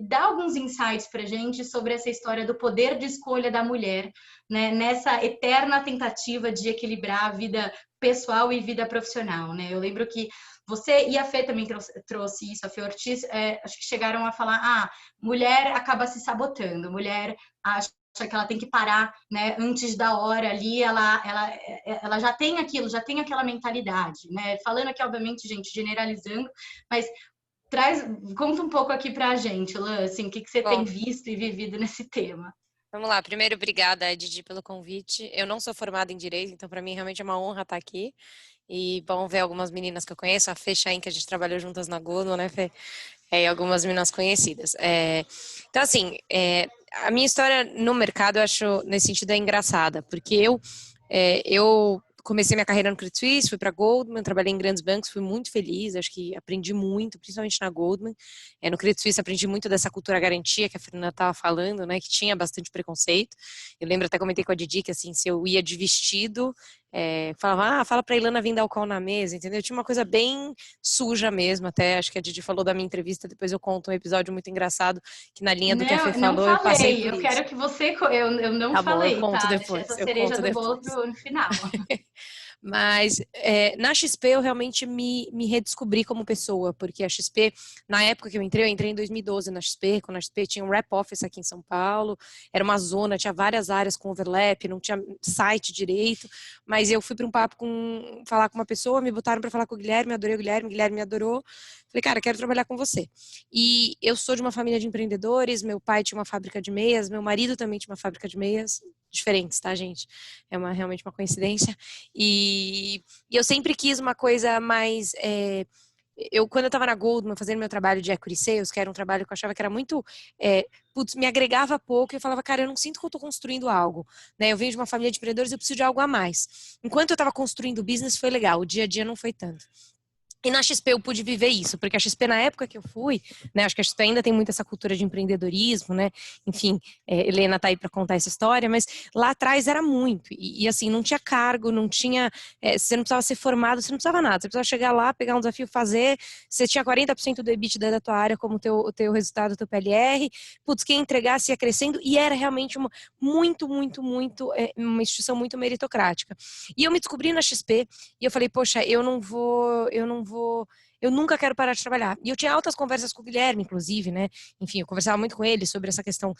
dar alguns insights para a gente sobre essa história do poder de escolha da mulher, né, nessa eterna tentativa de equilibrar a vida pessoal e vida profissional, né? Eu lembro que você e a Fê também trouxe isso, a Fê Ortiz, acho que chegaram a falar, mulher acaba se sabotando, mulher acha que ela tem que parar, né, antes da hora ali, ela já tem aquilo, já tem aquela mentalidade, né? Falando aqui, obviamente, gente, generalizando, mas conta um pouco aqui pra gente, Lã, assim, o que você tem visto e vivido nesse tema. Vamos lá, primeiro, obrigada, Didi, pelo convite. Eu não sou formada em Direito, então para mim realmente é uma honra estar aqui. E bom ver algumas meninas que eu conheço, a Fê Chain, que a gente trabalhou juntas na Goldman, né, Fê? E algumas meninas conhecidas. Então, assim, a minha história no mercado, eu acho, nesse sentido, é engraçada, porque eu comecei minha carreira no Credit Suisse, fui para Goldman, trabalhei em grandes bancos, fui muito feliz, acho que aprendi muito, principalmente na Goldman. No Credit Suisse aprendi muito dessa cultura garantia que a Fernanda estava falando, né, que tinha bastante preconceito. Eu lembro, até comentei com a Didi, que assim, se eu ia de vestido, falava, fala pra Ilana vir dar o call na mesa, entendeu? Tinha uma coisa bem suja mesmo, até acho que a Didi falou da minha entrevista, depois eu conto um episódio muito engraçado, que na linha do que a Fê falou, eu passei por isso. Eu quero que você, eu não tá falei, bom, eu conto tá? depois, Deixa essa cereja do bolo no final. Mas na XP eu realmente me redescobri como pessoa, porque a XP, na época que eu entrei em 2012 na XP, quando a XP tinha um rep office aqui em São Paulo, era uma zona, tinha várias áreas com overlap, não tinha site direito, mas eu fui para um papo falar com uma pessoa, me botaram para falar com o Guilherme, adorei o Guilherme me adorou, falei, cara, quero trabalhar com você. E eu sou de uma família de empreendedores, meu pai tinha uma fábrica de meias, meu marido também tinha uma fábrica de meias, diferentes, tá, gente? É realmente uma coincidência. E eu sempre quis uma coisa mais... quando eu estava na Goldman, fazendo meu trabalho de equity sales, que era um trabalho que eu achava que era muito... me agregava pouco, e eu falava, cara, eu não sinto que eu estou construindo algo. Né? Eu venho de uma família de empreendedores, eu preciso de algo a mais. Enquanto eu estava construindo o business, foi legal. O dia a dia não foi tanto. E na XP eu pude viver isso, porque a XP, na época que eu fui, né, acho que a XP ainda tem muito essa cultura de empreendedorismo, né, enfim, Helena tá aí para contar essa história, mas lá atrás era muito, e assim, não tinha cargo, não tinha, você não precisava ser formado, você não precisava nada, você precisava chegar lá, pegar um desafio, fazer, você tinha 40% do EBITDA da tua área como o teu resultado, o teu PLR, putz, quem entregasse ia crescendo, e era realmente uma instituição muito meritocrática. E eu me descobri na XP, e eu falei, poxa, eu nunca quero parar de trabalhar. E eu tinha altas conversas com o Guilherme, inclusive, né? Enfim, eu conversava muito com ele sobre essa questão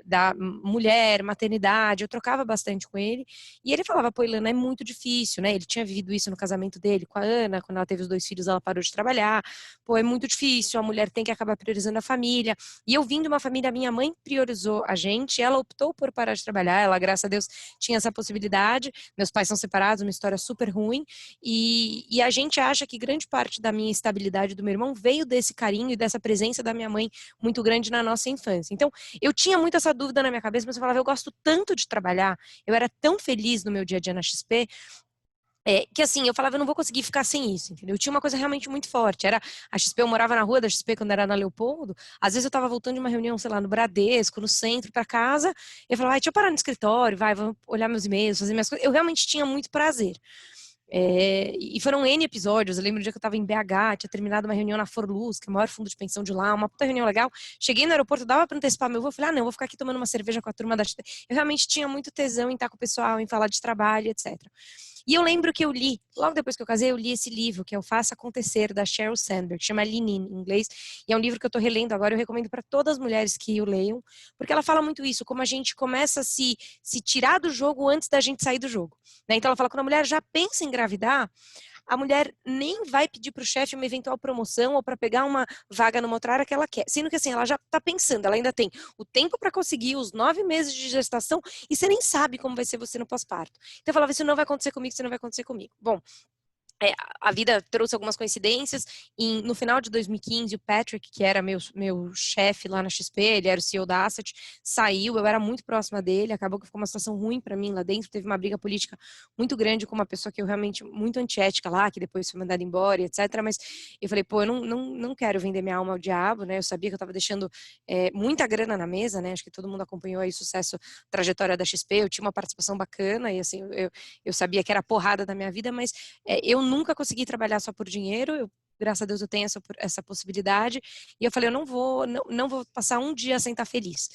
da mulher, maternidade, eu trocava bastante com ele. E ele falava, pô, Ilana, é muito difícil, né? Ele tinha vivido isso no casamento dele com a Ana, quando ela teve os 2 filhos, ela parou de trabalhar. Pô, é muito difícil, a mulher tem que acabar priorizando a família. E eu vim de uma família, minha mãe priorizou a gente, ela optou por parar de trabalhar, ela, graças a Deus, tinha essa possibilidade. Meus pais são separados, uma história super ruim. E a gente acha que grande parte da minha estabilidade do meu irmão veio desse carinho e dessa presença da minha mãe muito grande na nossa infância. Então, eu tinha muito essa dúvida na minha cabeça, mas eu falava, eu gosto tanto de trabalhar, eu era tão feliz no meu dia a dia na XP, que assim, eu falava, eu não vou conseguir ficar sem isso, entendeu? Eu tinha uma coisa realmente muito forte, era a XP, eu morava na rua da XP quando era na Leopoldo, às vezes eu tava voltando de uma reunião, sei lá, no Bradesco, no centro, para casa, eu falava, deixa eu parar no escritório, vou olhar meus e-mails, fazer minhas coisas, eu realmente tinha muito prazer. E foram N episódios, eu lembro do dia que eu estava em BH, tinha terminado uma reunião na Forluz, que é o maior fundo de pensão de lá, uma puta reunião legal, cheguei no aeroporto, dava para antecipar meu voo, eu falei, não, eu vou ficar aqui tomando uma cerveja com a turma da XP. Eu realmente tinha muito tesão em estar com o pessoal, em falar de trabalho, etc. E eu lembro que eu li, logo depois que eu casei, eu li esse livro, que é o Faça Acontecer, da Sheryl Sandberg, chama Lean In, em inglês, e é um livro que eu estou relendo agora, eu recomendo para todas as mulheres que o leiam, porque ela fala muito isso, como a gente começa a se tirar do jogo antes da gente sair do jogo. Né? Então ela fala, quando a mulher já pensa em engravidar, a mulher nem vai pedir para o chefe uma eventual promoção ou para pegar uma vaga numa outra área que ela quer. Sendo que assim, ela já está pensando, ela ainda tem o tempo para conseguir, os 9 meses de gestação, e você nem sabe como vai ser você no pós-parto. Então eu falava, isso não vai acontecer comigo, isso não vai acontecer comigo. Bom, a vida trouxe algumas coincidências. No final de 2015, o Patrick, que era meu chefe lá na XP, ele era o CEO da Asset, saiu, eu era muito próxima dele, acabou que ficou uma situação ruim para mim lá dentro, teve uma briga política muito grande com uma pessoa que eu realmente, muito antiética lá, que depois foi mandada embora, etc. Mas eu falei, pô, eu não quero vender minha alma ao diabo, né? Eu sabia que eu estava deixando muita grana na mesa, né? Acho que todo mundo acompanhou aí o sucesso, trajetória da XP, eu tinha uma participação bacana, e assim, eu sabia que era a porrada da minha vida, mas eu nunca consegui trabalhar só por dinheiro, graças a Deus eu tenho essa possibilidade, e eu falei, eu não vou passar um dia sem estar feliz.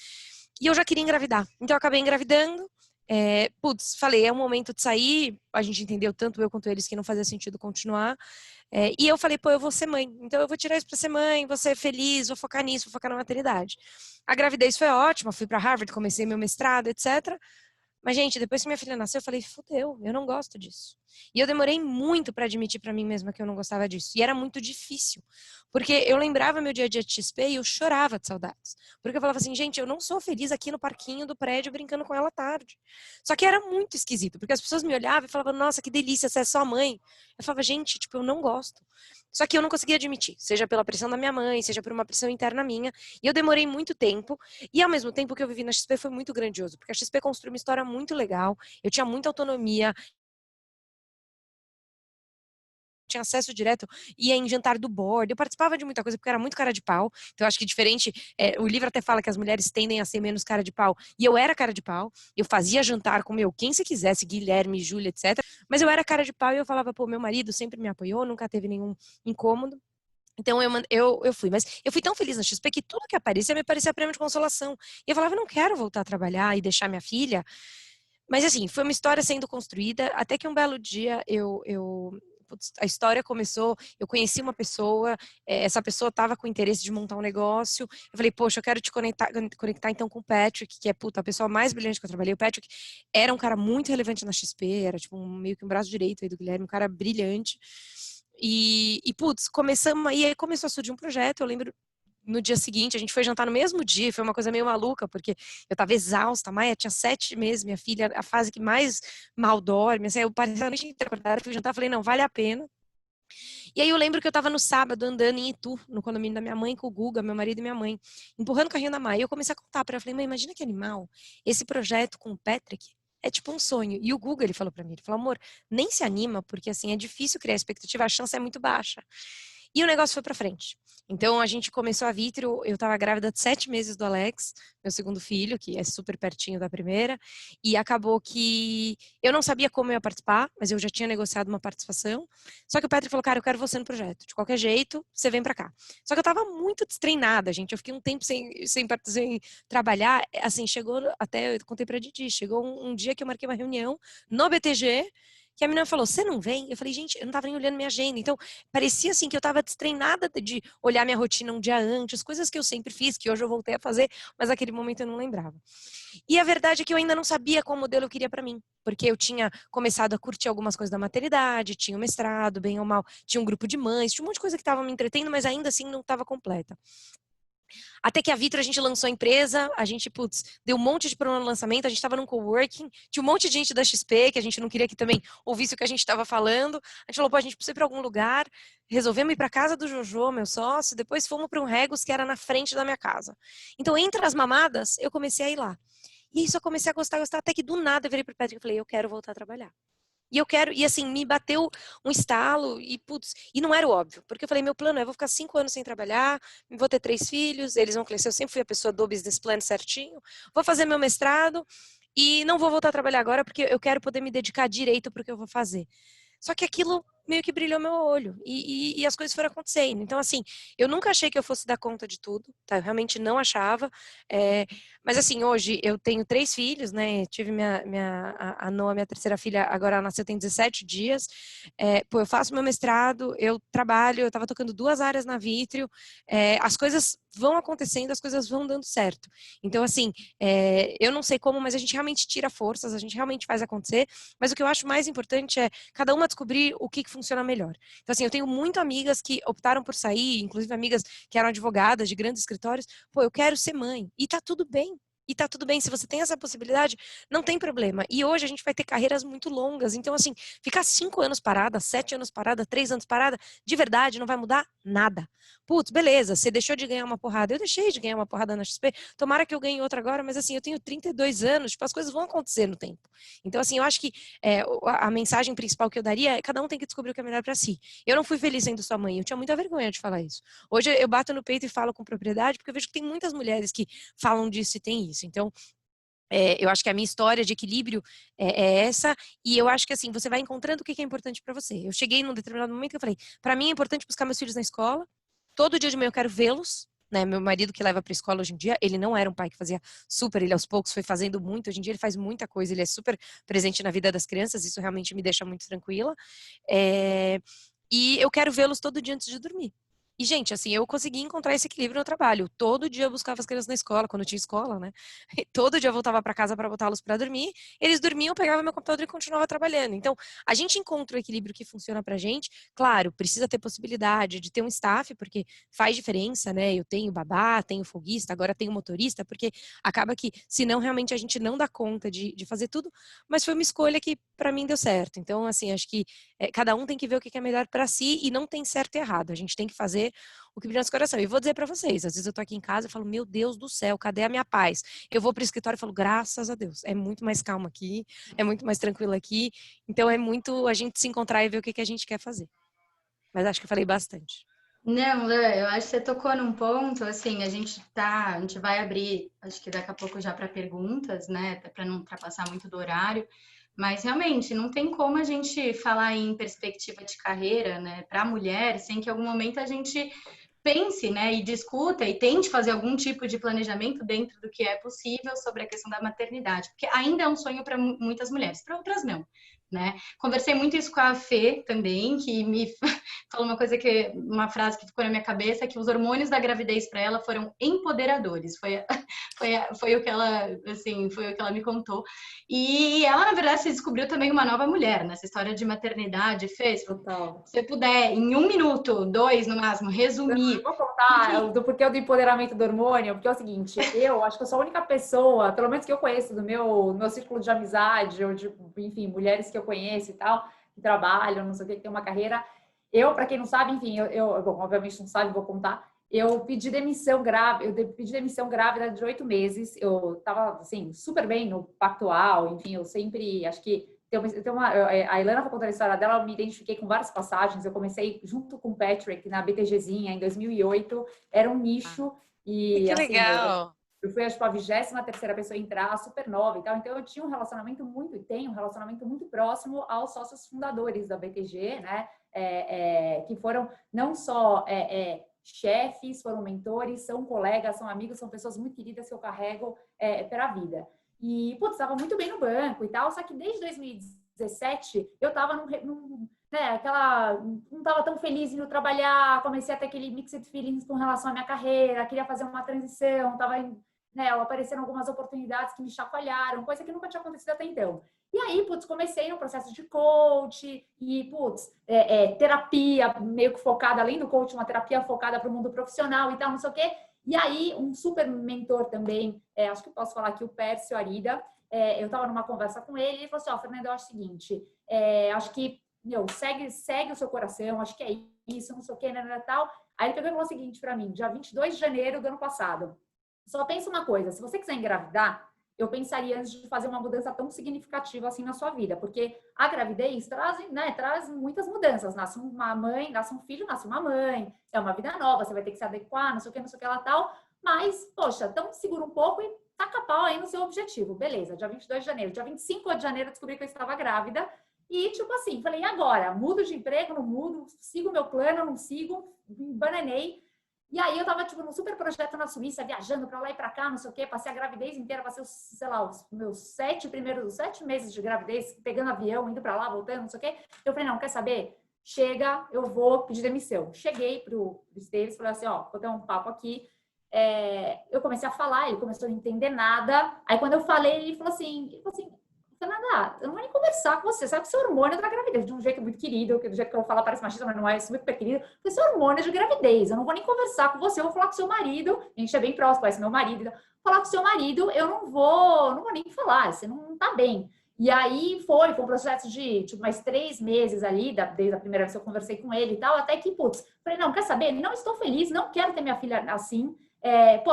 E eu já queria engravidar, então eu acabei engravidando, falei, é o momento de sair, a gente entendeu tanto eu quanto eles que não fazia sentido continuar, e eu falei, pô, eu vou ser mãe, então eu vou tirar isso pra ser mãe, vou ser feliz, vou focar nisso, vou focar na maternidade. A gravidez foi ótima, fui pra Harvard, comecei meu mestrado, etc. Mas, gente, depois que minha filha nasceu, eu falei, fudeu, eu não gosto disso. E eu demorei muito para admitir para mim mesma que eu não gostava disso. E era muito difícil. Porque eu lembrava meu dia a dia de XP e eu chorava de saudades. Porque eu falava assim, gente, eu não sou feliz aqui no parquinho do prédio brincando com ela à tarde. Só que era muito esquisito, porque as pessoas me olhavam e falavam, nossa, que delícia, você é só mãe. Eu falava, gente, tipo, eu não gosto. Só que eu não conseguia admitir, seja pela pressão da minha mãe, seja por uma pressão interna minha. E eu demorei muito tempo. E ao mesmo tempo que eu vivi na XP foi muito grandioso, porque a XP construiu uma história muito legal. Eu tinha muita autonomia, tinha acesso direto, ia em jantar do board, eu participava de muita coisa porque eu era muito cara de pau, então eu acho que diferente, o livro até fala que as mulheres tendem a ser menos cara de pau, e eu era cara de pau, eu fazia jantar com quem se quisesse, Guilherme, Júlia, etc, mas eu era cara de pau e eu falava, pô, meu marido sempre me apoiou, nunca teve nenhum incômodo. Então eu fui, mas eu fui tão feliz na XP que tudo que aparecia me parecia prêmio de consolação. E eu falava, eu não quero voltar a trabalhar e deixar minha filha. Mas assim, foi uma história sendo construída, até que um belo dia a história começou, eu conheci uma pessoa, essa pessoa estava com interesse de montar um negócio, eu falei, poxa, eu quero te conectar então com o Patrick, que é, a pessoa mais brilhante que eu trabalhei. O Patrick era um cara muito relevante na XP, era tipo meio que um braço direito aí do Guilherme, um cara brilhante. Começamos, e aí começou a surgir um projeto, eu lembro, no dia seguinte, a gente foi jantar no mesmo dia, foi uma coisa meio maluca, porque eu tava exausta, a Maia tinha 7 meses, minha filha, a fase que mais mal dorme, assim, eu parecia a noite inteira, fui jantar, falei, não, vale a pena. E aí eu lembro que eu tava no sábado andando em Itu, no condomínio da minha mãe, com o Guga, meu marido e minha mãe, empurrando o carrinho da Maia, e eu comecei a contar pra ela, falei, mãe, imagina que animal, esse projeto com o Patrick é tipo um sonho. E o Guga, ele falou pra mim, ele falou, amor, nem se anima, porque assim, é difícil criar expectativa, a chance é muito baixa. E o negócio foi pra frente. Então, a gente começou a Vitro, eu estava grávida de 7 meses do Alex, meu segundo filho, que é super pertinho da primeira, e acabou que eu não sabia como eu ia participar, mas eu já tinha negociado uma participação, só que o Patrick falou, cara, eu quero você no projeto, de qualquer jeito, você vem pra cá. Só que eu estava muito destreinada, gente, eu fiquei um tempo sem trabalhar, assim, chegou, até eu contei pra Didi, chegou um dia que eu marquei uma reunião no BTG, que a menina falou, você não vem? Eu falei, gente, eu não tava nem olhando minha agenda. Então, parecia assim que eu tava destreinada de olhar minha rotina um dia antes, coisas que eu sempre fiz, que hoje eu voltei a fazer, mas naquele momento eu não lembrava. E a verdade é que eu ainda não sabia qual modelo eu queria para mim, porque eu tinha começado a curtir algumas coisas da maternidade, tinha o mestrado, bem ou mal, tinha um grupo de mães, tinha um monte de coisa que estava me entretendo, mas ainda assim não estava completa. Até que a Vitro a gente lançou a empresa, a gente, deu um monte de problema no lançamento, a gente estava num coworking, tinha um monte de gente da XP, que a gente não queria que também ouvisse o que a gente estava falando. A gente falou, pô, a gente precisa ir para algum lugar, resolvemos ir para casa do Jojo, meu sócio, depois fomos para um Regus que era na frente da minha casa. Então, entre as mamadas, eu comecei a ir lá. E isso eu comecei a gostar, até que do nada eu virei pro Patrick e falei, eu quero voltar a trabalhar. E assim, me bateu um estalo e não era o óbvio, porque eu falei, meu plano é, vou ficar 5 anos sem trabalhar, vou ter 3 filhos, eles vão crescer, eu sempre fui a pessoa do business plan certinho, vou fazer meu mestrado e não vou voltar a trabalhar agora porque eu quero poder me dedicar direito para o que eu vou fazer. Só que aquilo meio que brilhou meu olho e as coisas foram acontecendo. Então, assim, eu nunca achei que eu fosse dar conta de tudo, tá? Eu realmente não achava. Mas, assim, hoje eu tenho 3 filhos, né? Tive a Noa, minha terceira filha, agora ela nasceu, tem 17 dias. Eu faço meu mestrado, eu trabalho, eu estava tocando 2 áreas na Vitrio. As coisas vão acontecendo, as coisas vão dando certo. Então, assim, eu não sei como, mas a gente realmente tira forças, a gente realmente faz acontecer, mas o que eu acho mais importante é cada uma descobrir o que funciona melhor. Então, assim, eu tenho muito amigas que optaram por sair, inclusive amigas que eram advogadas de grandes escritórios, pô, eu quero ser mãe, e tá tudo bem. E tá tudo bem, se você tem essa possibilidade, não tem problema. E hoje a gente vai ter carreiras muito longas. Então, assim, ficar 5 anos parada, 7 anos parada, 3 anos parada, de verdade, não vai mudar nada. Putz, beleza, você deixou de ganhar uma porrada. Eu deixei de ganhar uma porrada na XP. Tomara que eu ganhe outra agora, mas assim, eu tenho 32 anos, tipo, as coisas vão acontecer no tempo. Então, assim, eu acho que a mensagem principal que eu daria é cada um tem que descobrir o que é melhor para si. Eu não fui feliz sendo sua mãe, eu tinha muita vergonha de falar isso. Hoje eu bato no peito e falo com propriedade, porque eu vejo que tem muitas mulheres que falam disso e tem isso. Então, eu acho que a minha história de equilíbrio é essa, e eu acho que assim, você vai encontrando o que é importante para você. Eu cheguei num determinado momento que eu falei, para mim é importante buscar meus filhos na escola, todo dia de manhã eu quero vê-los, né? Meu marido que leva para a escola hoje em dia, ele não era um pai que fazia super, ele aos poucos foi fazendo muito, hoje em dia ele faz muita coisa, ele é super presente na vida das crianças, isso realmente me deixa muito tranquila. E eu quero vê-los todo dia antes de dormir. E, gente, assim, eu consegui encontrar esse equilíbrio no trabalho. Todo dia eu buscava as crianças na escola, quando eu tinha escola, né? E todo dia eu voltava para casa para botá-los para dormir. Eles dormiam, eu pegava meu computador e continuava trabalhando. Então, a gente encontra o equilíbrio que funciona pra gente. Claro, precisa ter possibilidade de ter um staff, porque faz diferença, né? Eu tenho babá, tenho folguista, agora tenho motorista, porque acaba que, senão, realmente a gente não dá conta de fazer tudo. Mas foi uma escolha que, para mim, deu certo. Então, assim, acho que cada um tem que ver o que é melhor para si e não tem certo e errado. A gente tem que fazer o que brilha no nosso coração. E vou dizer para vocês, às vezes eu tô aqui em casa e falo, meu Deus do céu, cadê a minha paz? Eu vou pro escritório e falo, graças a Deus, é muito mais calma aqui, é muito mais tranquilo aqui. Então é muito a gente se encontrar e ver o que a gente quer fazer. Mas acho que eu falei bastante. Não, Lê, eu acho que você tocou num ponto, assim, a gente vai abrir, acho que daqui a pouco já para perguntas, né, até para não ultrapassar muito do horário, mas realmente não tem como a gente falar em perspectiva de carreira, né, para a mulher, sem que em algum momento a gente pense, né, e discuta e tente fazer algum tipo de planejamento dentro do que é possível sobre a questão da maternidade, porque ainda é um sonho para muitas mulheres, para outras não, né? Conversei muito isso com a Fê também, que me falou uma frase que ficou na minha cabeça, que os hormônios da gravidez para ela foram empoderadores. Foi o que ela, assim, foi o que ela me contou. E ela, na verdade, se descobriu também uma nova mulher nessa história de maternidade. Fê, se você puder, em 1 minuto, 2 no máximo, resumir. Eu vou contar do porquê do empoderamento do hormônio, porque é o seguinte, eu acho que eu sou a única pessoa, pelo menos que eu conheço do meu círculo de amizade, ou de, enfim, mulheres que eu conheço e tal, que trabalham, não sei o que tem uma carreira. Eu, para quem não sabe, enfim, bom, obviamente não sabe, vou contar. Eu pedi demissão grávida de 8 meses. Eu tava, assim, super bem no pactual, enfim, eu sempre, acho que a Ilana foi contando a história dela, eu me identifiquei com várias passagens. Eu comecei junto com o Patrick na BTGzinha em 2008, era um nicho e Que assim, legal! eu fui, acho que a 23ª pessoa a entrar, super nova e tal. Então, eu tinha um relacionamento tenho um relacionamento muito próximo aos sócios fundadores da BTG, né? Que foram não só chefes, foram mentores, são colegas, são amigos, são pessoas muito queridas que eu carrego para a vida. E, putz, estava muito bem no banco e tal, só que desde 2017 eu estava não estava tão feliz indo trabalhar, comecei a ter aquele mixed feelings com relação à minha carreira, queria fazer uma transição, apareceram algumas oportunidades que me chacoalharam, coisa que nunca tinha acontecido até então. E aí, putz, comecei no processo de coach e, putz, terapia meio que focada, além do coach, uma terapia focada para o mundo profissional e tal, não sei o quê. E aí, um super mentor também, acho que posso falar aqui, o Pércio Arida, eu estava numa conversa com ele e ele falou assim, Fernanda, eu acho o seguinte, acho que, segue o seu coração, acho que é isso, não sei o quê, né, tal. Aí ele pegou e falou o seguinte para mim, dia 22 de janeiro do ano passado, só pensa uma coisa, se você quiser engravidar, eu pensaria antes de fazer uma mudança tão significativa assim na sua vida, porque a gravidez traz muitas mudanças. Nasce uma mãe, nasce um filho, nasce uma mãe, é uma vida nova, você vai ter que se adequar, não sei o que lá tal, mas, poxa, então segura um pouco e taca pau aí no seu objetivo. Beleza, dia 22 de janeiro. Dia 25 de janeiro eu descobri que eu estava grávida e, tipo assim, falei, e agora? Mudo de emprego, não mudo? Sigo o meu plano, não sigo? Me bananei. E aí eu tava, tipo, num super projeto na Suíça, viajando pra lá e pra cá, não sei o quê, passei a gravidez inteira, passei, sei lá, os meus 7 meses de gravidez, pegando avião, indo pra lá, voltando, não sei o quê. Eu falei, não, quer saber? Chega, eu vou pedir demissão. Cheguei pro Esteves, falei assim, ó, vou ter um papo aqui, eu comecei a falar, ele começou a não entender nada. Aí quando eu falei, ele falou assim, Fernanda, eu não vou nem conversar com você, sabe que seu hormônio da gravidez, de um jeito muito querido, que do jeito que eu vou falar parece machista, mas não é, super querido, porque seu hormônio de gravidez, eu não vou nem conversar com você, eu vou falar com seu marido, a gente é bem próximo, parece meu marido, então, falar com seu marido, eu não vou nem falar, você não tá bem. E aí foi um processo de, tipo, mais 3 meses ali, desde a primeira vez que eu conversei com ele e tal, até que, putz, falei, não, quer saber? Não estou feliz, não quero ter minha filha assim,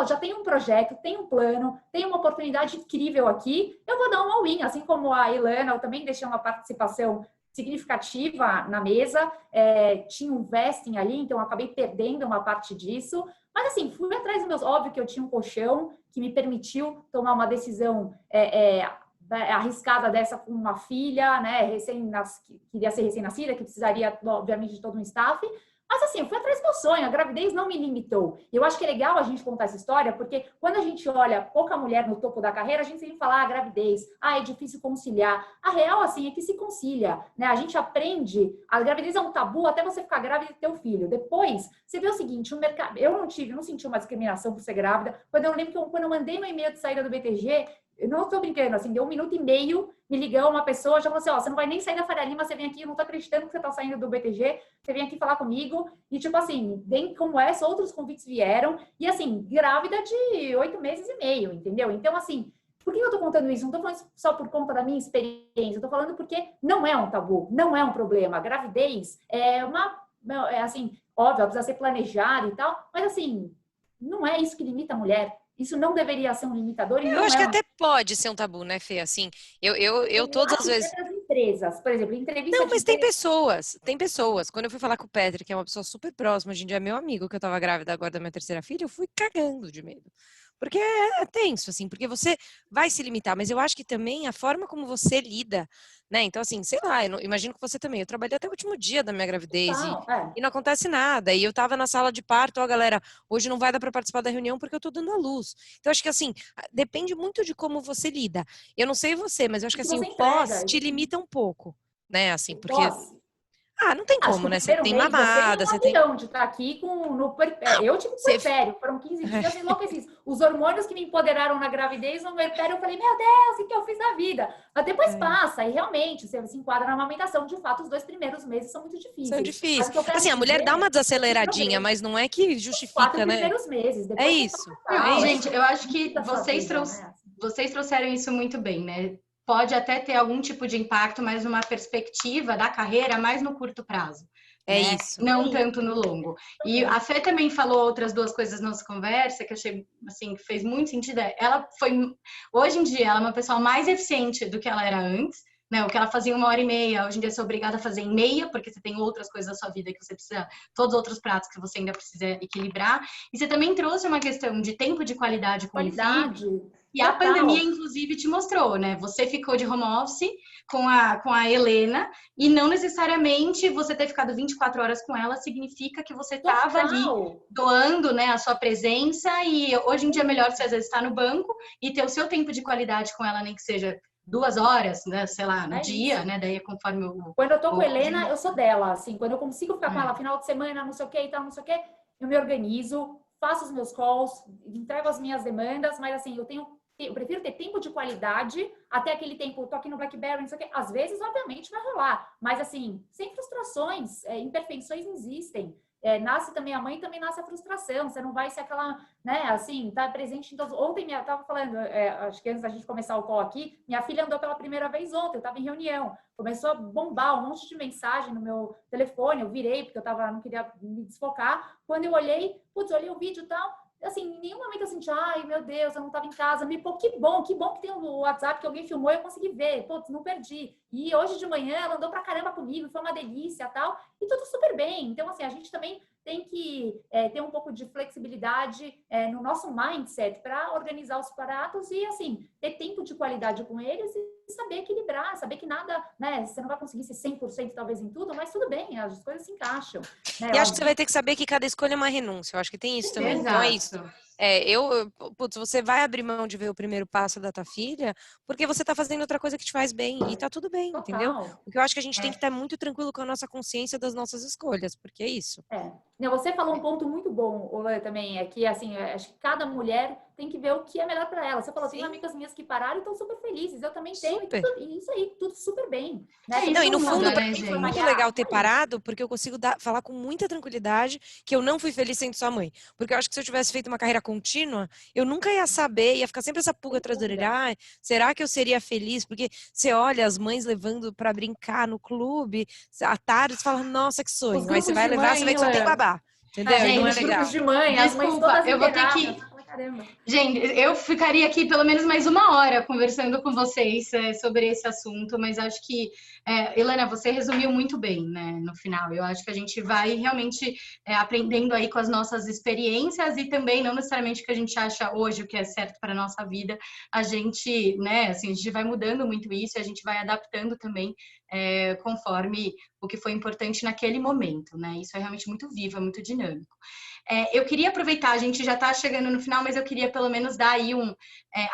já tem um projeto, tem um plano, tem uma oportunidade incrível aqui, eu vou dar um all-in, assim como a Ilana, eu também deixei uma participação significativa na mesa, tinha um vesting ali, então eu acabei perdendo uma parte disso, mas assim, fui atrás dos meus, óbvio que eu tinha um colchão que me permitiu tomar uma decisão arriscada dessa com uma filha, né, queria ser recém-nascida, que precisaria, obviamente, de todo um staff. Mas assim, eu fui atrás do meu sonho, a gravidez não me limitou. Eu acho que é legal a gente contar essa história, porque quando a gente olha pouca mulher no topo da carreira, a gente sempre fala, gravidez, é difícil conciliar. A real, assim, é que se concilia, né? A gente aprende, a gravidez é um tabu até você ficar grávida e ter um filho. Depois, você vê o seguinte, o mercado, eu não senti uma discriminação por ser grávida. Quando eu lembro que quando eu mandei meu e-mail de saída do BTG, eu não estou brincando, assim, deu 1 minuto e meio, me ligou uma pessoa, já falou assim, você não vai nem sair da Faria Lima, você vem aqui, eu não tô acreditando que você tá saindo do BTG, você vem aqui falar comigo, e tipo assim, bem como essa, outros convites vieram, e assim, grávida de 8 meses e meio, entendeu? Então, assim, por que eu tô contando isso? Não tô falando só por conta da minha experiência, eu tô falando porque não é um tabu, não é um problema. A gravidez assim, óbvio, precisa ser planejada e tal, mas assim, não é isso que limita a mulher. Isso não deveria ser um limitador. E Eu acho que até pode ser um tabu, né, Fê? Assim, eu todas as vezes... As empresas, por exemplo, entrevista... Não, mas tem pessoas. Quando eu fui falar com o Petri, que é uma pessoa super próxima, hoje em dia é meu amigo, que eu tava grávida agora da minha 3ª filha, eu fui cagando de medo. Porque é tenso, assim, porque você vai se limitar, mas eu acho que também a forma como você lida, né? Então, assim, sei lá, eu imagino que você também. Eu trabalhei até o último dia da minha gravidez e não acontece nada. E eu tava na sala de parto, galera, hoje não vai dar para participar da reunião porque eu tô dando à luz. Então, acho que, assim, depende muito de como você lida. Eu não sei você, mas eu acho que, assim, o pós te limita um pouco, né? Assim, porque... não tem como, né? Você tem mamada, você tem... de estar aqui eu tive puerpério, foram 15 dias enlouquecidos. Os hormônios que me empoderaram na gravidez, no puerpério, eu falei, meu Deus, o que eu fiz da vida? Mas depois passa, e realmente, você se enquadra na amamentação. De fato, os 2 primeiros meses são muito difíceis. São difíceis. Assim, a mulher dá uma desaceleradinha, mas não é que justifica, 4 né? primeiros meses. É isso. Gente, eu acho que vocês trouxeram isso muito bem, né? Pode até ter algum tipo de impacto, mas numa perspectiva da carreira mais no curto prazo. É né? isso. Não tanto no longo. E a Fê também falou outras 2 coisas na nossa conversa que eu achei, assim, que fez muito sentido. Ela hoje em dia, ela é uma pessoa mais eficiente do que ela era antes, né? O que ela fazia em 1h30, hoje em dia você é obrigada a fazer em meia, porque você tem outras coisas da sua vida que você precisa, todos os outros pratos que você ainda precisa equilibrar. E você também trouxe uma questão de tempo de qualidade com o filho. E a pandemia, inclusive, te mostrou, né? Você ficou de home office com a Helena e não necessariamente você ter ficado 24 horas com ela significa que você estava ali doando, né, a sua presença. E hoje em dia é melhor você, às vezes, estar no banco e ter o seu tempo de qualidade com ela, nem que seja 2 horas, né, sei lá, no dia, isso. Né? Daí, conforme o... Quando eu tô com a Helena, eu sou dela, assim. Quando eu consigo ficar com ela final de semana, não sei o que e tal, não sei o que, eu me organizo, faço os meus calls, entrego as minhas demandas, mas assim, eu prefiro ter tempo de qualidade até aquele tempo, tô aqui no BlackBerry, não sei o quê. Às vezes, obviamente, vai rolar. Mas, assim, sem frustrações, imperfeições existem. Nasce também a mãe, também nasce a frustração. Você não vai ser aquela, né, assim, tá presente em todos... Ontem, eu tava falando, acho que antes da gente começar o call aqui, minha filha andou pela primeira vez ontem, eu tava em reunião. Começou a bombar um monte de mensagem no meu telefone, eu virei, porque não queria me desfocar. Quando eu olhei, olhei o vídeo e tal... Assim, em nenhum momento eu senti, ai, meu Deus, eu não estava em casa. Pô, que bom que tem o WhatsApp que alguém filmou e eu consegui ver. Pô, não perdi. E hoje de manhã ela andou pra caramba comigo, foi uma delícia e tal. E tudo super bem. Então, assim, a gente também tem que ter um pouco de flexibilidade no nosso mindset para organizar os pratos e, assim, ter tempo de qualidade com eles e saber equilibrar, saber que nada, né, você não vai conseguir ser 100% talvez em tudo, mas tudo bem, as coisas se encaixam. Né? E acho que você vai ter que saber que cada escolha é uma renúncia, eu acho que tem isso também, então é isso. Você vai abrir mão de ver o primeiro passo da tua filha porque você tá fazendo outra coisa que te faz bem e tá tudo bem, entendeu? Porque eu acho que a gente tem que estar muito tranquilo com a nossa consciência das nossas escolhas, porque é isso. Não, você falou um ponto muito bom, Olã, também, é que, assim, acho que cada mulher tem que ver o que é melhor para ela. Você falou, tem amigas minhas que pararam e estão super felizes, eu também tenho, e isso aí, tudo super bem. Né? Não, e no fundo, muda, para né, mim foi gente? muito legal ter parado, porque eu consigo falar com muita tranquilidade que eu não fui feliz sendo sua mãe. Porque eu acho que se eu tivesse feito uma carreira contínua, eu nunca ia saber, ia ficar sempre essa pulga atrás da orelha. Ah, será que eu seria feliz? Porque você olha as mães levando para brincar no clube, à tarde, você fala, nossa, que sonho. Aí você vai levar, você vê que só tem babá. Entendeu? Gente, e não é Os legal. grupos de mãe, as mães Desculpa, todas eu vou ter inteiradas. que... Caramba. Gente, eu ficaria aqui pelo menos mais 1 hora conversando com vocês sobre esse assunto, mas acho que, Helena, você resumiu muito bem, né, no final. Eu acho que a gente vai realmente aprendendo aí com as nossas experiências e também não necessariamente o que a gente acha hoje, o que é certo para a nossa vida, a gente, né, assim, a gente vai mudando muito isso e a gente vai adaptando também conforme o que foi importante naquele momento, né? Isso é realmente muito vivo, é muito dinâmico. Eu queria aproveitar, a gente já está chegando no final, mas eu queria pelo menos dar aí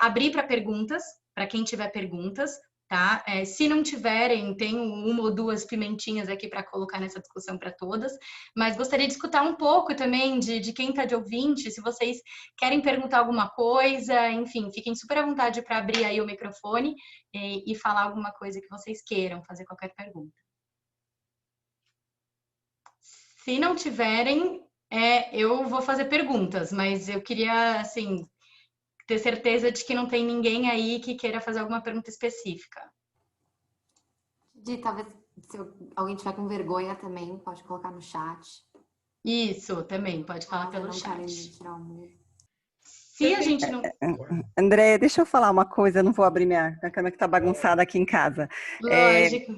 abrir para perguntas, para quem tiver perguntas, tá? Se não tiverem, tem 1 ou 2 pimentinhas aqui para colocar nessa discussão para todas, mas gostaria de escutar um pouco também de quem está de ouvinte, se vocês querem perguntar alguma coisa, enfim, fiquem super à vontade para abrir aí o microfone e falar alguma coisa que vocês queiram, fazer qualquer pergunta. Se não tiverem, eu vou fazer perguntas, mas eu queria, assim, ter certeza de que não tem ninguém aí que queira fazer alguma pergunta específica. Talvez, se alguém tiver com vergonha também, pode colocar no chat. Isso, também, pode falar pelo chat. Tirar o mudo. Se a gente não... André, deixa eu falar uma coisa, eu não vou abrir minha câmera que tá bagunçada aqui em casa. Lógico.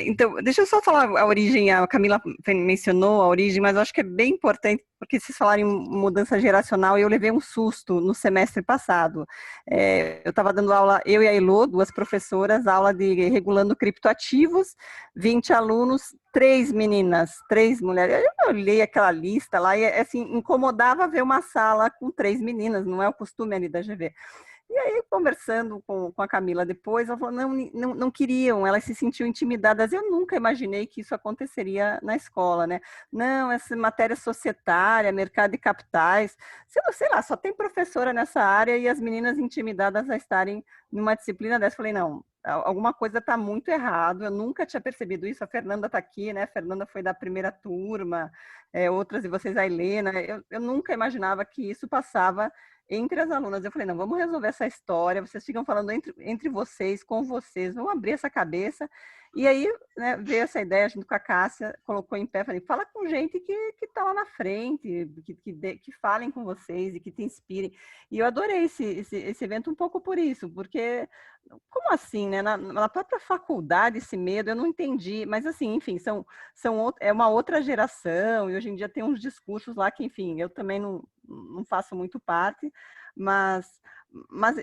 Então, deixa eu só falar a origem, a Camila mencionou a origem, mas eu acho que é bem importante, porque vocês falaram em mudança geracional e eu levei um susto no semestre passado. Eu estava dando aula, eu e a Elô, 2 professoras, aula de regulando criptoativos, 20 alunos, 3 meninas, 3 mulheres. Eu olhei aquela lista lá e, assim, incomodava ver uma sala com 3 meninas, não é o costume ali da GV. E aí, conversando com a Camila depois, ela falou, não queriam, elas se sentiam intimidadas. Eu nunca imaginei que isso aconteceria na escola, né? Não, essa matéria societária, mercado de capitais, sei lá, só tem professora nessa área e as meninas intimidadas a estarem numa disciplina dessa. Eu falei, não, alguma coisa está muito errado, eu nunca tinha percebido isso. A Fernanda está aqui, né? A Fernanda foi da primeira turma, outras de vocês, a Helena. Eu nunca imaginava que isso passava entre as alunas. Eu falei, não, vamos resolver essa história, vocês ficam falando entre vocês, com vocês, vamos abrir essa cabeça. E aí, né, veio essa ideia junto com a Cássia, colocou em pé, falei, fala com gente que está lá na frente, que falem com vocês e que te inspirem. E eu adorei esse evento um pouco por isso, porque, como assim, né? Na própria faculdade, esse medo, eu não entendi, mas assim, enfim, é uma outra geração, e hoje em dia tem uns discursos lá que, enfim, eu também não faço muito parte, mas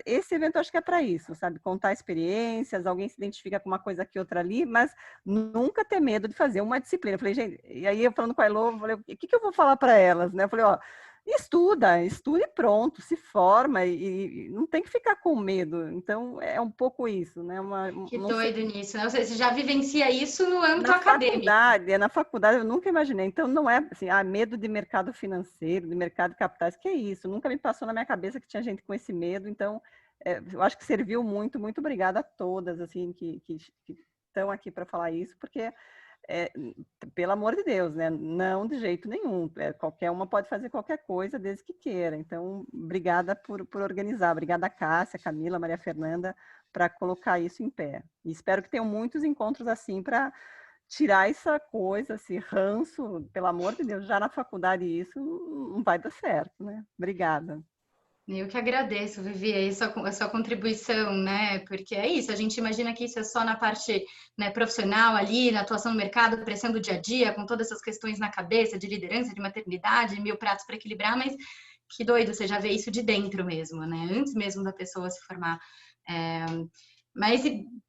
esse evento eu acho que é para isso, sabe? Contar experiências, alguém se identifica com uma coisa aqui, outra ali, mas nunca ter medo de fazer uma disciplina. Eu falei, gente, e aí eu falando com a Elô, eu falei, o que eu vou falar para elas, né? Eu falei, ó, estuda e pronto, se forma e não tem que ficar com medo. Então, é um pouco isso, né? Que doido nisso, né? Você já vivencia isso no âmbito na acadêmico. Na faculdade eu nunca imaginei. Então, não é assim, medo de mercado financeiro, de mercado de capitais, que é isso? Nunca me passou na minha cabeça que tinha gente com esse medo. Então, eu acho que serviu muito. Muito obrigada a todas, assim, que estão aqui para falar isso, porque... pelo amor de Deus, né? Não de jeito nenhum. Qualquer uma pode fazer qualquer coisa desde que queira. Então, obrigada por organizar. Obrigada a Cássia, Camila, Maria Fernanda, para colocar isso em pé. E espero que tenham muitos encontros assim para tirar essa coisa, esse ranço. Pelo amor de Deus, já na faculdade isso não vai dar certo, né? Obrigada. Eu que agradeço, Vivi, a sua contribuição, né? Porque é isso, a gente imagina que isso é só na parte, né, profissional ali, na atuação no mercado, pressão do dia a dia, com todas essas questões na cabeça, de liderança, de maternidade, 1000 pratos para equilibrar, mas que doido, você já vê isso de dentro mesmo, né? Antes mesmo da pessoa se formar. Mas,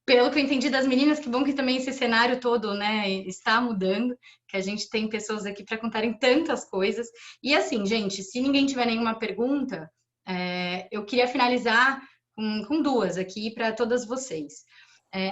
pelo que eu entendi das meninas, que bom que também esse cenário todo, né, está mudando, que a gente tem pessoas aqui para contarem tantas coisas. E assim, gente, se ninguém tiver nenhuma pergunta, eu queria finalizar com 2 aqui para todas vocês.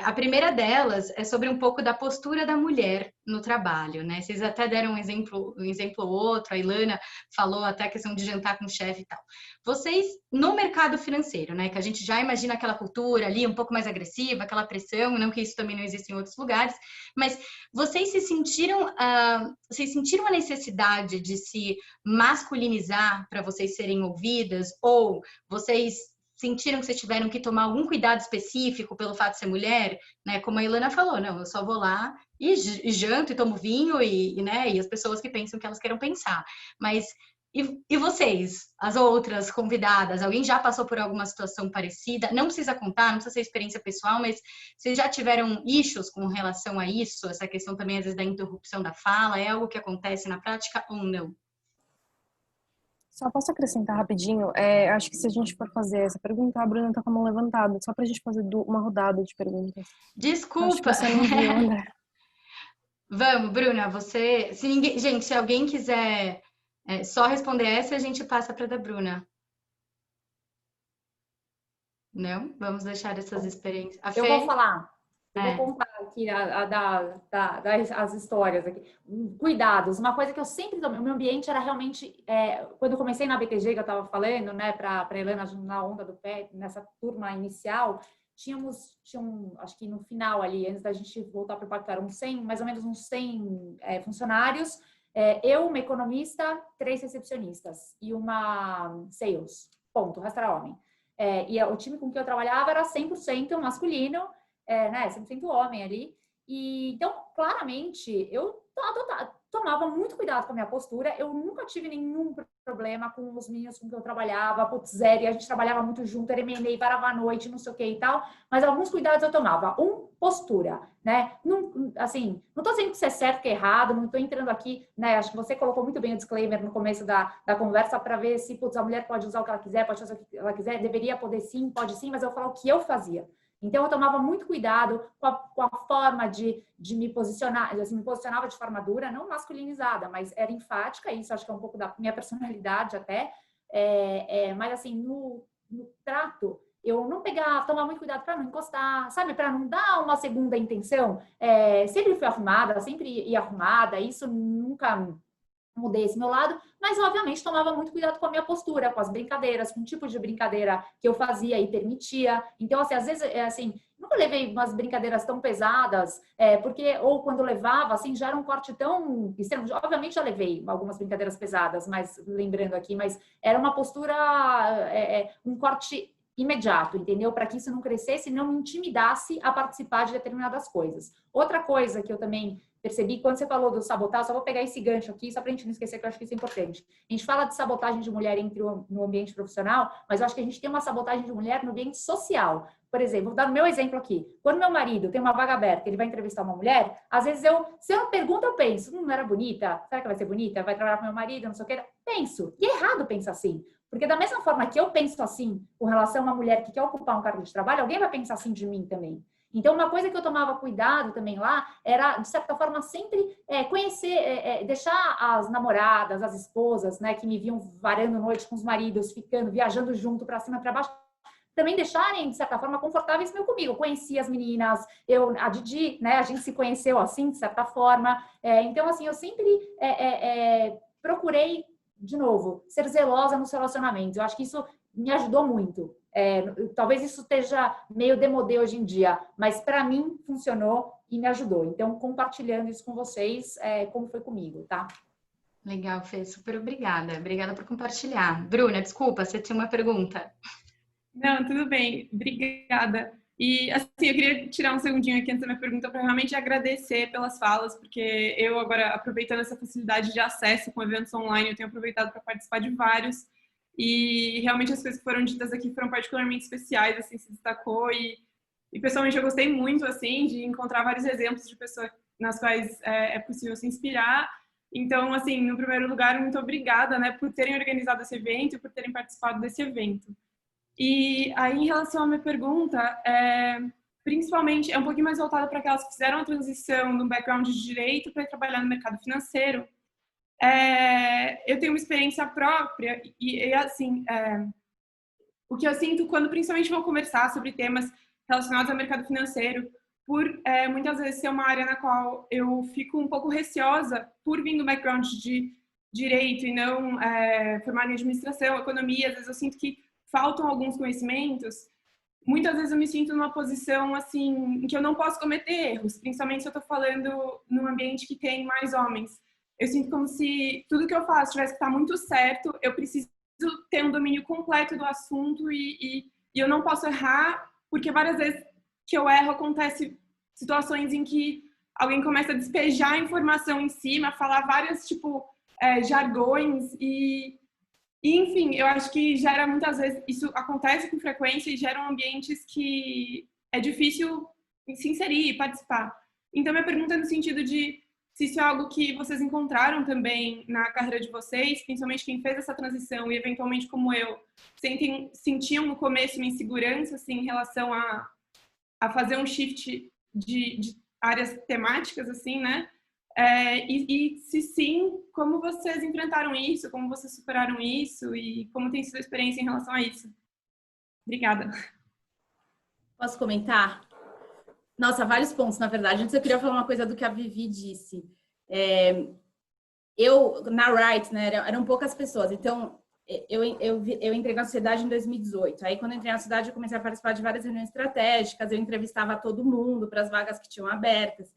A primeira delas é sobre um pouco da postura da mulher no trabalho, né? Vocês até deram um exemplo ou outro, a Ilana falou até a questão de jantar com o chefe e tal. Vocês, no mercado financeiro, né? Que a gente já imagina aquela cultura ali um pouco mais agressiva, aquela pressão, não que isso também não existe em outros lugares, mas vocês sentiram a necessidade de se masculinizar para vocês serem ouvidas, ou vocês sentiram que vocês tiveram que tomar algum cuidado específico pelo fato de ser mulher, né? Como a Ilana falou, não, eu só vou lá e janto e tomo vinho né? E as pessoas que pensam que elas queiram pensar. Mas e vocês, as outras convidadas, alguém já passou por alguma situação parecida? Não precisa contar, não precisa ser experiência pessoal, mas vocês já tiveram issues com relação a isso? Essa questão também, às vezes, da interrupção da fala, é algo que acontece na prática ou não? Só posso acrescentar rapidinho? Acho que se a gente for fazer essa pergunta, a Bruna tá com a mão levantada, só pra gente fazer uma rodada de perguntas. Desculpa! Acho que você não viu, André. Vamos, Bruna, você... Gente, se alguém quiser só responder essa, a gente passa para da Bruna. Não? Vamos deixar essas experiências. Eu vou falar. Eu vou contar aqui as histórias aqui. Cuidados. Uma coisa que eu sempre... O meu ambiente era realmente... quando eu comecei na BTG, que eu estava falando, né, para a Helena, na onda do pé, nessa turma inicial, acho que no final ali, antes da gente voltar para o pacto, eram mais ou menos uns 100 funcionários. Eu, uma economista, 3 recepcionistas e uma sales. Ponto. O resto era homem. E o time com que eu trabalhava era 100% masculino, né, 100% homem ali. E, então, claramente, eu tomava muito cuidado com a minha postura. Eu nunca tive nenhum problema com os meninos com que eu trabalhava, zero, e a gente trabalhava muito junto, era M&A, varava a noite, não sei o que e tal. Mas alguns cuidados eu tomava. Postura, né? Não, assim, não tô dizendo que isso é certo, que é errado, não tô entrando aqui, né? Acho que você colocou muito bem o disclaimer no começo da conversa para ver se, a mulher pode usar o que ela quiser, pode fazer o que ela quiser, deveria poder sim, pode sim, mas eu falo o que eu fazia. Então, eu tomava muito cuidado com a forma de me posicionar. Assim, me posicionava de forma dura, não masculinizada, mas era enfática. Isso acho que é um pouco da minha personalidade até. Mas, assim, no trato, eu não tomava muito cuidado para não encostar, sabe? Para não dar uma segunda intenção. Sempre fui arrumada, sempre ia arrumada. Isso nunca... mudei esse meu lado, mas obviamente tomava muito cuidado com a minha postura, com as brincadeiras, com o tipo de brincadeira que eu fazia e permitia. Então, assim, às vezes, nunca levei umas brincadeiras tão pesadas, ou quando levava, assim, já era um corte tão extremo. Obviamente já levei algumas brincadeiras pesadas, mas lembrando aqui, mas era uma postura, um corte imediato, entendeu? Para que isso não crescesse e não me intimidasse a participar de determinadas coisas. Outra coisa que eu também percebi, quando você falou do sabotagem, só vou pegar esse gancho aqui, só para a gente não esquecer, que eu acho que isso é importante. A gente fala de sabotagem de mulher no ambiente profissional, mas eu acho que a gente tem uma sabotagem de mulher no ambiente social. Por exemplo, vou dar o meu exemplo aqui. Quando meu marido tem uma vaga aberta, ele vai entrevistar uma mulher, às vezes se eu não pergunto, eu penso, não era bonita? Será que vai ser bonita? Vai trabalhar com meu marido, não sei o que. Penso. E é errado pensar assim. Porque da mesma forma que eu penso assim com relação a uma mulher que quer ocupar um cargo de trabalho, alguém vai pensar assim de mim também. Então, uma coisa que eu tomava cuidado também lá era, de certa forma, sempre conhecer, deixar as namoradas, as esposas, né, que me viam varando noite com os maridos, viajando junto para cima e para baixo, também deixarem, de certa forma, confortáveis comigo. Eu conheci as meninas, a Didi, né, a gente se conheceu assim, de certa forma. Então, assim, eu sempre procurei, de novo, ser zelosa nos relacionamentos. Eu acho que isso me ajudou muito. Talvez isso esteja meio demodê hoje em dia, mas para mim funcionou e me ajudou. Então, compartilhando isso com vocês, como foi comigo, tá? Legal, Fê, super obrigada. Obrigada por compartilhar. Bruna, desculpa, você tinha uma pergunta. Não, tudo bem, obrigada. E assim, eu queria tirar um segundinho aqui antes da minha pergunta para realmente agradecer pelas falas, porque eu agora, aproveitando essa facilidade de acesso com eventos online, eu tenho aproveitado para participar de vários. E realmente as coisas que foram ditas aqui foram particularmente especiais, assim, se destacou e pessoalmente eu gostei muito, assim, de encontrar vários exemplos de pessoas nas quais é possível se inspirar. Então, assim, no primeiro lugar, muito obrigada, né, por terem organizado esse evento e por terem participado desse evento. E aí, em relação à minha pergunta, principalmente é um pouquinho mais voltada para aquelas que fizeram a transição do background de direito para trabalhar no mercado financeiro. Eu tenho uma experiência própria e assim, o que eu sinto quando principalmente vou conversar sobre temas relacionados ao mercado financeiro, por muitas vezes ser uma área na qual eu fico um pouco receosa por vir do background de direito e não formar em administração, economia. Às vezes eu sinto que faltam alguns conhecimentos. Muitas vezes eu me sinto numa posição assim em que eu não posso cometer erros, principalmente se eu estou falando num ambiente que tem mais homens. Eu sinto como se tudo que eu faço tivesse que estar muito certo. Eu preciso ter um domínio completo do assunto e eu não posso errar, porque várias vezes que eu erro acontece situações em que alguém começa a despejar informação em cima, falar várias jargões e enfim, eu acho que gera muitas vezes, isso acontece com frequência e geram ambientes que é difícil se inserir e participar. Então, minha pergunta é no sentido de se isso é algo que vocês encontraram também na carreira de vocês, principalmente quem fez essa transição e, eventualmente, como eu, sentiam no começo uma insegurança assim, em relação a fazer um shift de áreas temáticas, assim, né? E se sim, como vocês enfrentaram isso, como vocês superaram isso e como tem sido a experiência em relação a isso? Obrigada. Posso comentar? Nossa, vários pontos, na verdade. Antes eu queria falar uma coisa do que a Vivi disse. Eu, na Wright, né, eram poucas pessoas. Então, eu entrei na sociedade em 2018. Aí, quando eu entrei na sociedade, eu comecei a participar de várias reuniões estratégicas. Eu entrevistava todo mundo para as vagas que tinham abertas.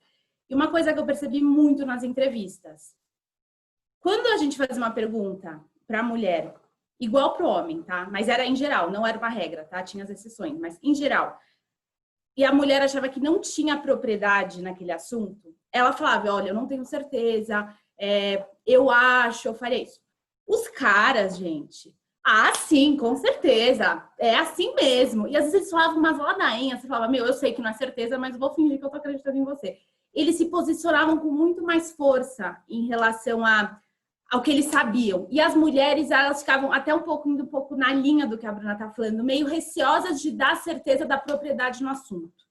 E uma coisa que eu percebi muito nas entrevistas. Quando a gente faz uma pergunta para a mulher, igual para o homem, tá? Mas era em geral, não era uma regra, tá? Tinha as exceções, mas em geral. E a mulher achava que não tinha propriedade naquele assunto, ela falava, olha, eu não tenho certeza, eu acho, eu faria isso. Os caras, gente, sim, com certeza, é assim mesmo. E às vezes eles falavam umas ladainhas, você falava, eu sei que não é certeza, mas eu vou fingir que eu tô acreditando em você. Eles se posicionavam com muito mais força em relação ao que eles sabiam. E as mulheres, elas ficavam até indo um pouco na linha do que a Bruna tá falando, meio receosas de dar certeza da propriedade no assunto,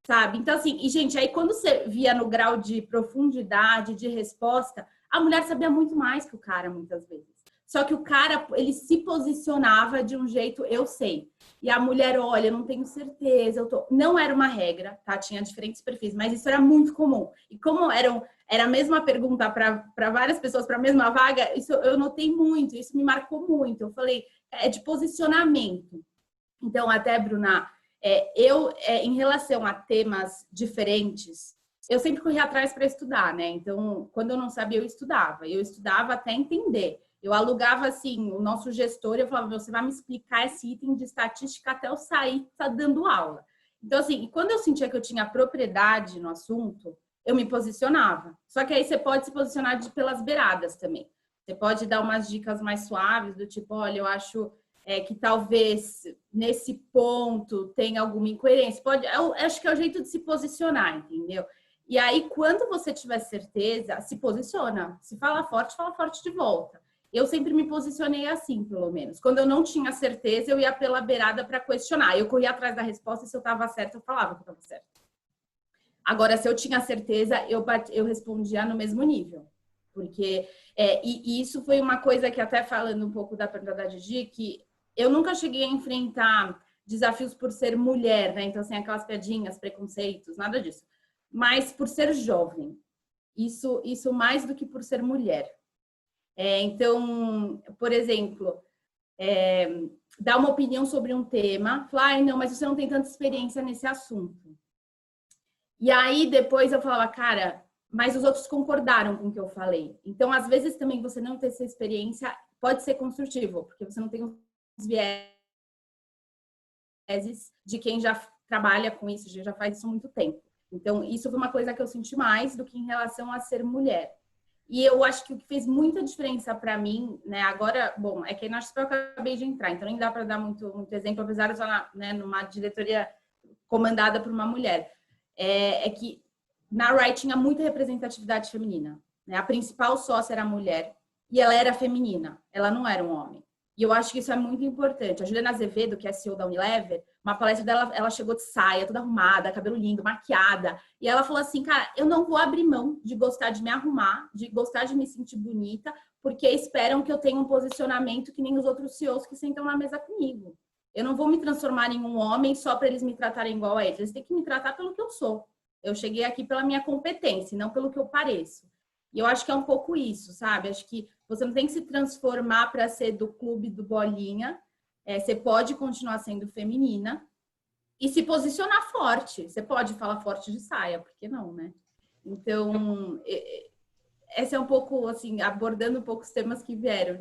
sabe? Então, assim, e gente, aí quando você via no grau de profundidade, de resposta, a mulher sabia muito mais que o cara, muitas vezes. Só que o cara, ele se posicionava de um jeito, eu sei. E a mulher, olha, eu não tenho certeza, Não era uma regra, tá? Tinha diferentes perfis, mas isso era muito comum. E como era a mesma pergunta para várias pessoas, para a mesma vaga, isso eu notei muito, isso me marcou muito. Eu falei, é de posicionamento. Então, até, Bruna, em relação a temas diferentes, eu sempre corri atrás para estudar, né? Então, quando eu não sabia, eu estudava até entender. Eu alugava, assim, o nosso gestor, eu falava, você vai me explicar esse item de estatística até eu sair, tá dando aula. Então, assim, quando eu sentia que eu tinha propriedade no assunto, eu me posicionava. Só que aí você pode se posicionar pelas beiradas também. Você pode dar umas dicas mais suaves, do tipo, olha, eu acho que talvez nesse ponto tenha alguma incoerência. Eu acho que é o jeito de se posicionar, entendeu? E aí, quando você tiver certeza, se posiciona. Se fala forte de volta. Eu sempre me posicionei assim, pelo menos. Quando eu não tinha certeza, eu ia pela beirada para questionar. Eu corria atrás da resposta e se eu estava certa, eu falava que eu estava certa. Agora, se eu tinha certeza, eu respondia no mesmo nível. Porque, e isso foi uma coisa que até falando um pouco da pergunta da Gigi, que eu nunca cheguei a enfrentar desafios por ser mulher, né? Então, assim, aquelas piadinhas, preconceitos, nada disso. Mas por ser jovem. Isso mais do que por ser mulher. Então, por exemplo, dar uma opinião sobre um tema, falar, não, mas você não tem tanta experiência nesse assunto. E aí, depois eu falava, cara, mas os outros concordaram com o que eu falei. Então, às vezes também você não ter essa experiência pode ser construtivo, porque você não tem os vieses de quem já trabalha com isso, já faz isso há muito tempo. Então, isso foi uma coisa que eu senti mais do que em relação a ser mulher. E eu acho que o que fez muita diferença para mim, né, agora, bom, é que na XP eu acabei de entrar, então nem dá para dar muito exemplo, apesar de estar numa diretoria comandada por uma mulher. É que na Wright tinha muita representatividade feminina, né? A principal sócia era mulher e ela era feminina, ela não era um homem. E eu acho que isso é muito importante. A Juliana Azevedo, que é a CEO da Unilever, uma palestra dela, ela chegou de saia, toda arrumada, cabelo lindo, maquiada. E ela falou assim, cara, eu não vou abrir mão de gostar de me arrumar, de gostar de me sentir bonita, porque esperam que eu tenha um posicionamento que nem os outros CEOs que sentam na mesa comigo. eu não vou me transformar em um homem só para eles me tratarem igual a eles. Eles têm que me tratar pelo que eu sou. Eu cheguei aqui pela minha competência, não pelo que eu pareço. E eu acho que é um pouco isso, sabe? Acho que você não tem que se transformar para ser do clube do bolinha. Você pode continuar sendo feminina e se posicionar forte. Você pode falar forte de saia, por que não, né? Então, esse é um pouco, assim, abordando um pouco os temas que vieram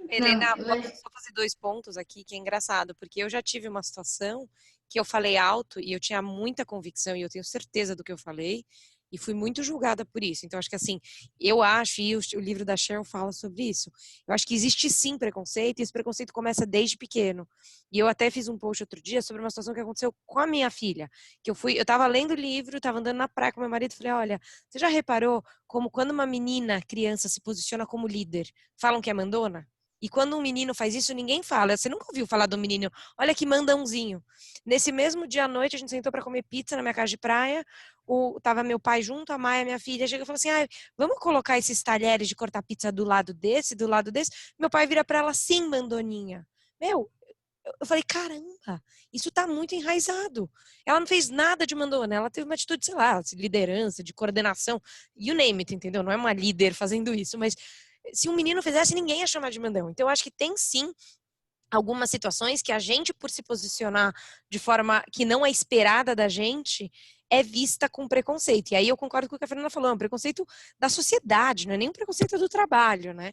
Helena, posso só fazer 2 pontos aqui, que é engraçado, porque eu já tive uma situação que eu falei alto e eu tinha muita convicção e eu tenho certeza do que eu falei e fui muito julgada por isso. Então, acho que assim, eu acho, e o livro da Sheryl fala sobre isso, eu acho que existe sim preconceito e esse preconceito começa desde pequeno. E eu até fiz um post outro dia sobre uma situação que aconteceu com a minha filha, que eu tava lendo o livro, tava andando na praia com meu marido e falei, olha, você já reparou como quando uma menina, criança, se posiciona como líder, falam que é mandona? E quando um menino faz isso, ninguém fala. Você nunca ouviu falar do menino, olha que mandãozinho. Nesse mesmo dia à noite, a gente sentou para comer pizza na minha casa de praia. Tava meu pai junto, a Maia, minha filha, chega e fala assim, vamos colocar esses talheres de cortar pizza do lado desse, do lado desse. Meu pai vira para ela, sim, mandoninha. Eu falei, caramba, isso tá muito enraizado. Ela não fez nada de mandona, ela teve uma atitude, sei lá, de liderança, de coordenação, you name it, entendeu? Não é uma líder fazendo isso, mas se um menino fizesse, ninguém ia chamar de mandão. Então, eu acho que tem sim algumas situações que a gente, por se posicionar de forma que não é esperada da gente, é vista com preconceito. E aí eu concordo com o que a Fernanda falou, é um preconceito da sociedade, não é nem um preconceito do trabalho, né?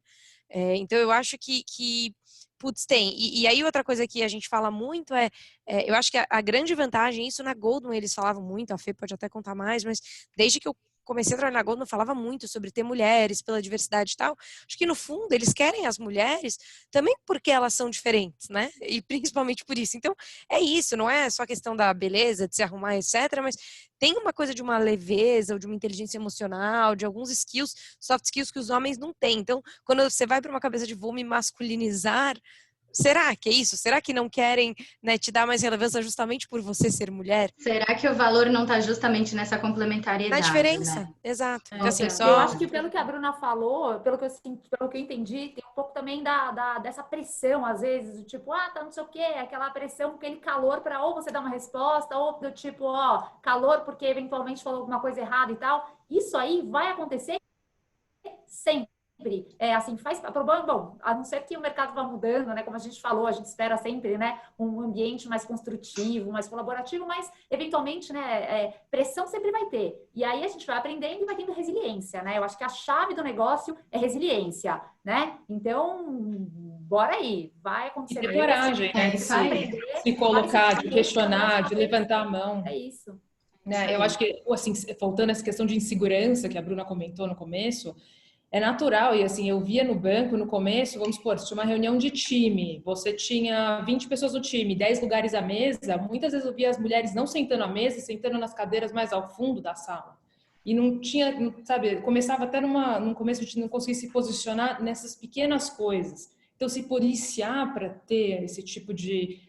Então, eu acho que putz, tem. E aí outra coisa que a gente fala muito eu acho que a grande vantagem, isso na Goldman eles falavam muito, a Fê pode até contar mais, mas desde que eu comecei a trabalhar na Goldman, falava muito sobre ter mulheres, pela diversidade e tal. Acho que, no fundo, eles querem as mulheres também porque elas são diferentes, né? E principalmente por isso. Então, é isso, não é só questão da beleza, de se arrumar, etc., mas tem uma coisa de uma leveza, ou de uma inteligência emocional, de alguns skills, soft skills que os homens não têm. Então, quando você vai para uma cabeça de vou me masculinizar, será que é isso? Será que não querem, né, te dar mais relevância justamente por você ser mulher? Será que o valor não está justamente nessa complementariedade? Na diferença, né? exato. Então, assim, Eu acho que pelo que a Bruna falou, pelo que eu entendi, tem um pouco também dessa pressão, às vezes, do tipo, tá não sei o quê, aquela pressão, aquele calor para ou você dar uma resposta, ou do tipo, calor porque eventualmente falou alguma coisa errada e tal. Isso aí vai acontecer sempre. Assim, faz problema, bom, a não ser que o mercado vá mudando, né? Como a gente falou, a gente espera sempre, né? Um ambiente mais construtivo, mais colaborativo, mas eventualmente, né? Pressão sempre vai ter. E aí a gente vai aprendendo e vai tendo resiliência, né? Eu acho que a chave do negócio é resiliência, né? Então, bora aí, vai acontecer. E ter coragem, né? De se colocar, de questionar, de levantar a mão. É isso. Né? Eu acho que, assim, faltando essa questão de insegurança que a Bruna comentou no começo, é natural, e assim, eu via no banco no começo, vamos supor, se tinha uma reunião de time, você tinha 20 pessoas no time, 10 lugares à mesa, muitas vezes eu via as mulheres não sentando à mesa, sentando nas cadeiras mais ao fundo da sala. E não tinha, sabe, começava até num começo de não conseguir se posicionar nessas pequenas coisas. Então, se policiar para ter esse tipo de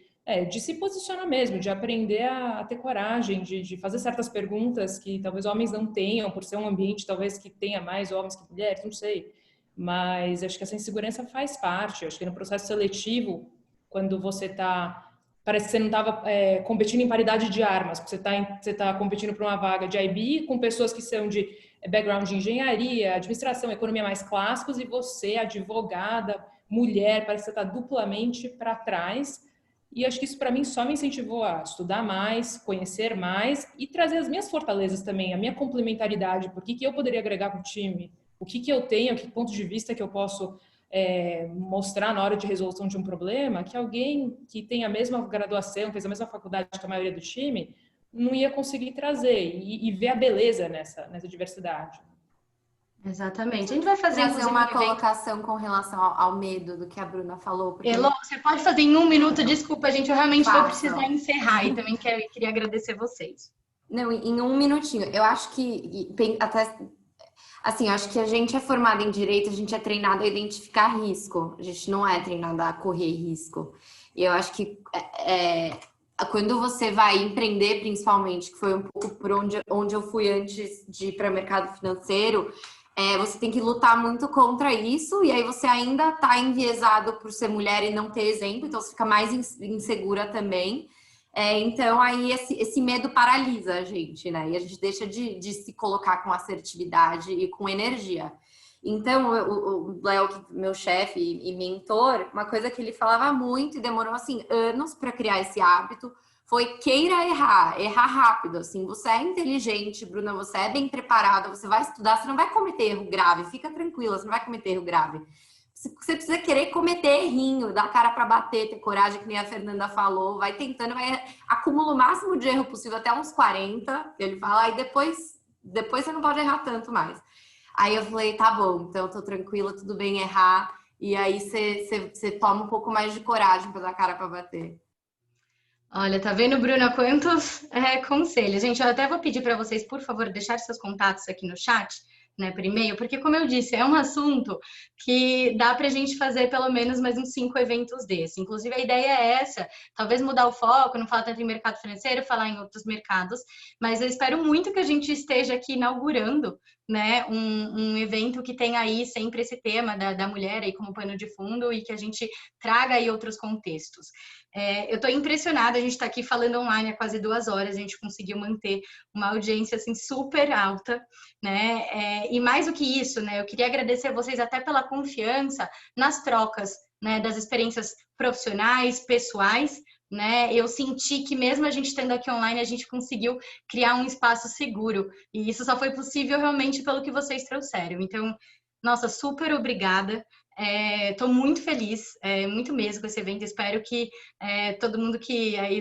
se posicionar mesmo, de aprender a ter coragem, de fazer certas perguntas que talvez homens não tenham, por ser um ambiente talvez que tenha mais homens que mulheres, não sei. Mas acho que essa insegurança faz parte. Acho que no processo seletivo, quando você parece que você não estava competindo em paridade de armas, porque você tá competindo para uma vaga de IB com pessoas que são de background de engenharia, administração, economia mais clássicos, e você, advogada, mulher, parece que você está duplamente para trás. E acho que isso, para mim, só me incentivou a estudar mais, conhecer mais e trazer as minhas fortalezas também, a minha complementaridade, por que eu poderia agregar com o time, o que eu tenho, que ponto de vista que eu posso mostrar na hora de resolução de um problema, que alguém que tem a mesma graduação, fez a mesma faculdade que a maioria do time, não ia conseguir trazer e ver a beleza nessa diversidade. Exatamente. A gente vai fazer uma colocação com relação ao medo do que a Bruna falou. Porque... Elô, você pode fazer em 1 minuto? Desculpa, gente, eu realmente vou precisar encerrar e também queria agradecer vocês. Não, em 1 minutinho. Eu acho que até assim, acho que a gente é formada em direito, a gente é treinado a identificar risco. A gente não é treinado a correr risco. E eu acho que quando você vai empreender, principalmente, que foi um pouco por onde eu fui antes de ir para o mercado financeiro, você tem que lutar muito contra isso, e aí você ainda tá enviesado por ser mulher e não ter exemplo, então você fica mais insegura também. Então aí esse medo paralisa a gente, né? E a gente deixa de se colocar com assertividade e com energia. Então, o Léo, meu chefe e mentor, uma coisa que ele falava muito e demorou, assim, anos para criar esse hábito, foi queira errar rápido, assim, você é inteligente, Bruna, você é bem preparada, você vai estudar, você não vai cometer erro grave, fica tranquila, você não vai cometer erro grave. Você precisa querer cometer errinho, dar cara para bater, ter coragem, que nem a Fernanda falou, vai tentando, vai acumula o máximo de erro possível, até uns 40, ele fala, e depois você não pode errar tanto mais. Aí eu falei, tá bom, então eu tô tranquila, tudo bem errar, e aí você toma um pouco mais de coragem para dar cara para bater. Olha, tá vendo, Bruna, quantos conselhos. Gente, eu até vou pedir para vocês, por favor, deixar seus contatos aqui no chat, né, por e-mail, porque, como eu disse, é um assunto que dá pra gente fazer pelo menos mais uns 5 eventos desses. Inclusive, a ideia é essa, talvez mudar o foco, não falar tanto em mercado financeiro, falar em outros mercados, mas eu espero muito que a gente esteja aqui inaugurando, né, um evento que tem aí sempre esse tema da mulher aí como pano de fundo e que a gente traga aí outros contextos. Eu estou impressionada, a gente está aqui falando online há quase 2 horas, a gente conseguiu manter uma audiência assim super alta, né? E mais do que isso, né? Eu queria agradecer a vocês até pela confiança nas trocas, né? Das experiências profissionais, pessoais, né? Eu senti que mesmo a gente estando aqui online, a gente conseguiu criar um espaço seguro. E isso só foi possível realmente pelo que vocês trouxeram. Então, nossa, super obrigada. Estou muito feliz, muito mesmo com esse evento. Espero que todo mundo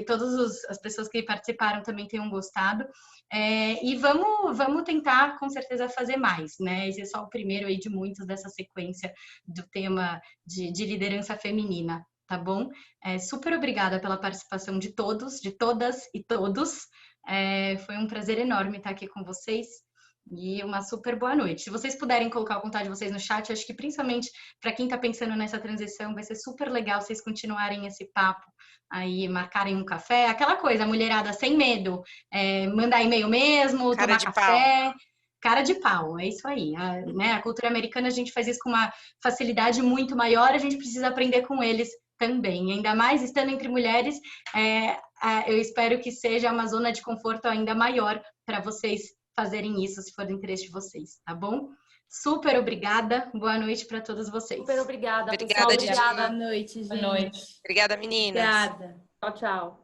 todas as pessoas que participaram também tenham gostado. E vamos tentar, com certeza, fazer mais, né? Esse é só o primeiro aí de muitos dessa sequência do tema de liderança feminina, tá bom? Super obrigada pela participação de todos, de todas e todos. Foi um prazer enorme estar aqui com vocês. E uma super boa noite. Se vocês puderem colocar o contato de vocês no chat, acho que principalmente para quem está pensando nessa transição, vai ser super legal vocês continuarem esse papo aí, marcarem um café, aquela coisa, a mulherada sem medo, mandar e-mail mesmo, Cara tomar de café. pau. Cara de pau, é isso aí. A cultura americana, a gente faz isso com uma facilidade muito maior, a gente precisa aprender com eles também. Ainda mais estando entre mulheres, eu espero que seja uma zona de conforto ainda maior para vocês fazerem isso, se for do interesse de vocês, tá bom? Super obrigada, boa noite para todos vocês. Super obrigada, Obrigada, pessoal. Didi. Obrigada. Boa noite, gente. Boa noite. Obrigada, meninas. Obrigada. Tchau, tchau.